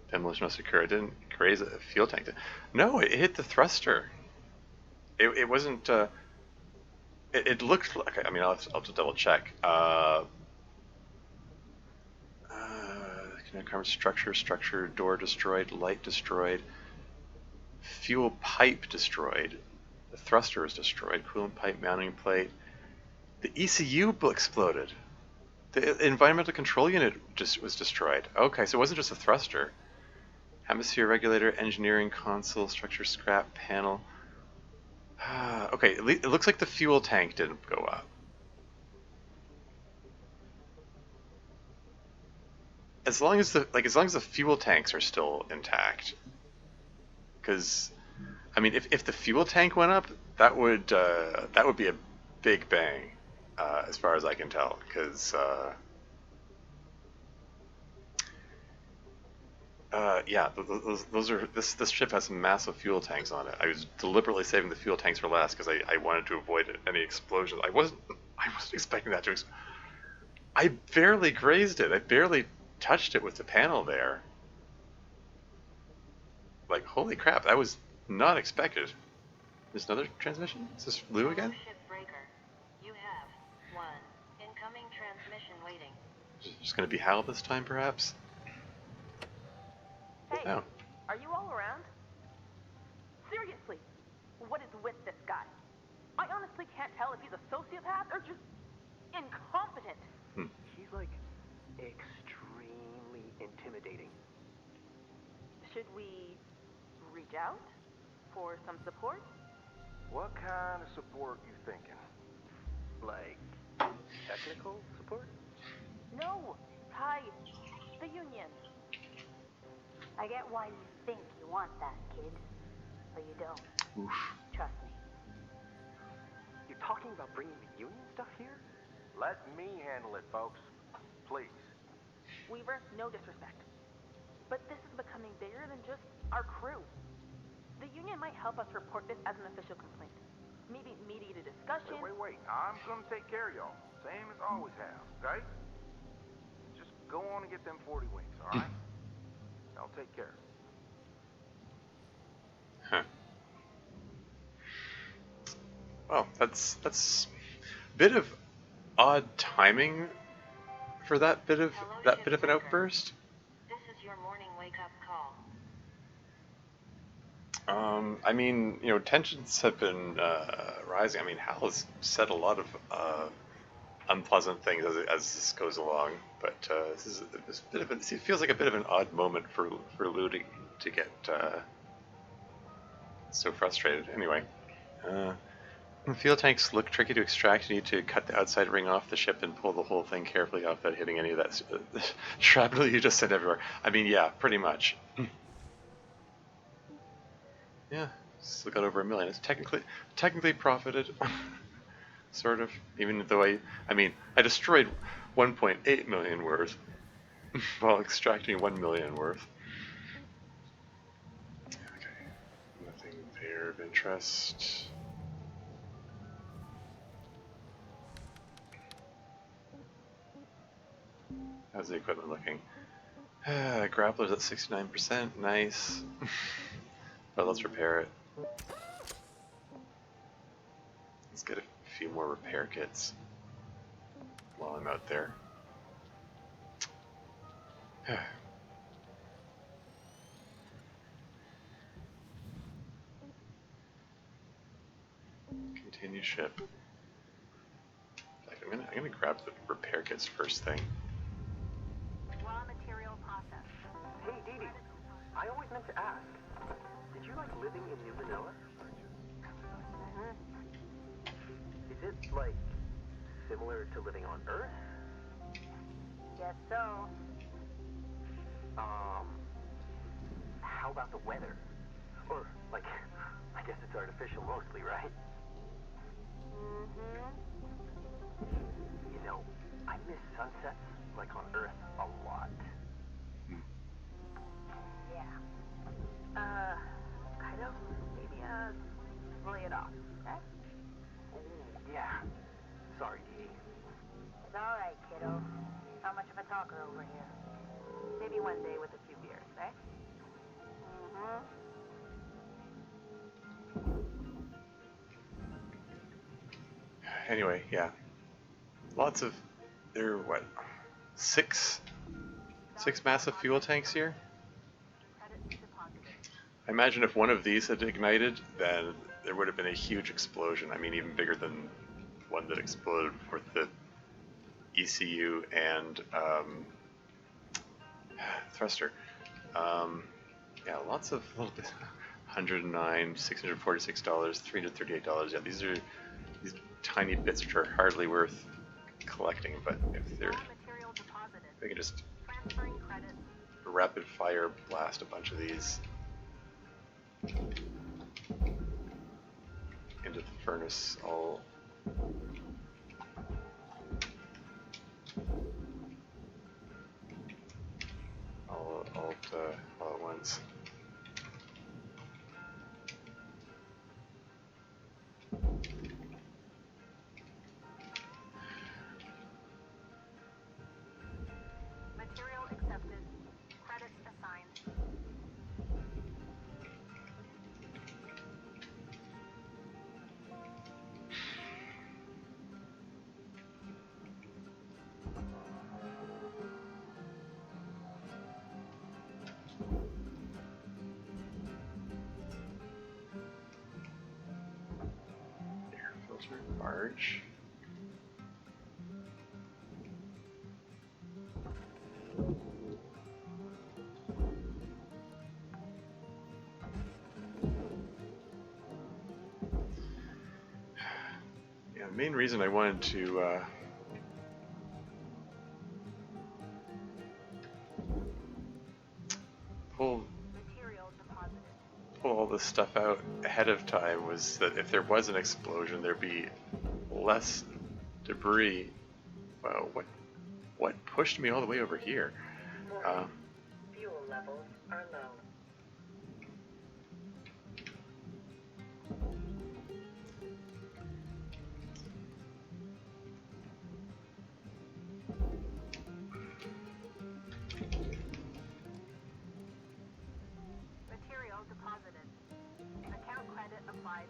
Demolition must occur. It didn't graze a fuel tank. No, it hit the thruster. It wasn't. It looked like. I mean, I'll have to double check. Structure, door destroyed, light destroyed. Fuel pipe destroyed. The thruster was destroyed. Coolant pipe mounting plate. The ECU exploded. The environmental control unit just was destroyed. Okay, so it wasn't just a thruster. Hemisphere regulator, engineering console, structure scrap panel. Okay, it looks like the fuel tank didn't go up. as long as the fuel tanks are still intact. Because, I mean, if the fuel tank went up, that would be a big bang, as far as I can tell. Because yeah, this ship has some massive fuel tanks on it. I was deliberately saving the fuel tanks for last because I wanted to avoid any explosions. I wasn't expecting that to. I barely grazed it. I barely touched it with the panel there. Like, holy crap, that was not expected. There's another transmission? Is this Lou again? Shipbreaker, you have one incoming transmission waiting. Just gonna be Hal this time, perhaps? Hey, Oh. are you all around? Seriously, what is with this guy? I honestly can't tell if he's a sociopath or just incompetent. He's like extremely intimidating. Should we reach out for some support? What kind of support you thinking? Like technical support? No, Ty, the Union. I get why you think you want that, kid. But you don't. Oof. Trust me. You're talking about bringing the union stuff here? Let me handle it, folks. Please. Weaver, no disrespect. But this is becoming bigger than just our crew. The Union might help us report this as an official complaint. Maybe mediate a discussion. Wait. I'm gonna take care of y'all. Same as always have, okay? Just go on and get them 40 wings, alright? I'll take care. Huh. Well, that's a bit of odd timing for that bit of an outburst. This is your morning wake-up call. I mean, you know, tensions have been rising. I mean, Hal has said a lot of unpleasant things as this goes along, but this is a bit of it feels like a bit of an odd moment for Lou to get so frustrated. Anyway, the fuel tanks look tricky to extract. You need to cut the outside ring off the ship and pull the whole thing carefully off without hitting any of that shrapnel you just sent everywhere. I mean, yeah, pretty much. Yeah, still got over $1 million. It's technically profited, sort of. Even though I mean, I destroyed 1.8 million worth while extracting 1 million worth. Okay, nothing there of interest. How's the equipment looking? Grappler's at 69%. Nice. But let's repair it. Let's get a few more repair kits while I'm out there. Continue ship. I'm gonna grab the repair kits first thing. Raw material process. Hey, Dee Dee, I always meant to ask. Did you like living in New Manila? Is it like similar to living on Earth? Guess so. How about the weather? Or like, I guess it's artificial mostly, right? You know, I miss sunsets like on Earth a lot. Yeah. Kind of. Maybe, lay it off, okay? Oh, yeah. Sorry, Dee. It's alright, kiddo. Not much of a talker over here. Maybe one day with a few beers, eh? Anyway, yeah. Lots of, there are what, six massive fuel tanks here? I imagine if one of these had ignited, then there would have been a huge explosion. I mean, even bigger than one that exploded with the ECU and thruster. Yeah, lots of little bit. $109, $646, $338. Yeah, these tiny bits which are hardly worth collecting, but if they're Material deposited. We can just Transferring credits. rapid fire blast a bunch of these into the furnace all at once. Material accepted. Credits assigned. Air filter barge. Yeah, the main reason I wanted to pull Material deposited. all this stuff out ahead of time was that if there was an explosion, there'd be less debris. Wow, what pushed me all the way over here? Fuel levels are low. Material deposited. Account credit applied.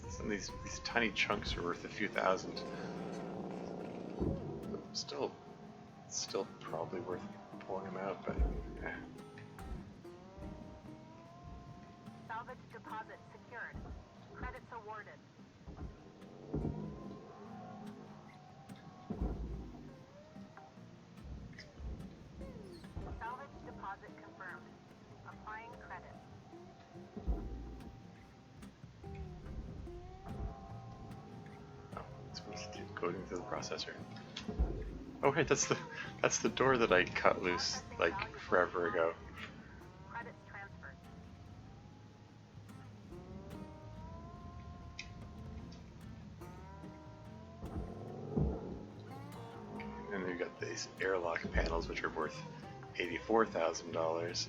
Some of these tiny chunks are worth a few thousand. Still probably worth pulling them out, but eh. Salvage deposit secured. Credits awarded. Salvage deposit confirmed. Applying credit. Oh, it's supposed to keep coding through the processor. Oh hey, that's the door that I cut loose like forever ago. Credits transferred. And we've got these airlock panels which are worth $84,000. Salvage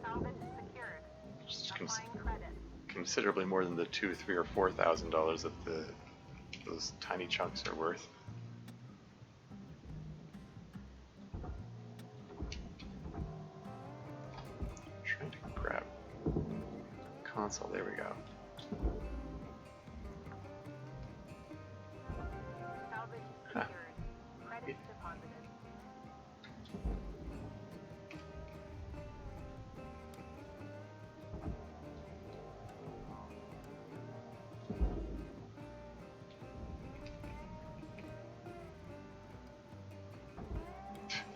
secured. Just Applying credit. considerably more than the $2,000, $3,000, or $4,000 that those tiny chunks are worth. Trying to grab console. There we go. Salvage Huh. secured. Credits deposited.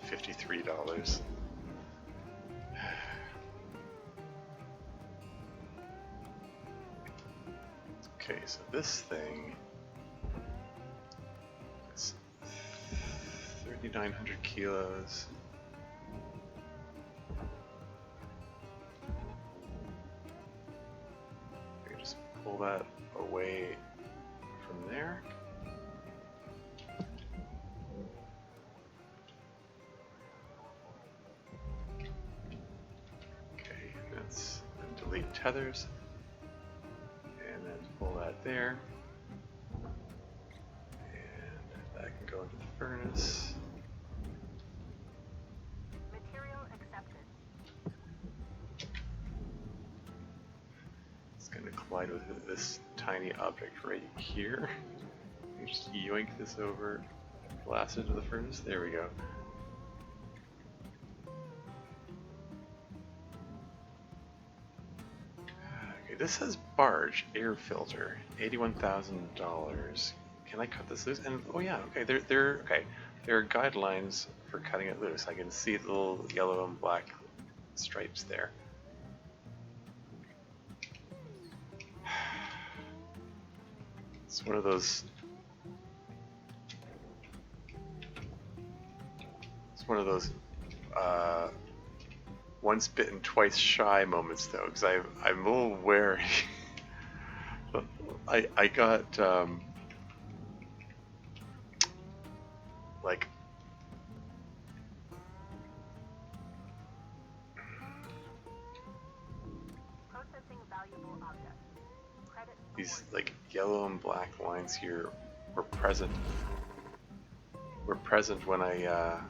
$53. Okay, so this thing is 3,900 kilos. I can just pull that away from there. Okay, that's and delete tethers. And then pull that there. And that can go into the furnace. Material accepted. It's going to collide with this tiny object right here. You just yoink this over, blast it into the furnace. There we go. this says barge, air filter, $81,000. Can I cut this loose? And oh yeah, okay, okay. There are guidelines for cutting it loose. I can see the little yellow and black stripes there. It's one of those. It's one of those once bitten, twice shy moments, though, because I'm a little wary. I got like Processing valuable objects. Credit these like yellow and black lines here were present when I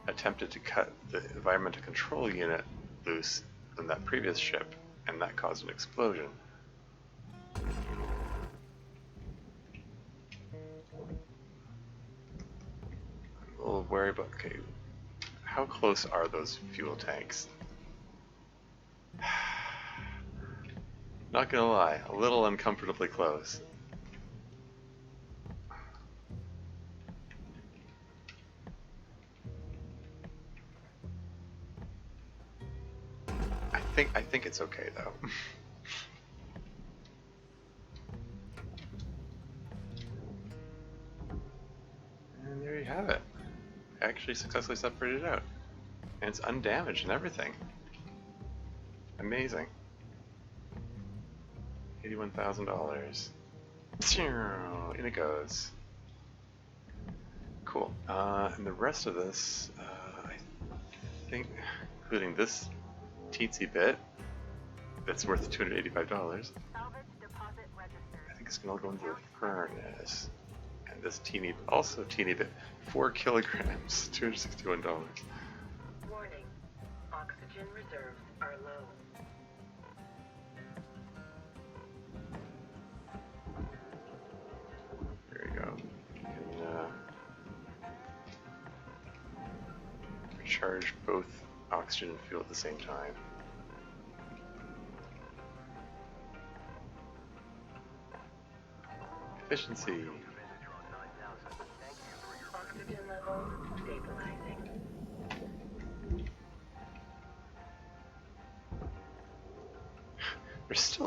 attempted to cut the environmental control unit loose on that previous ship, and that caused an explosion. I'm a little wary about, okay, how close are those fuel tanks? Not gonna lie, a little uncomfortably close. I think it's okay though. And there you have it. I actually successfully separated it out. And it's undamaged and everything. Amazing. $81,000. In it goes. Cool. And the rest of this, I think, including this teensy bit, that's worth $285. salvage deposit registered. I think it's gonna all go into the furnace. And this also teeny bit, 4 kilograms, $261. Warning. Oxygen reserves are low. There we go. You can recharge both oxygen and fuel at the same time. Efficiency. Oxygen levels stabilizing.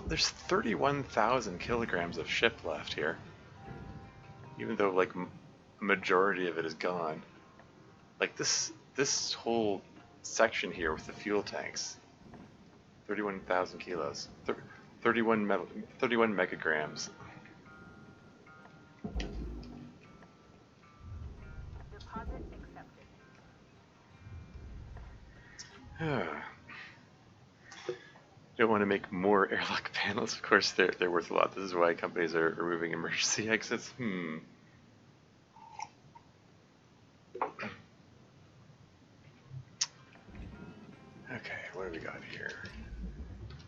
There's 31,000 kilograms of ship left here. Even though like a majority of it is gone. Like this whole section here with the fuel tanks. 31,000 kilos. 31 megagrams. Deposit accepted. Don't want to make more airlock panels. Of course, they're worth a lot. This is why companies are removing emergency exits. Okay, what do we got here?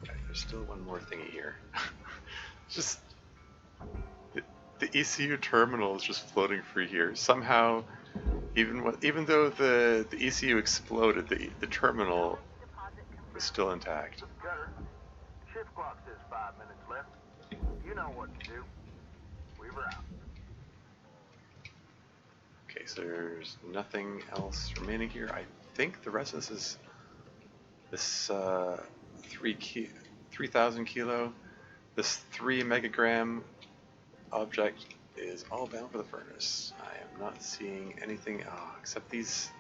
Okay, there's still one more thingy here. Just the ECU terminal is just floating free here. Somehow, even though the ECU exploded, the terminal was still intact. Cutter, shift clock says 5 minutes left. You know what to do. Weaver out. Okay, so there's nothing else remaining here. I think the rest of this is this 3,000 kilo, this 3 megagram object is all bound for the furnace. I am not seeing anything except these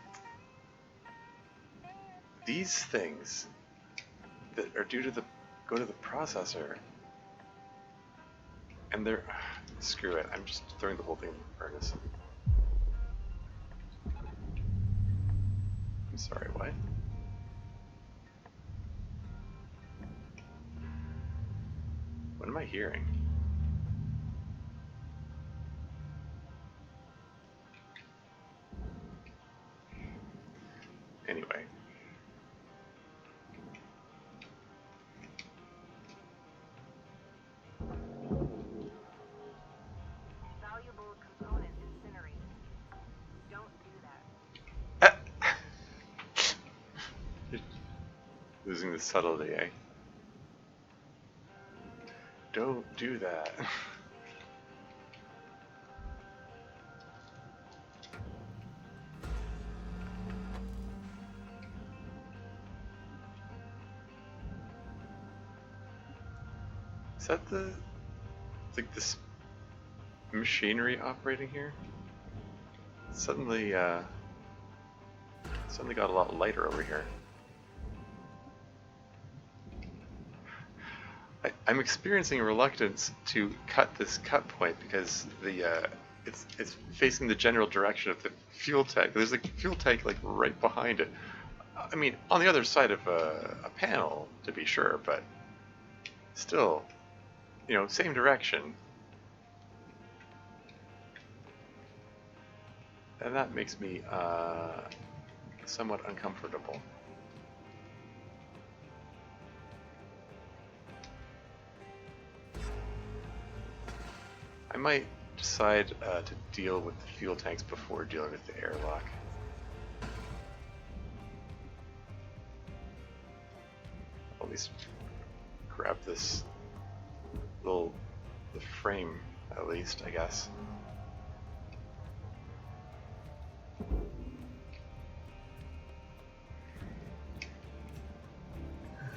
things that are due to go to the processor, and they're screw it. I'm just throwing the whole thing in the furnace. I'm sorry, what? What am I hearing? Anyway. Valuable component incinerated. Don't do that. Losing the subtlety, eh? don't do that. Is that like this machinery operating here? Suddenly got a lot lighter over here. I'm experiencing a reluctance to cut this cut point because it's facing the general direction of the fuel tank. There's a fuel tank like right behind it. I mean, on the other side of a panel, to be sure, but still, you know, same direction. And that makes me somewhat uncomfortable. I might decide to deal with the fuel tanks before dealing with the airlock. At least grab this the frame, at least, I guess.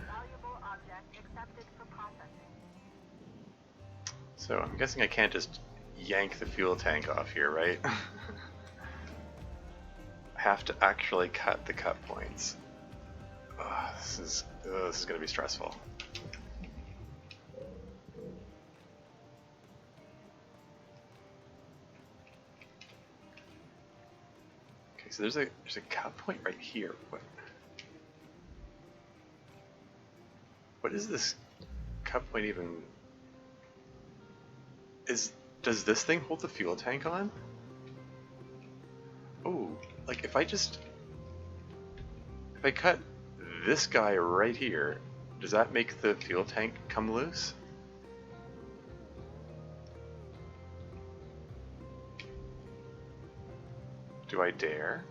Valuable object accepted for processing. So I'm guessing I can't just yank the fuel tank off here, right? I have to actually cut the cut points. This is going to be stressful. Okay, so there's a cut point right here. What is this cut point even? Does this thing hold the fuel tank on? Oh, like if I cut this guy right here, does that make the fuel tank come loose? Do I dare?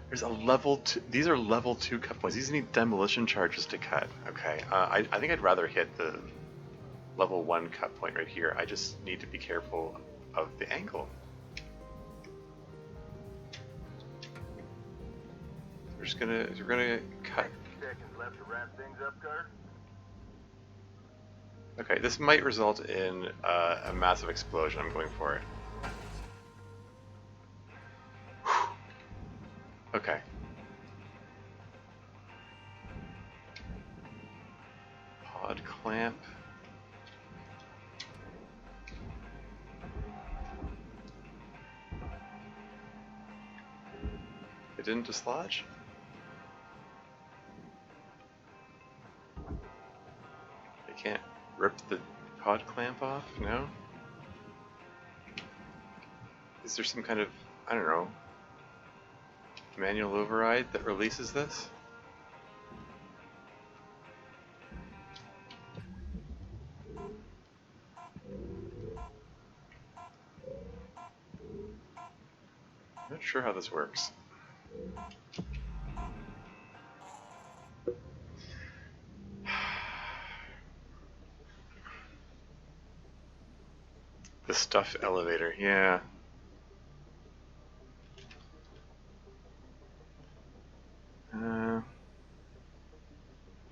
There's a level 2, these are level 2 cut points. These need demolition charges to cut. Okay, I think I'd rather hit the level 1 cut point right here. I just need to be careful of the angle. We're gonna cut. 60 seconds left to wrap things up, Carter. Okay, this might result in a massive explosion. I'm going for it. Okay. Pod clamp. It didn't dislodge? I can't rip the pod clamp off? No? Is there some kind of, I don't know, manual override that releases this? Not sure how this works. The stuff elevator, yeah.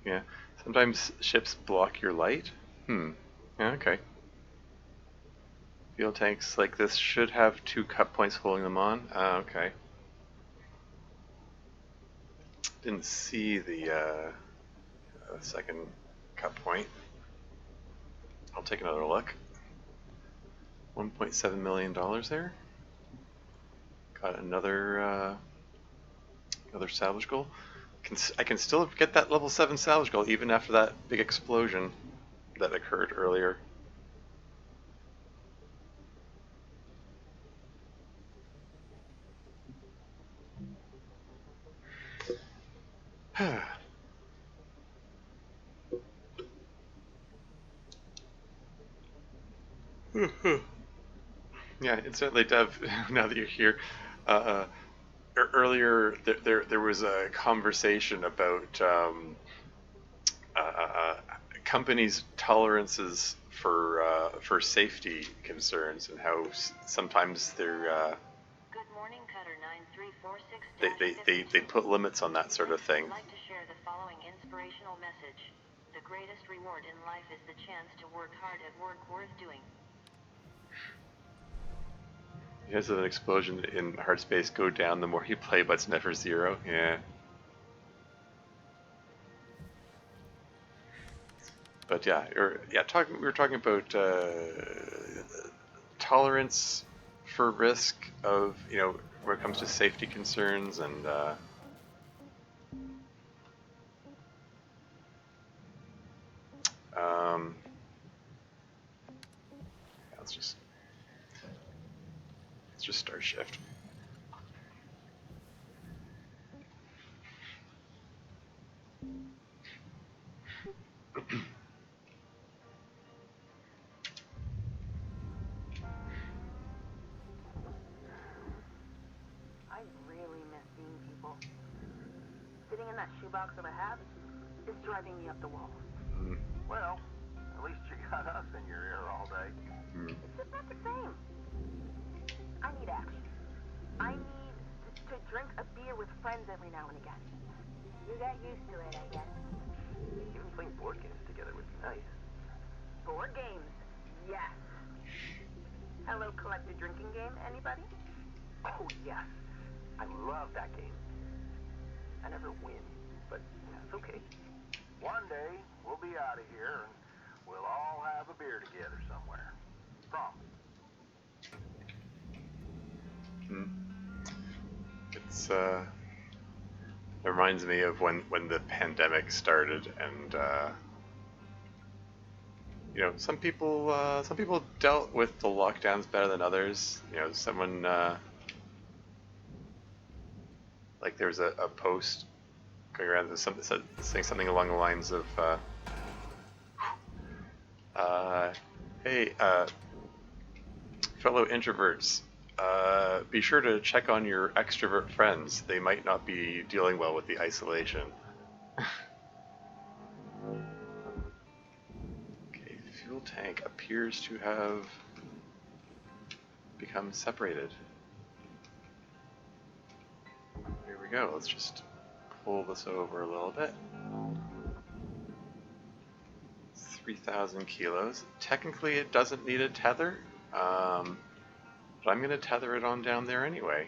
Yeah. Sometimes ships block your light. Yeah, okay. Fuel tanks like this should have 2 cut points holding them on. Okay. Didn't see the second cut point. I'll take another look. $1.7 million there. Got another salvage goal. I can still get that level 7 salvage goal even after that big explosion that occurred earlier. Yeah, incidentally, Dev, now that you're here, earlier there was a conversation about companies' tolerances for safety concerns and how sometimes they're Good morning, Cutter 9346. they put limits on that sort of thing. I'd like to share the following inspirational message. The greatest reward in life is the chance to work hard at work worth doing. Because of an explosion in Hardspace go down the more you play, but it's never zero. Yeah. But yeah, we were talking about tolerance for risk of, you know, when it comes to safety concerns and yeah, let's just start shift. I really miss seeing people. Sitting in that shoebox that I have is driving me up the wall. Mm. Well, at least you got us in your ear all day. Mm. It's just not the same. I need action. I need to drink a beer with friends every now and again. You got used to it, I guess. Even playing board games together would be nice. Board games, yes. Hello, collected drinking game, anybody? Oh, yes. I love that game. I never win, but that's okay. One day, we'll be out of here and we'll all have a beer together somewhere. Promise. It's it reminds me of when the pandemic started, and you know, some people dealt with the lockdowns better than others. You know, someone like there was a post going around that saying something along the lines of hey, fellow introverts, be sure to check on your extrovert friends. They might not be dealing well with the isolation. Okay, fuel tank appears to have become separated. Here we go. Let's just pull this over a little bit. 3,000 kilos. Technically, it doesn't need a tether. But I'm going to tether it on down there anyway,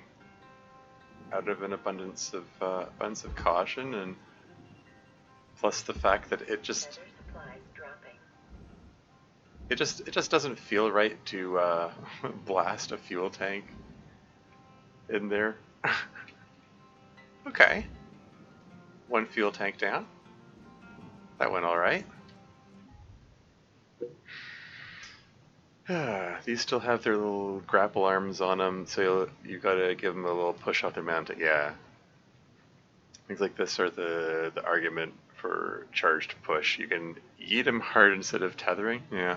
out of an abundance of caution, and plus the fact that it just doesn't feel right to blast a fuel tank in there. Okay, one fuel tank down. That went all right. These still have their little grapple arms on them, so you gotta give them a little push off their mount. Yeah, things like this are the argument for charged push. You can yeet them hard instead of tethering. Yeah.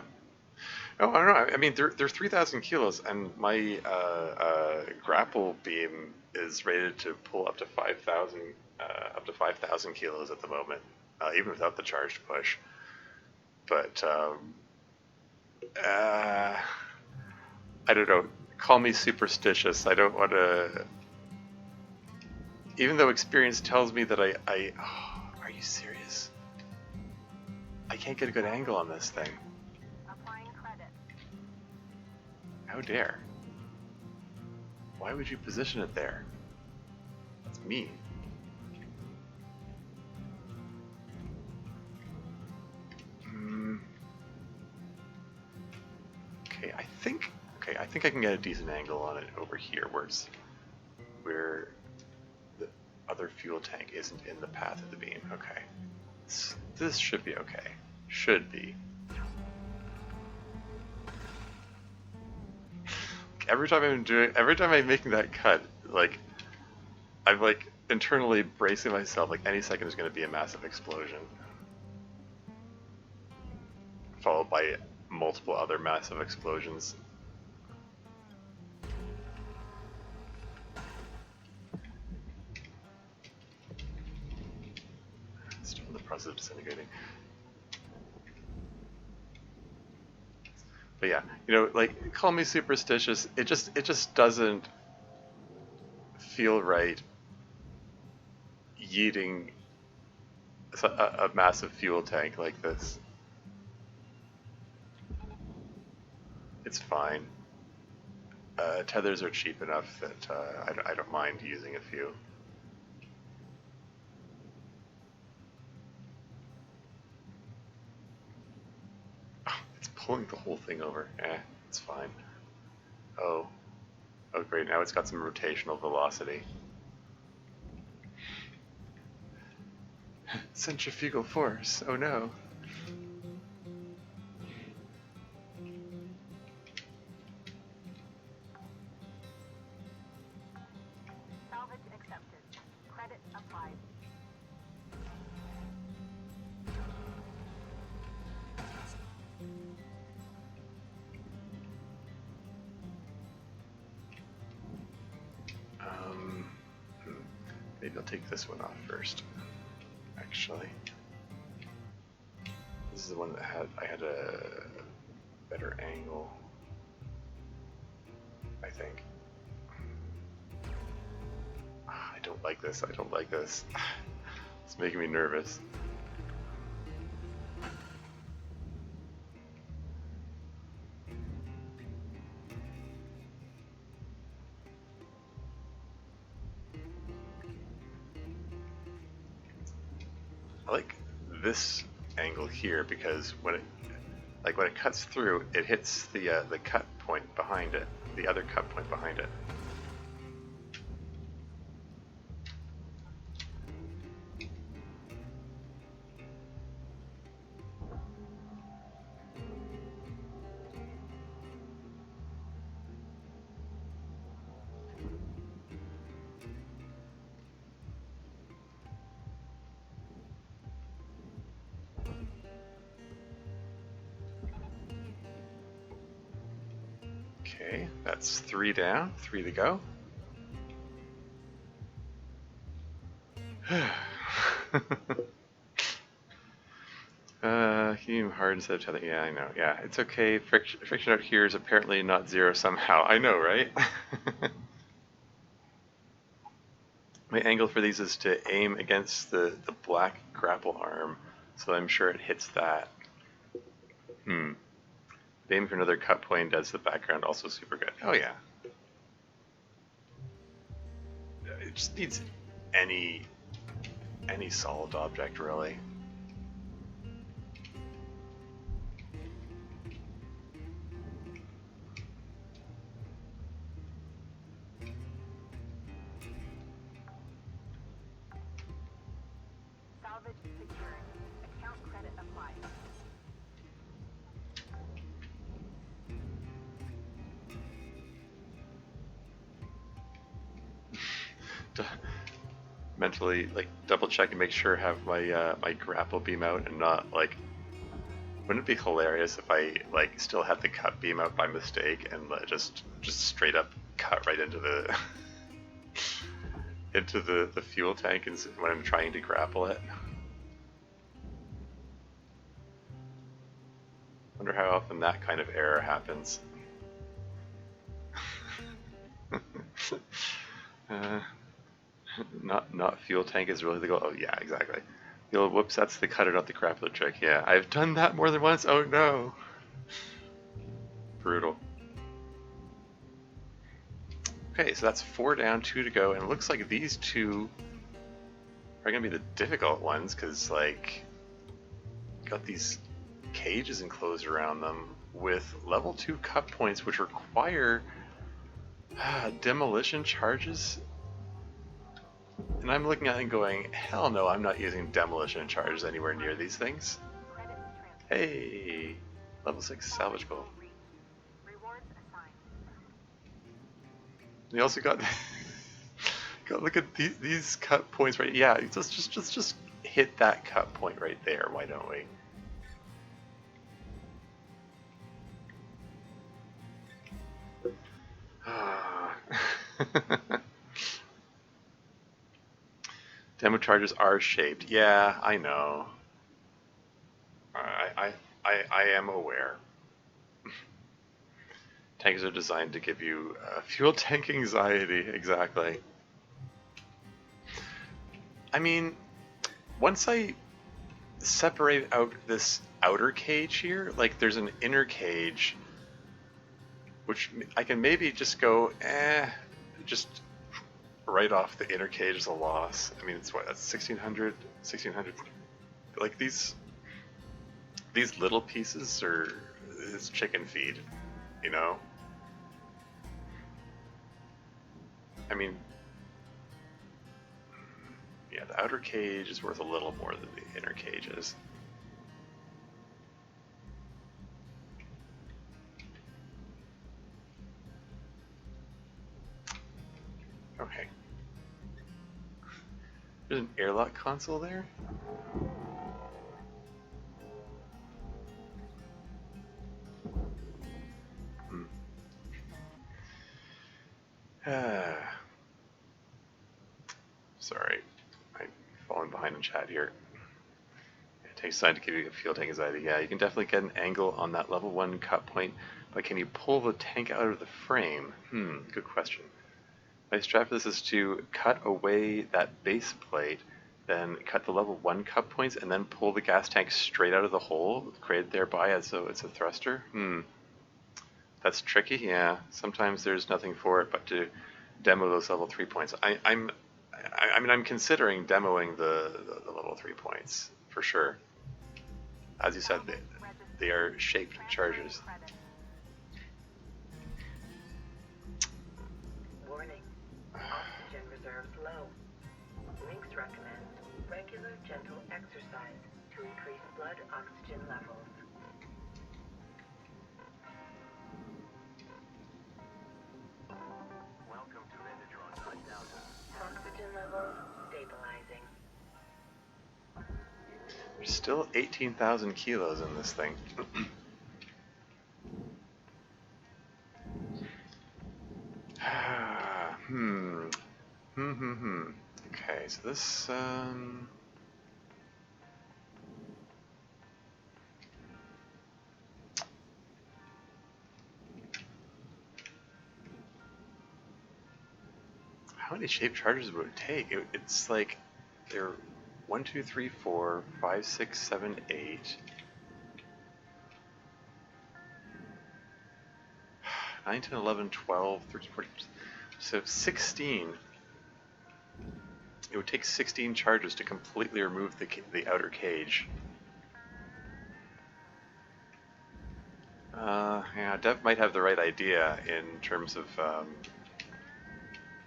Oh, I don't know. I mean, they're 3,000 kilos, and my grapple beam is rated to pull up to 5,000 kilos at the moment, even without the charged push. But I don't know. Call me superstitious. I don't want to. Even though experience tells me that I oh, are you serious? I can't get a good angle on this thing. Applying credit. How dare? Why would you position it there? That's mean. Okay, I think I can get a decent angle on it over here, where the other fuel tank isn't in the path of the beam. Okay, this should be okay. Should be. Every time I'm making that cut, like I'm like internally bracing myself. Like any second is going to be a massive explosion, followed by multiple other massive explosions. Still in the process of disintegrating. But yeah, you know, like, call me superstitious. It just doesn't feel right yeeting a massive fuel tank like this. It's fine. Tethers are cheap enough that I don't mind using a few. Oh, it's pulling the whole thing over. It's fine. Oh great, now it's got some rotational velocity. Centrifugal force, oh no. Salvage accepted. Credit applied. Maybe I'll take this one off first. Actually, this is the one that I had a better angle, I think. I don't like this. I don't like this. It's making me nervous. I like this angle here because when it cuts through, it hits the cut point behind it, the other cut point behind it. Okay, that's 3 down, 3 to go. Helium hard instead of tether. Yeah, I know. Yeah, it's okay. Friction out here is apparently not 0 somehow. I know, right? My angle for these is to aim against the black grapple arm, so I'm sure it hits that. Aim for another cut point as the background, also super good. Oh yeah. It just needs any solid object, really. Salvage secured. Account credit applied. Mentally, like, double check and make sure I have my my grapple beam out and not, like, wouldn't it be hilarious if I, like, still had the cut beam out by mistake and just straight up cut right into the into the fuel tank when I'm trying to grapple it? Wonder how often that kind of error happens. Not fuel tank is really the goal. Oh yeah, exactly. The old whoops, that's the cutter, not the grappler trick. Yeah, I've done that more than once. Oh no. Brutal. Okay, so that's 4 down, 2 to go, and it looks like these two are gonna be the difficult ones because, like, got these cages enclosed around them with level 2 cut points, which require demolition charges. And I'm looking at it and going, hell no, I'm not using demolition charges anywhere near these things. Hey, level 6 salvageable. Rewards assigned. You also got, look at these cut points right. Yeah, just hit that cut point right there. Why don't we? Demo charges are shaped. Yeah, I know. I am aware. Tanks are designed to give you fuel tank anxiety, exactly. I mean, once I separate out this outer cage here, like there's an inner cage, which I can maybe just go, just write off the inner cage as a loss. I mean, it's what, that's 1600, 1600. Like these little pieces are, it's chicken feed, you know? I mean, yeah, the outer cage is worth a little more than the inner cage is. Okay. There's an airlock console there? Sorry, I'm falling behind in chat here. It takes time to give you a fuel tank anxiety. Yeah, you can definitely get an angle on that level 1 cut point, but can you pull the tank out of the frame? Good question. My strat for this is to cut away that base plate, then cut the level 1 cut points, and then pull the gas tank straight out of the hole, created thereby as though it's a thruster. That's tricky, yeah. Sometimes there's nothing for it but to demo those level 3 points. I mean, I'm considering demoing the level 3 points, for sure. As you said, they are shaped charges. Warning. Oxygen reserves low. Links recommend regular gentle exercise to increase blood oxygen levels. Welcome to Vandertron 9000. Oxygen levels stabilizing. There's still 18,000 kilos in this thing. Okay, so this, how many shape charges would it take? It's like, they're 1, 2, 3, 4, 5, 6, 7, 8. 9, 10, 11, 12, 13, 14, so 16. It would take 16 charges to completely remove the outer cage. Yeah, Dev might have the right idea in terms of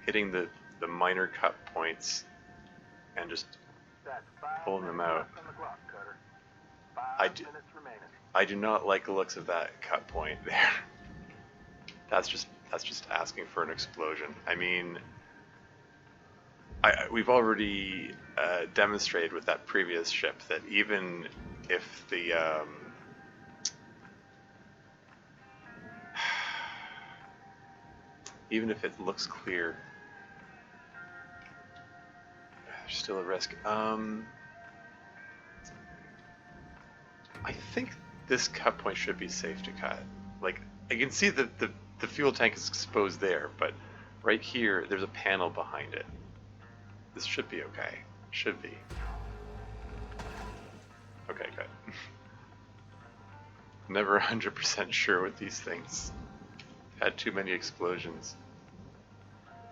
hitting the minor cut points and just pulling them out. I do not like the looks of that cut point there. That's just asking for an explosion. I mean, we've already demonstrated with that previous ship that even if the even if it looks clear, there's still a risk. I think this cut point should be safe to cut. Like, I can see that the fuel tank is exposed there, but right here, there's a panel behind it. This should be okay. Should be. Okay, good. Never 100% sure with these things. Had too many explosions.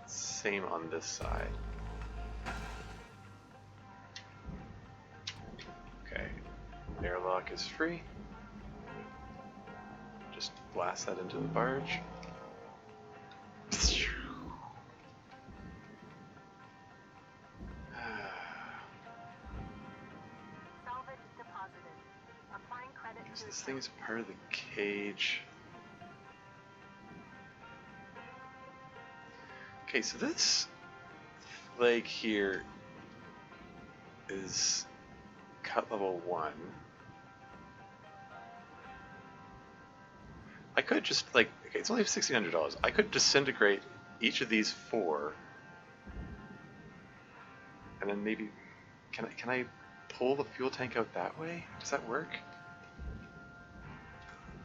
Same on this side. Okay. Airlock is free. Just blast that into the barge. So this thing is part of the cage. Okay, so this leg here is cut level 1. I could just, like, okay, it's only $1,600. I could disintegrate each of these 4 And then maybe, can I pull the fuel tank out that way? Does that work?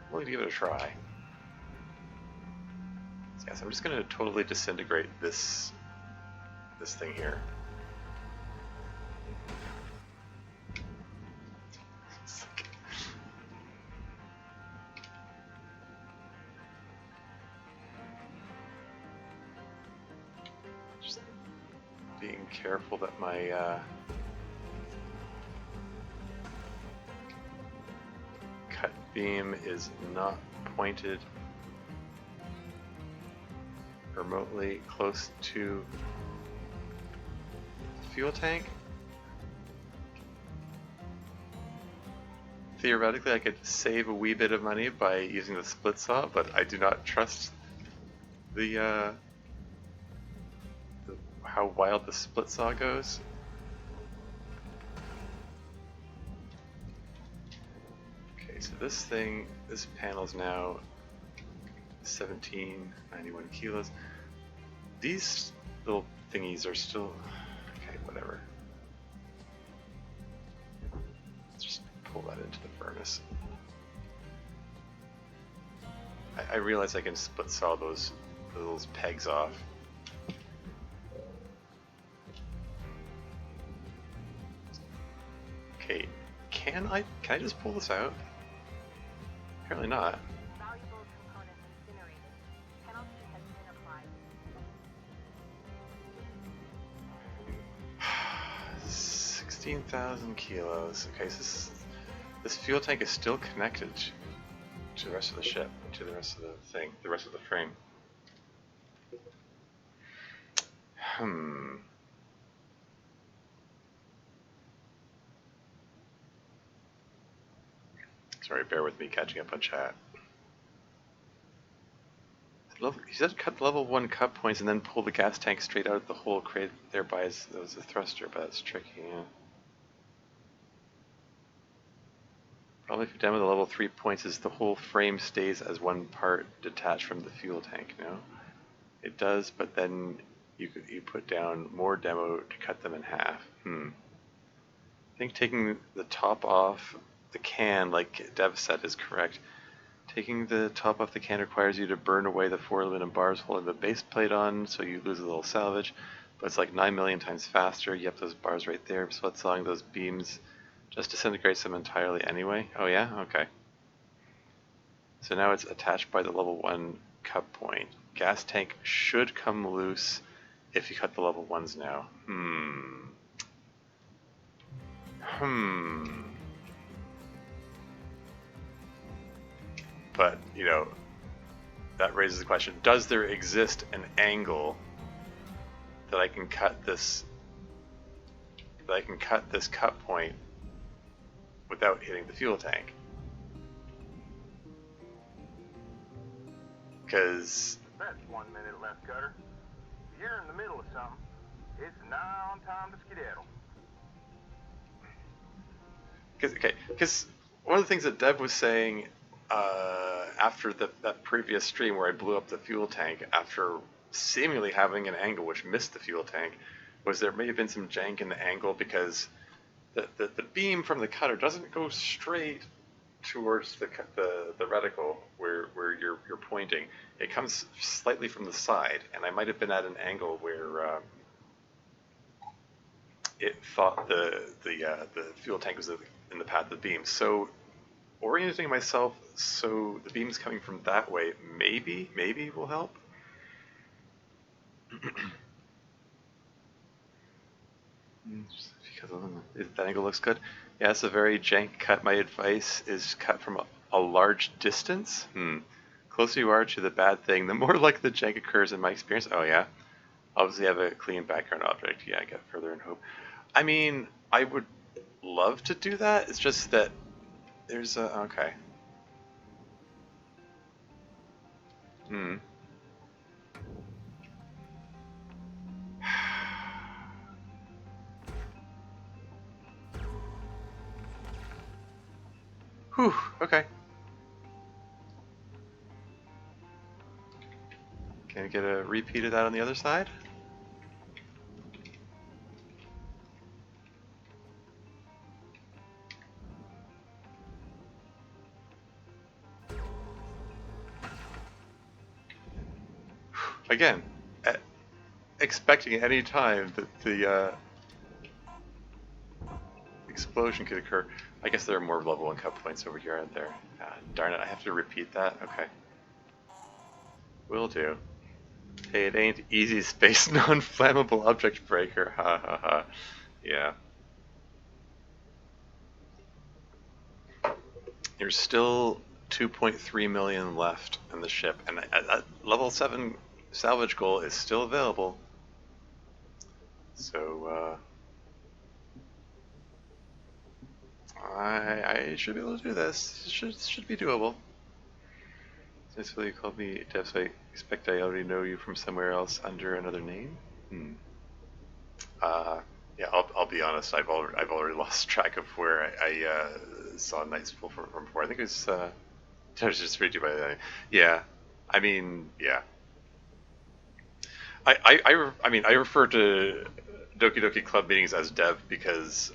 I'm willing to give it a try. So yes, I'm just going to totally disintegrate this thing here. Just being careful that my cut beam is not pointed remotely close to the fuel tank. Theoretically, I could save a wee bit of money by using the split saw, but I do not trust the how wild the split saw goes. Okay, so this panel's now 1791 kilos. These little thingies are still okay. Whatever. Let's just pull that into the furnace. I realize I can split saw those pegs off. Okay, can I just pull this out? Apparently not. Valuable components incinerated. Penalty has been applied. 16,000 kilos. Okay, so this fuel tank is still connected to the rest of the ship, to the rest of the thing, the rest of the frame. Sorry, bear with me catching up on chat. He said cut level 1 cut points and then pull the gas tank straight out of the hole created thereby as a thruster, but that's tricky, yeah. Probably if you demo the level 3 points is the whole frame stays as one part detached from the fuel tank, no? It does, but then you put down more demo to cut them in half. I think taking the top off the can, like Dev said, is correct. Taking the top off the can requires you to burn away the 4 aluminum bars holding the base plate on, so you lose a little salvage, but it's like 9 million times faster. You have those bars right there, so it's allowing those beams just disintegrates them entirely anyway. Oh yeah? Okay. So now it's attached by the level 1 cut point. Gas tank should come loose if you cut the level 1s now. But, you know, that raises the question, does there exist an angle that I can cut this cut point without hitting the fuel tank? Because That's 1 minute left, Cutter. If you're in the middle of something, it's nigh on time to skedaddle. Because one of the things that Deb was saying after that previous stream where I blew up the fuel tank after seemingly having an angle which missed the fuel tank was there may have been some jank in the angle because the beam from the cutter doesn't go straight towards the reticle where you're pointing. It comes slightly from the side, and I might have been at an angle where it thought the fuel tank was in the path of the beam. So orienting myself so the beam's coming from that way maybe will help. Because that angle looks good. Yeah, it's a very jank cut. My advice is cut from a large distance. Closer you are to the bad thing, the more like the jank occurs in my experience. Oh yeah, obviously have a clean background object. Yeah, get further in hope. I mean, I would love to do that. It's just that there's a okay. Whew, okay. Can I get a repeat of that on the other side? again, expecting at any time that the explosion could occur. I guess there are more level 1 cut points over here, aren't there? Darn it, I have to repeat that? Okay. Will do. Hey, it ain't easy space non-flammable object breaker. Ha ha ha. Yeah. There's still 2.3 million left in the ship, and level 7 salvage goal is still available. So, I should be able to do this. Should be doable. Since you called me Dev, so I expect I already know you from somewhere else under another name. Yeah, I'll be honest. I've already lost track of where I saw Night's Full from before. I think it was just read you by the name. Yeah, I mean, yeah. I mean, I refer to Doki Doki Club meetings as Dev because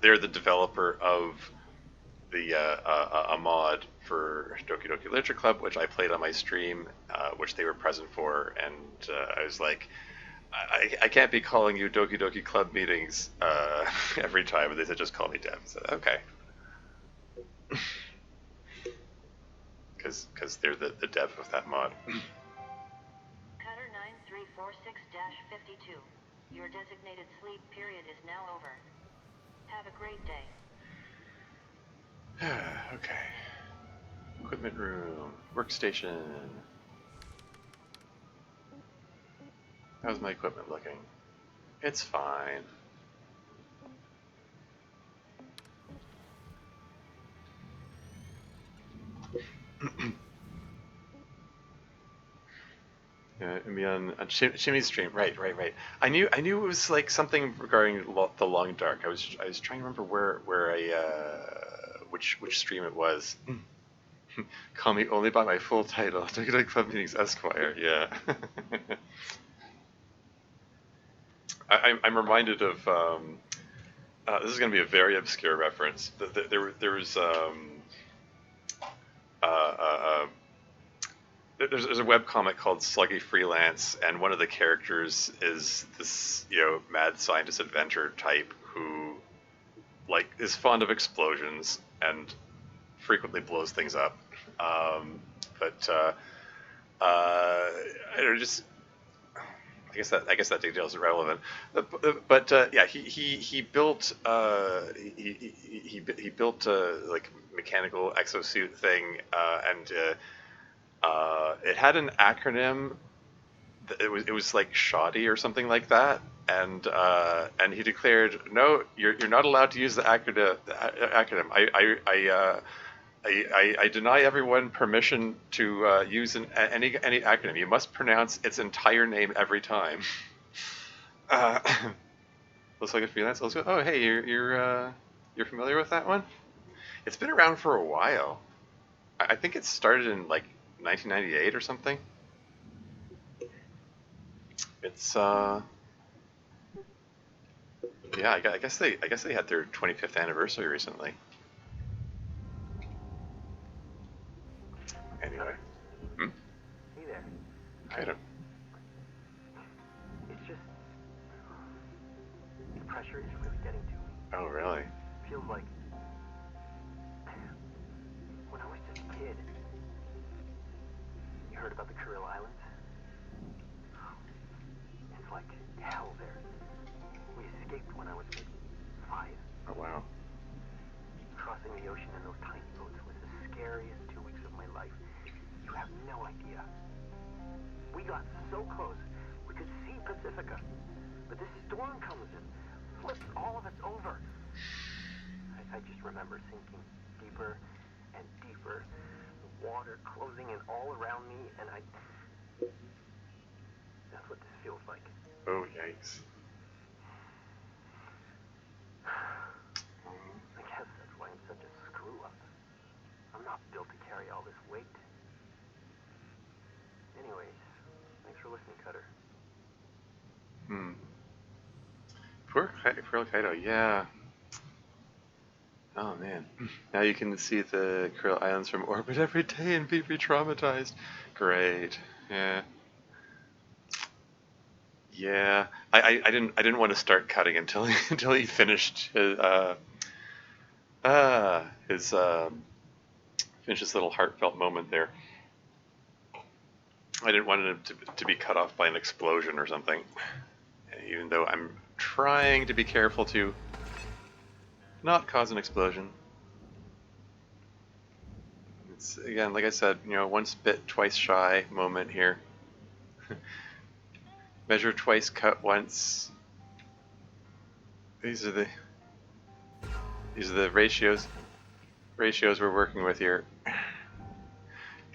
they're the developer of the a mod for Doki Doki Literature Club, which I played on my stream, which they were present for, and I was like, I can't be calling you Doki Doki Club meetings every time, and they said just call me Dev. So okay, because they're the dev of that mod. Cutter 9346-52. Your designated sleep period is now over. Have a great day. Okay. Equipment room. Workstation. How's my equipment looking? It's fine. Yeah, I mean on Shimmy's stream, right. I knew it was like something regarding the Long Dark. I was trying to remember where which stream it was. Call me only by my full title, Doki Doki Club Meetings Esquire. Yeah. I'm reminded of this is going to be a very obscure reference. There was there's a webcomic called Sluggy Freelance, and one of the characters is this mad scientist adventurer type who like is fond of explosions and frequently blows things up. I just I guess that detail is irrelevant. But yeah, he built he built a like mechanical exosuit thing, and it had an acronym. It was like shoddy or something like that, and he declared, no, you're not allowed to use the acronym. I deny everyone permission to use any acronym. You must pronounce its entire name every time. Looks like a freelance. Oh, hey, you're familiar with that one? It's been around for a while. I think it started in like 1998 or something. It's yeah. I guess they had their 25th anniversary recently. Anyway. Hey there. Kind of. It's just the pressure is really getting to me. Oh, really? Feels like when I was just a kid. You heard about the Kuril Islands? It's like hell there. We escaped when I was maybe 5. Oh, wow. Crossing the ocean in those tiny boats was the scariest 2 weeks of my life. You have no idea. We got so close, we could see Pacifica. But this storm comes in, flips all of us over. I just remember sinking deeper and deeper, the water closing in all around me, and that's what this feels like. Oh, yikes. I guess that's why I'm such a screw-up. I'm not built to carry all this weight. Anyways, thanks for listening, Cutter. Poor Kaido, yeah. Oh, man. Now you can see the Kuril Islands from orbit every day and be re-traumatized. Great. Yeah. Yeah, I didn't want to start cutting until until he finished his finished this little heartfelt moment there. I didn't want it to be cut off by an explosion or something, even though I'm trying to be careful to not cause an explosion. It's, again, like I said, you know, once bit, twice shy moment here. Measure twice, cut once. These are the ratios we're working with here.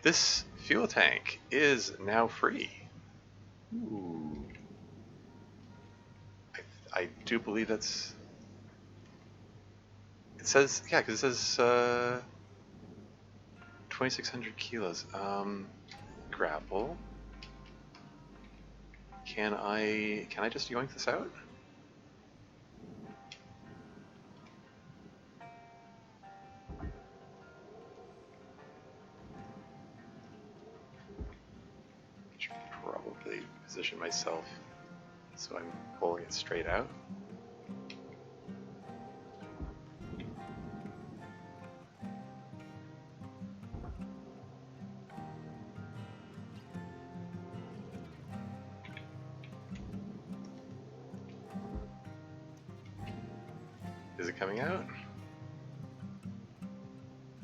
This fuel tank is now free. Ooh. I do believe that's. It says, yeah, because it says 2,600 kilos. Grapple. Can I just yoink this out? Should probably position myself so I'm pulling it straight out. Is it coming out?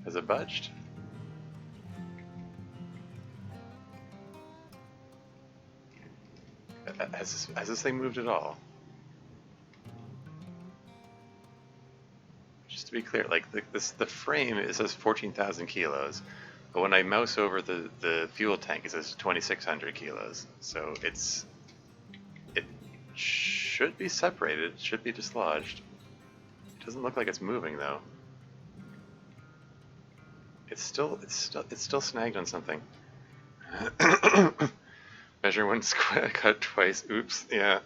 Has it budged? Has this thing moved at all? Just to be clear, like the frame, it says 14,000 kilos, but when I mouse over the fuel tank, it says 2,600 kilos. So it should be separated, should be dislodged. It doesn't look like it's moving though. It's still snagged on something. Measure once, cut twice. Oops. Yeah.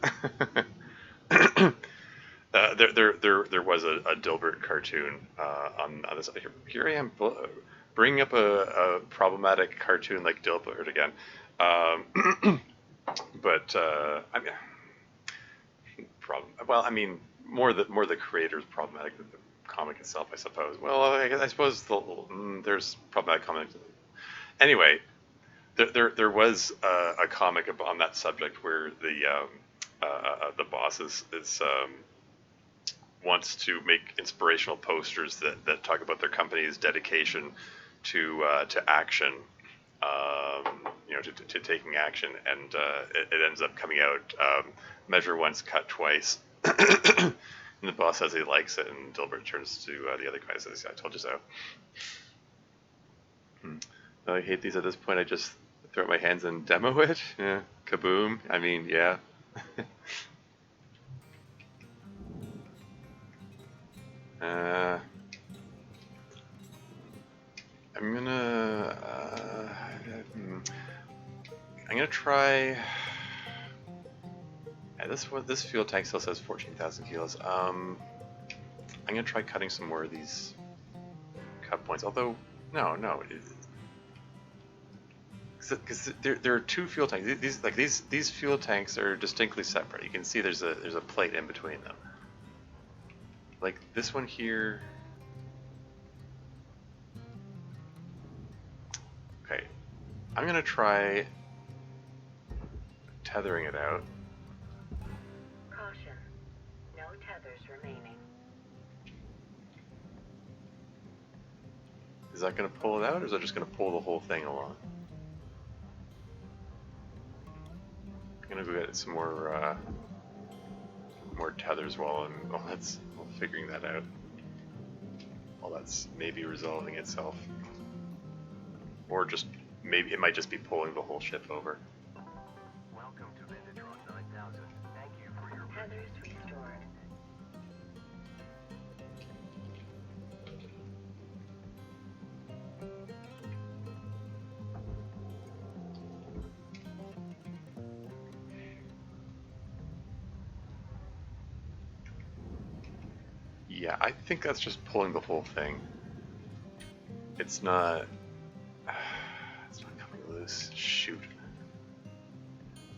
There was a Dilbert cartoon on this. Here I am bringing up a problematic cartoon like Dilbert again. But I mean, well, I mean, more the creator's problematic than the comic itself, I suppose. Well, I suppose there's problematic comics. Anyway, there was a comic on that subject where the boss is wants to make inspirational posters that talk about their company's dedication to action, you know, to taking action, and it ends up coming out measure once, cut twice. And the boss says he likes it, and Dilbert turns to the other guy and says, "I told you so." I hate these at this point. I just throw up my hands and demo it. Yeah, kaboom. I mean, yeah. I'm gonna try. Yeah, this fuel tank still says 14,000 kilos. I'm gonna try cutting some more of these cut points. Although, no, because there are two fuel tanks. These fuel tanks are distinctly separate. You can see there's a plate in between them. Like this one here. Okay, I'm gonna try tethering it out. Caution. No tethers remaining. Is that gonna pull it out, or is that just gonna pull the whole thing along? I'm gonna go get some more tethers while that's figuring that out. While that's maybe resolving itself, or just maybe it might just be pulling the whole ship over. Welcome to Vindatron 9000. Thank you for your Tethers restored. Yeah, I think that's just pulling the whole thing. It's not coming loose. Shoot.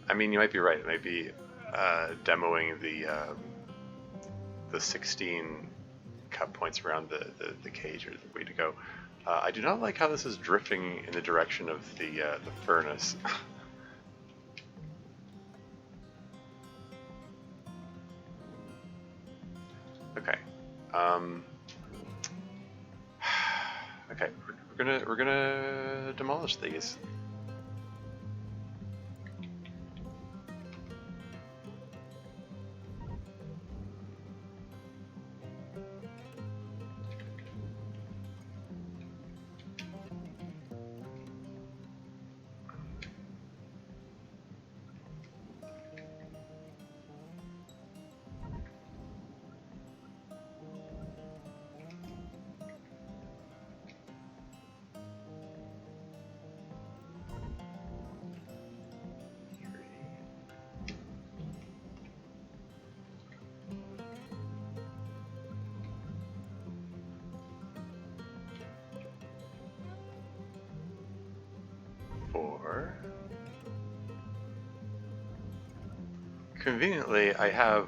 I mean, you might be right. It might be demoing the 16 cut points around the cage are the way to go. I do not like how this is drifting in the direction of the furnace. Okay. Okay, we're gonna demolish these. Conveniently, I have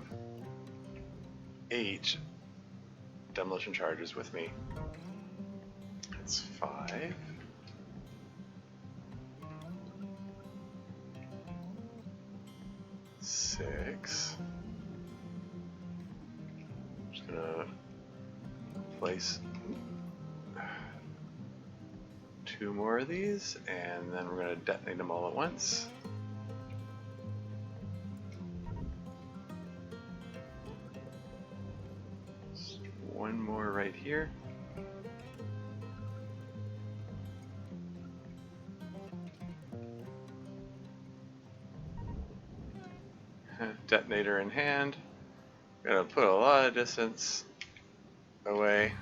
8 demolition charges with me. That's 5. Six. Just gonna place 2 more of these, and then we're gonna detonate them all at once. One more right here. Detonator in hand. Gonna put a lot of distance away.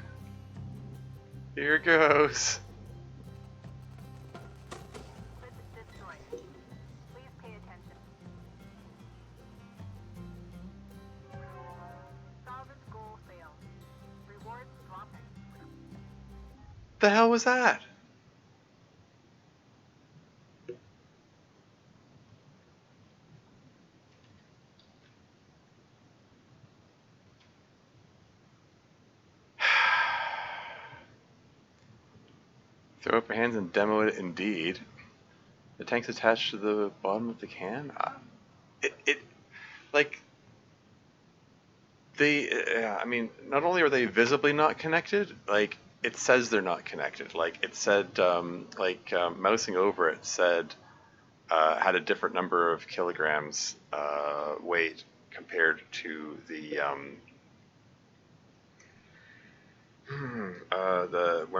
Here goes. Destroyed. Please pay attention. Salvage goal failed. Rewards dropping. The hell was that? Throw up your hands and demo it indeed. The tank's attached to the bottom of the can? Like, I mean, not only are they visibly not connected, like, it says they're not connected. Like, it said, mousing over it said, had a different number of kilograms weight compared to the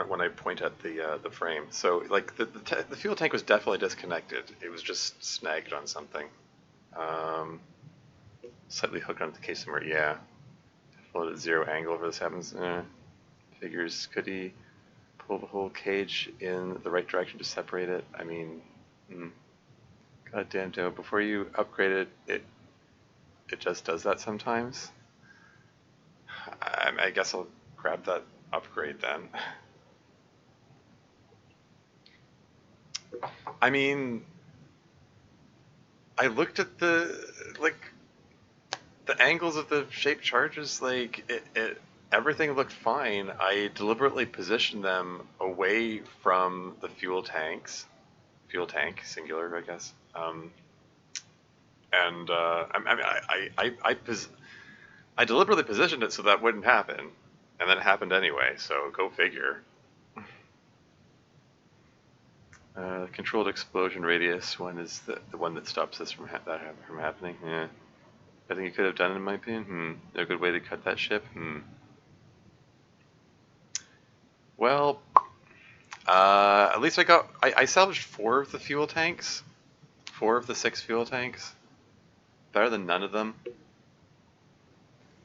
when I point at the frame. So like the fuel tank was definitely disconnected. It was just snagged on something. Slightly hooked onto the case somewhere. Yeah. Float at 0 angle if this happens. Figures, could he pull the whole cage in the right direction to separate it? I mean, God damn it. Before you upgrade it, it just does that sometimes. I guess I'll grab that upgrade then. I mean, I looked at the angles of the shaped charges, like everything looked fine. I deliberately positioned them away from the fuel tank, singular, I guess. I deliberately positioned it so that wouldn't happen, and then it happened anyway. So go figure. Controlled explosion radius one is the one that stops this from happening. Yeah, I think you could have done it in my opinion. A good way to cut that ship. Well, at least I salvaged 4 of the fuel tanks, 4 of the 6 fuel tanks. Better than none of them.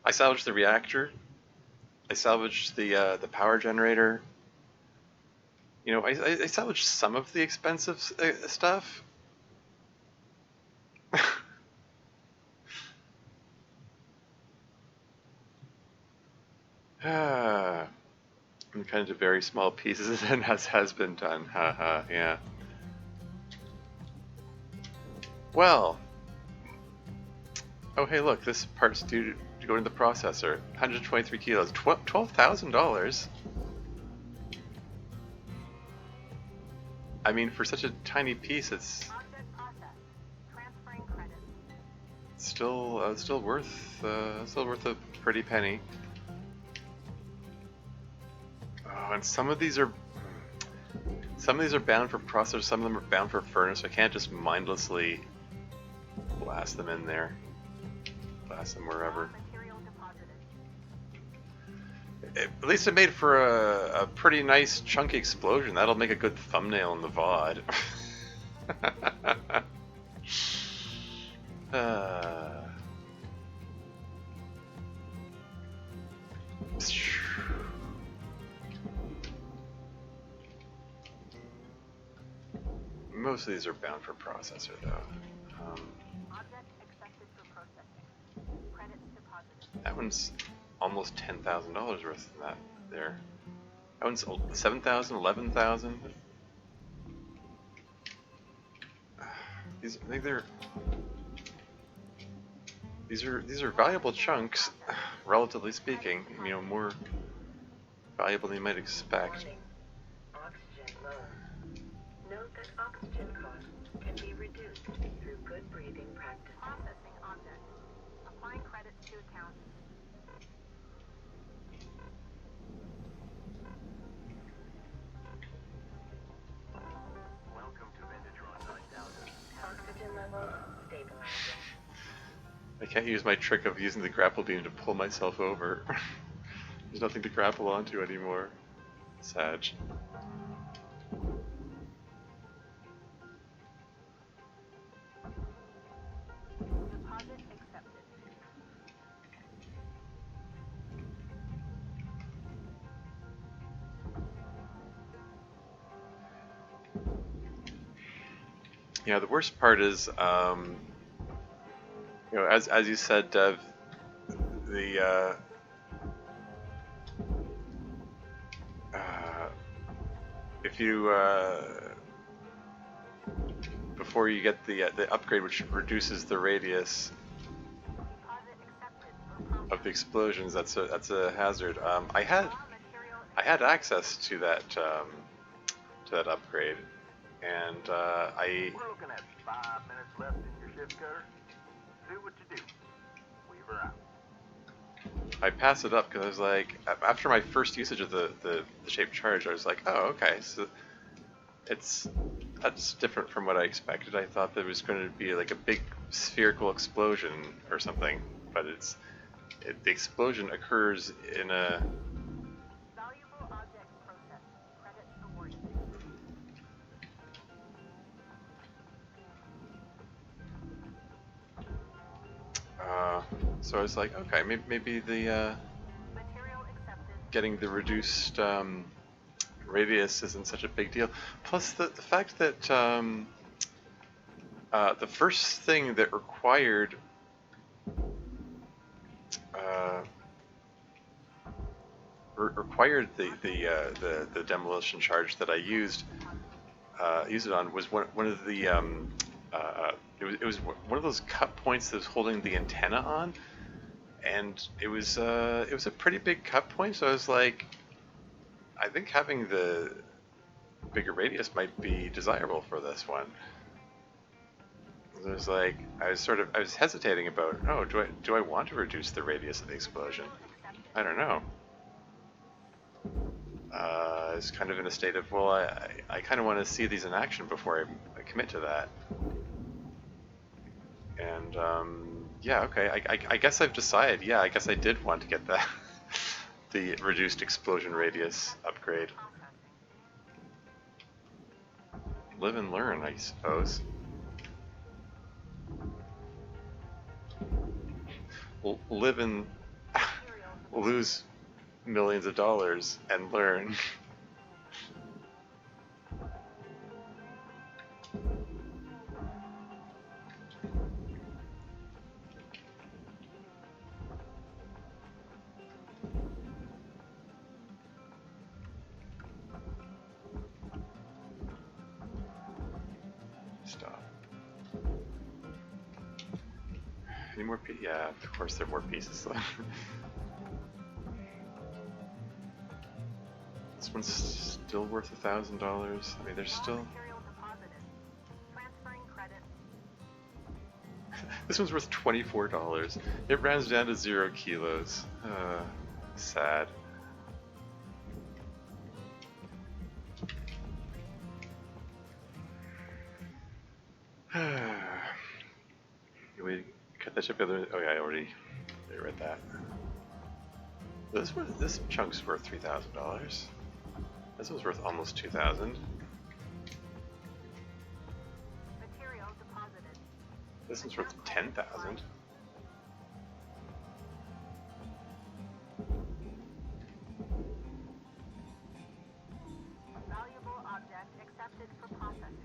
I salvaged the reactor. I salvaged the power generator. You know, I salvaged some of the expensive stuff. I'm kind of very small pieces, and as has been done. Haha, yeah. Oh, hey, look, this part's due to go into the processor. 123 kilos, $12,000. I mean, for such a tiny piece, it's still worth a pretty penny. Oh, and some of these are bound for processor, some of them are bound for furnace. I can't just mindlessly blast them in there, blast them wherever. At least it made for a pretty nice chunky explosion. That'll make a good thumbnail in the VOD. Most of these are bound for processor, though. That one's almost $10,000 worth of that there. That one's 7,000, 11,000. I think these are valuable chunks, relatively speaking. You know, more valuable than you might expect. Oxygen low. Note that oxygen costs can be reduced through good breathing practices. Processing object. Applying credits to account. Welcome to Vintatron 9000. Oxygen levels stabilizing. I can't use my trick of using the grapple beam to pull myself over. There's nothing to grapple onto anymore. Sad. Deposit accepted. Yeah, the worst part is, you know, as you said, Dev, the if you before you get the upgrade, which reduces the radius of the explosions, that's a hazard. I had access to that upgrade, and We're looking at 5 minutes left in your shift cutter. Do what you do. Weaver out. I passed it up because I was like, after my first usage of the shaped charge, I was like, oh, okay, so that's different from what I expected. I thought there was going to be like a big spherical explosion or something, but the explosion occurs in a Valuable object processed. Credits awarded. so I was like, okay, maybe the Material accepted. getting the reduced radius isn't such a big deal. Plus the fact that the first thing that required the demolition charge that I used it on was one of the it was one of those cut points that was holding the antenna on, and it was a pretty big cut point. So I was like, I think having the bigger radius might be desirable for this one. It was like I was hesitating about, oh, do I want to reduce the radius of the explosion? I don't know. I was kind of in a state of, well, I kind of want to see these in action before I commit to that. And yeah, okay, I guess I've decided. Yeah, I guess I did want to get that the reduced explosion radius upgrade. Live and learn, I suppose. Live and lose millions of dollars and learn. Stop. Any more pieces? Yeah, of course there are more pieces. This one's still worth $1,000. I mean, there's still... This one's worth $24. It rounds down to 0 kilos. Sad. You wait, cut that ship together. Oh yeah, I already read that. This chunk's worth $3,000. This one's worth almost $2,000. This one's worth $10,000. Valuable object accepted for processing.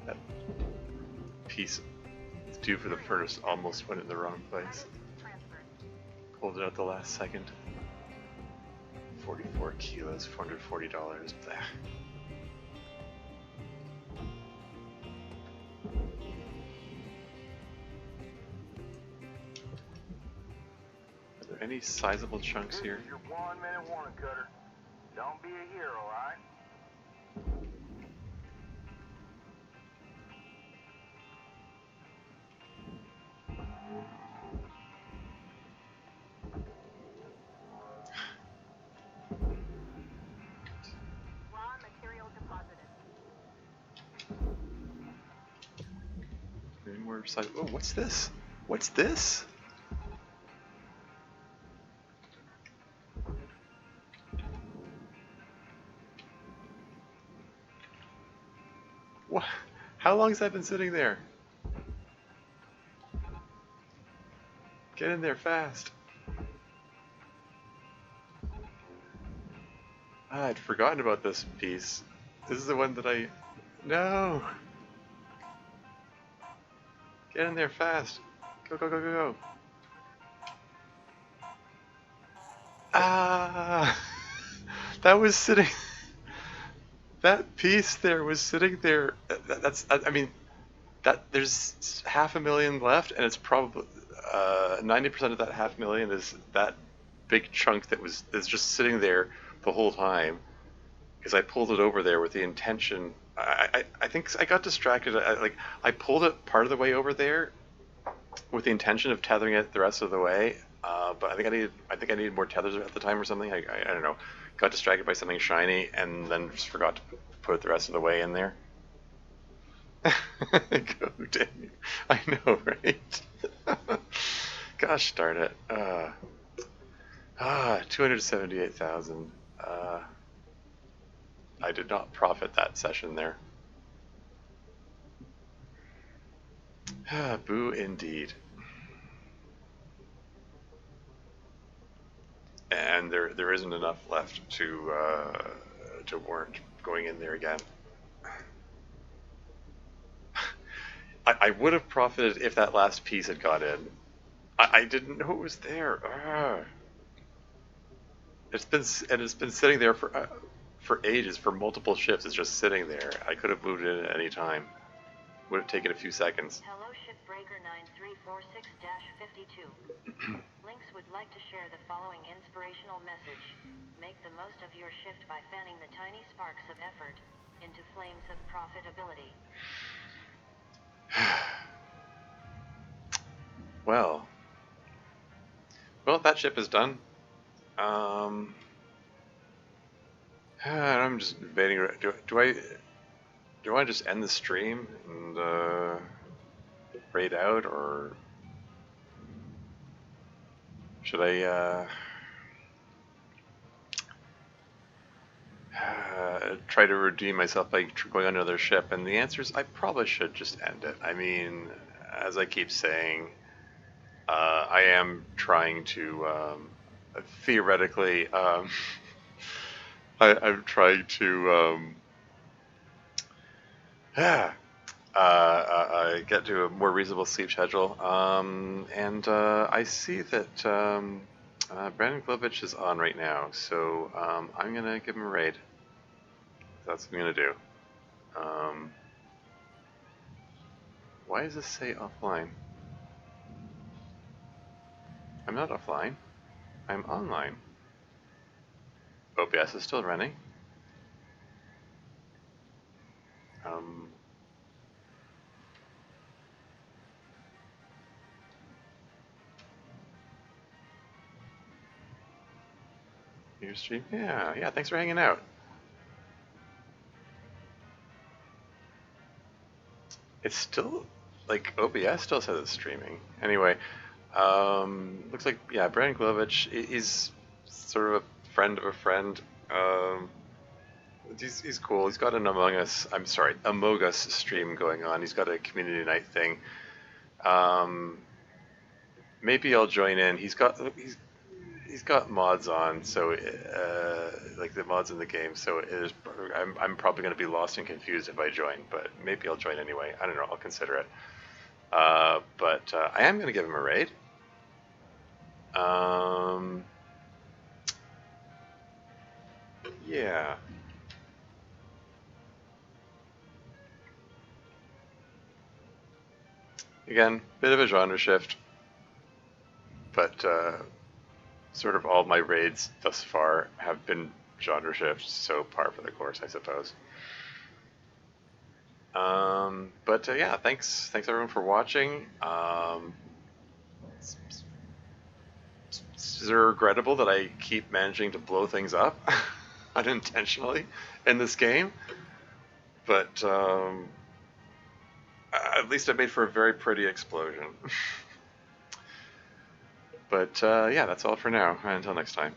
That piece due for the furnace almost went in the wrong place. Pulled it out the last second. 44 kilos, $440. Blech. Are there any sizable chunks This here? is your 1-minute warning, Cutter. Don't be a hero, alright? Raw material deposited. Any more size? Oh, what's this? What's this? What? How long has that been sitting there? Get in there fast. Ah, I'd forgotten about this piece. This is the one that I... No! Get in there fast. Go, go, go, go, go. Ah! That was sitting... That piece there was sitting there. I mean, there's 500,000 left, and it's probably 90% of that 500,000 is that big chunk that's just sitting there the whole time. Because I pulled it over there with the intention. I think I got distracted. I pulled it part of the way over there with the intention of tethering it the rest of the way. But I think I needed more tethers at the time or something. I don't know. Got distracted by something shiny and then just forgot to put it the rest of the way in there. Go, Daniel. I know, right? Gosh darn it. 278,000. I did not profit that session there. Boo indeed. And there isn't enough left to warrant going in there again. I would have profited if that last piece had got in. I didn't know it was there. It's been sitting there for ages, for multiple shifts. It's just sitting there. I could have moved it at any time. Would have taken a few seconds. Hello, Shipbreaker 9346-52. Lynx would like to share the following inspirational message. Make the most of your shift by fanning the tiny sparks of effort into flames of profitability. Well, that ship is done. I'm just debating. Do I just end the stream and raid out, or should I try to redeem myself by going on another ship? And the answer is I probably should just end it. I mean, as I keep saying, I am trying to theoretically. I'm trying to get to a more reasonable sleep schedule. And I see that Brandon Glovich is on right now, so I'm gonna give him a raid. That's what I'm gonna do. Why does this say offline? I'm not offline. I'm online. OBS is still running. Your stream? Yeah, thanks for hanging out. It's still, like, OBS still says it's streaming. Anyway, looks like, yeah, Brandon Glovich is sort of a friend of a friend. He's cool. He's got an Among Us stream going on. He's got a community night thing. Maybe I'll join in. He's got mods on, so like the mods in the game. So it is. I'm probably going to be lost and confused if I join, but maybe I'll join anyway. I don't know. I'll consider it. But I am going to give him a raid. Yeah. Again, bit of a genre shift, but sort of all my raids thus far have been genre shifts, so par for the course, I suppose. But yeah, thanks everyone for watching. Is it regrettable that I keep managing to blow things up unintentionally in this game? But at least I made for a very pretty explosion. But yeah, that's all for now. Until next time.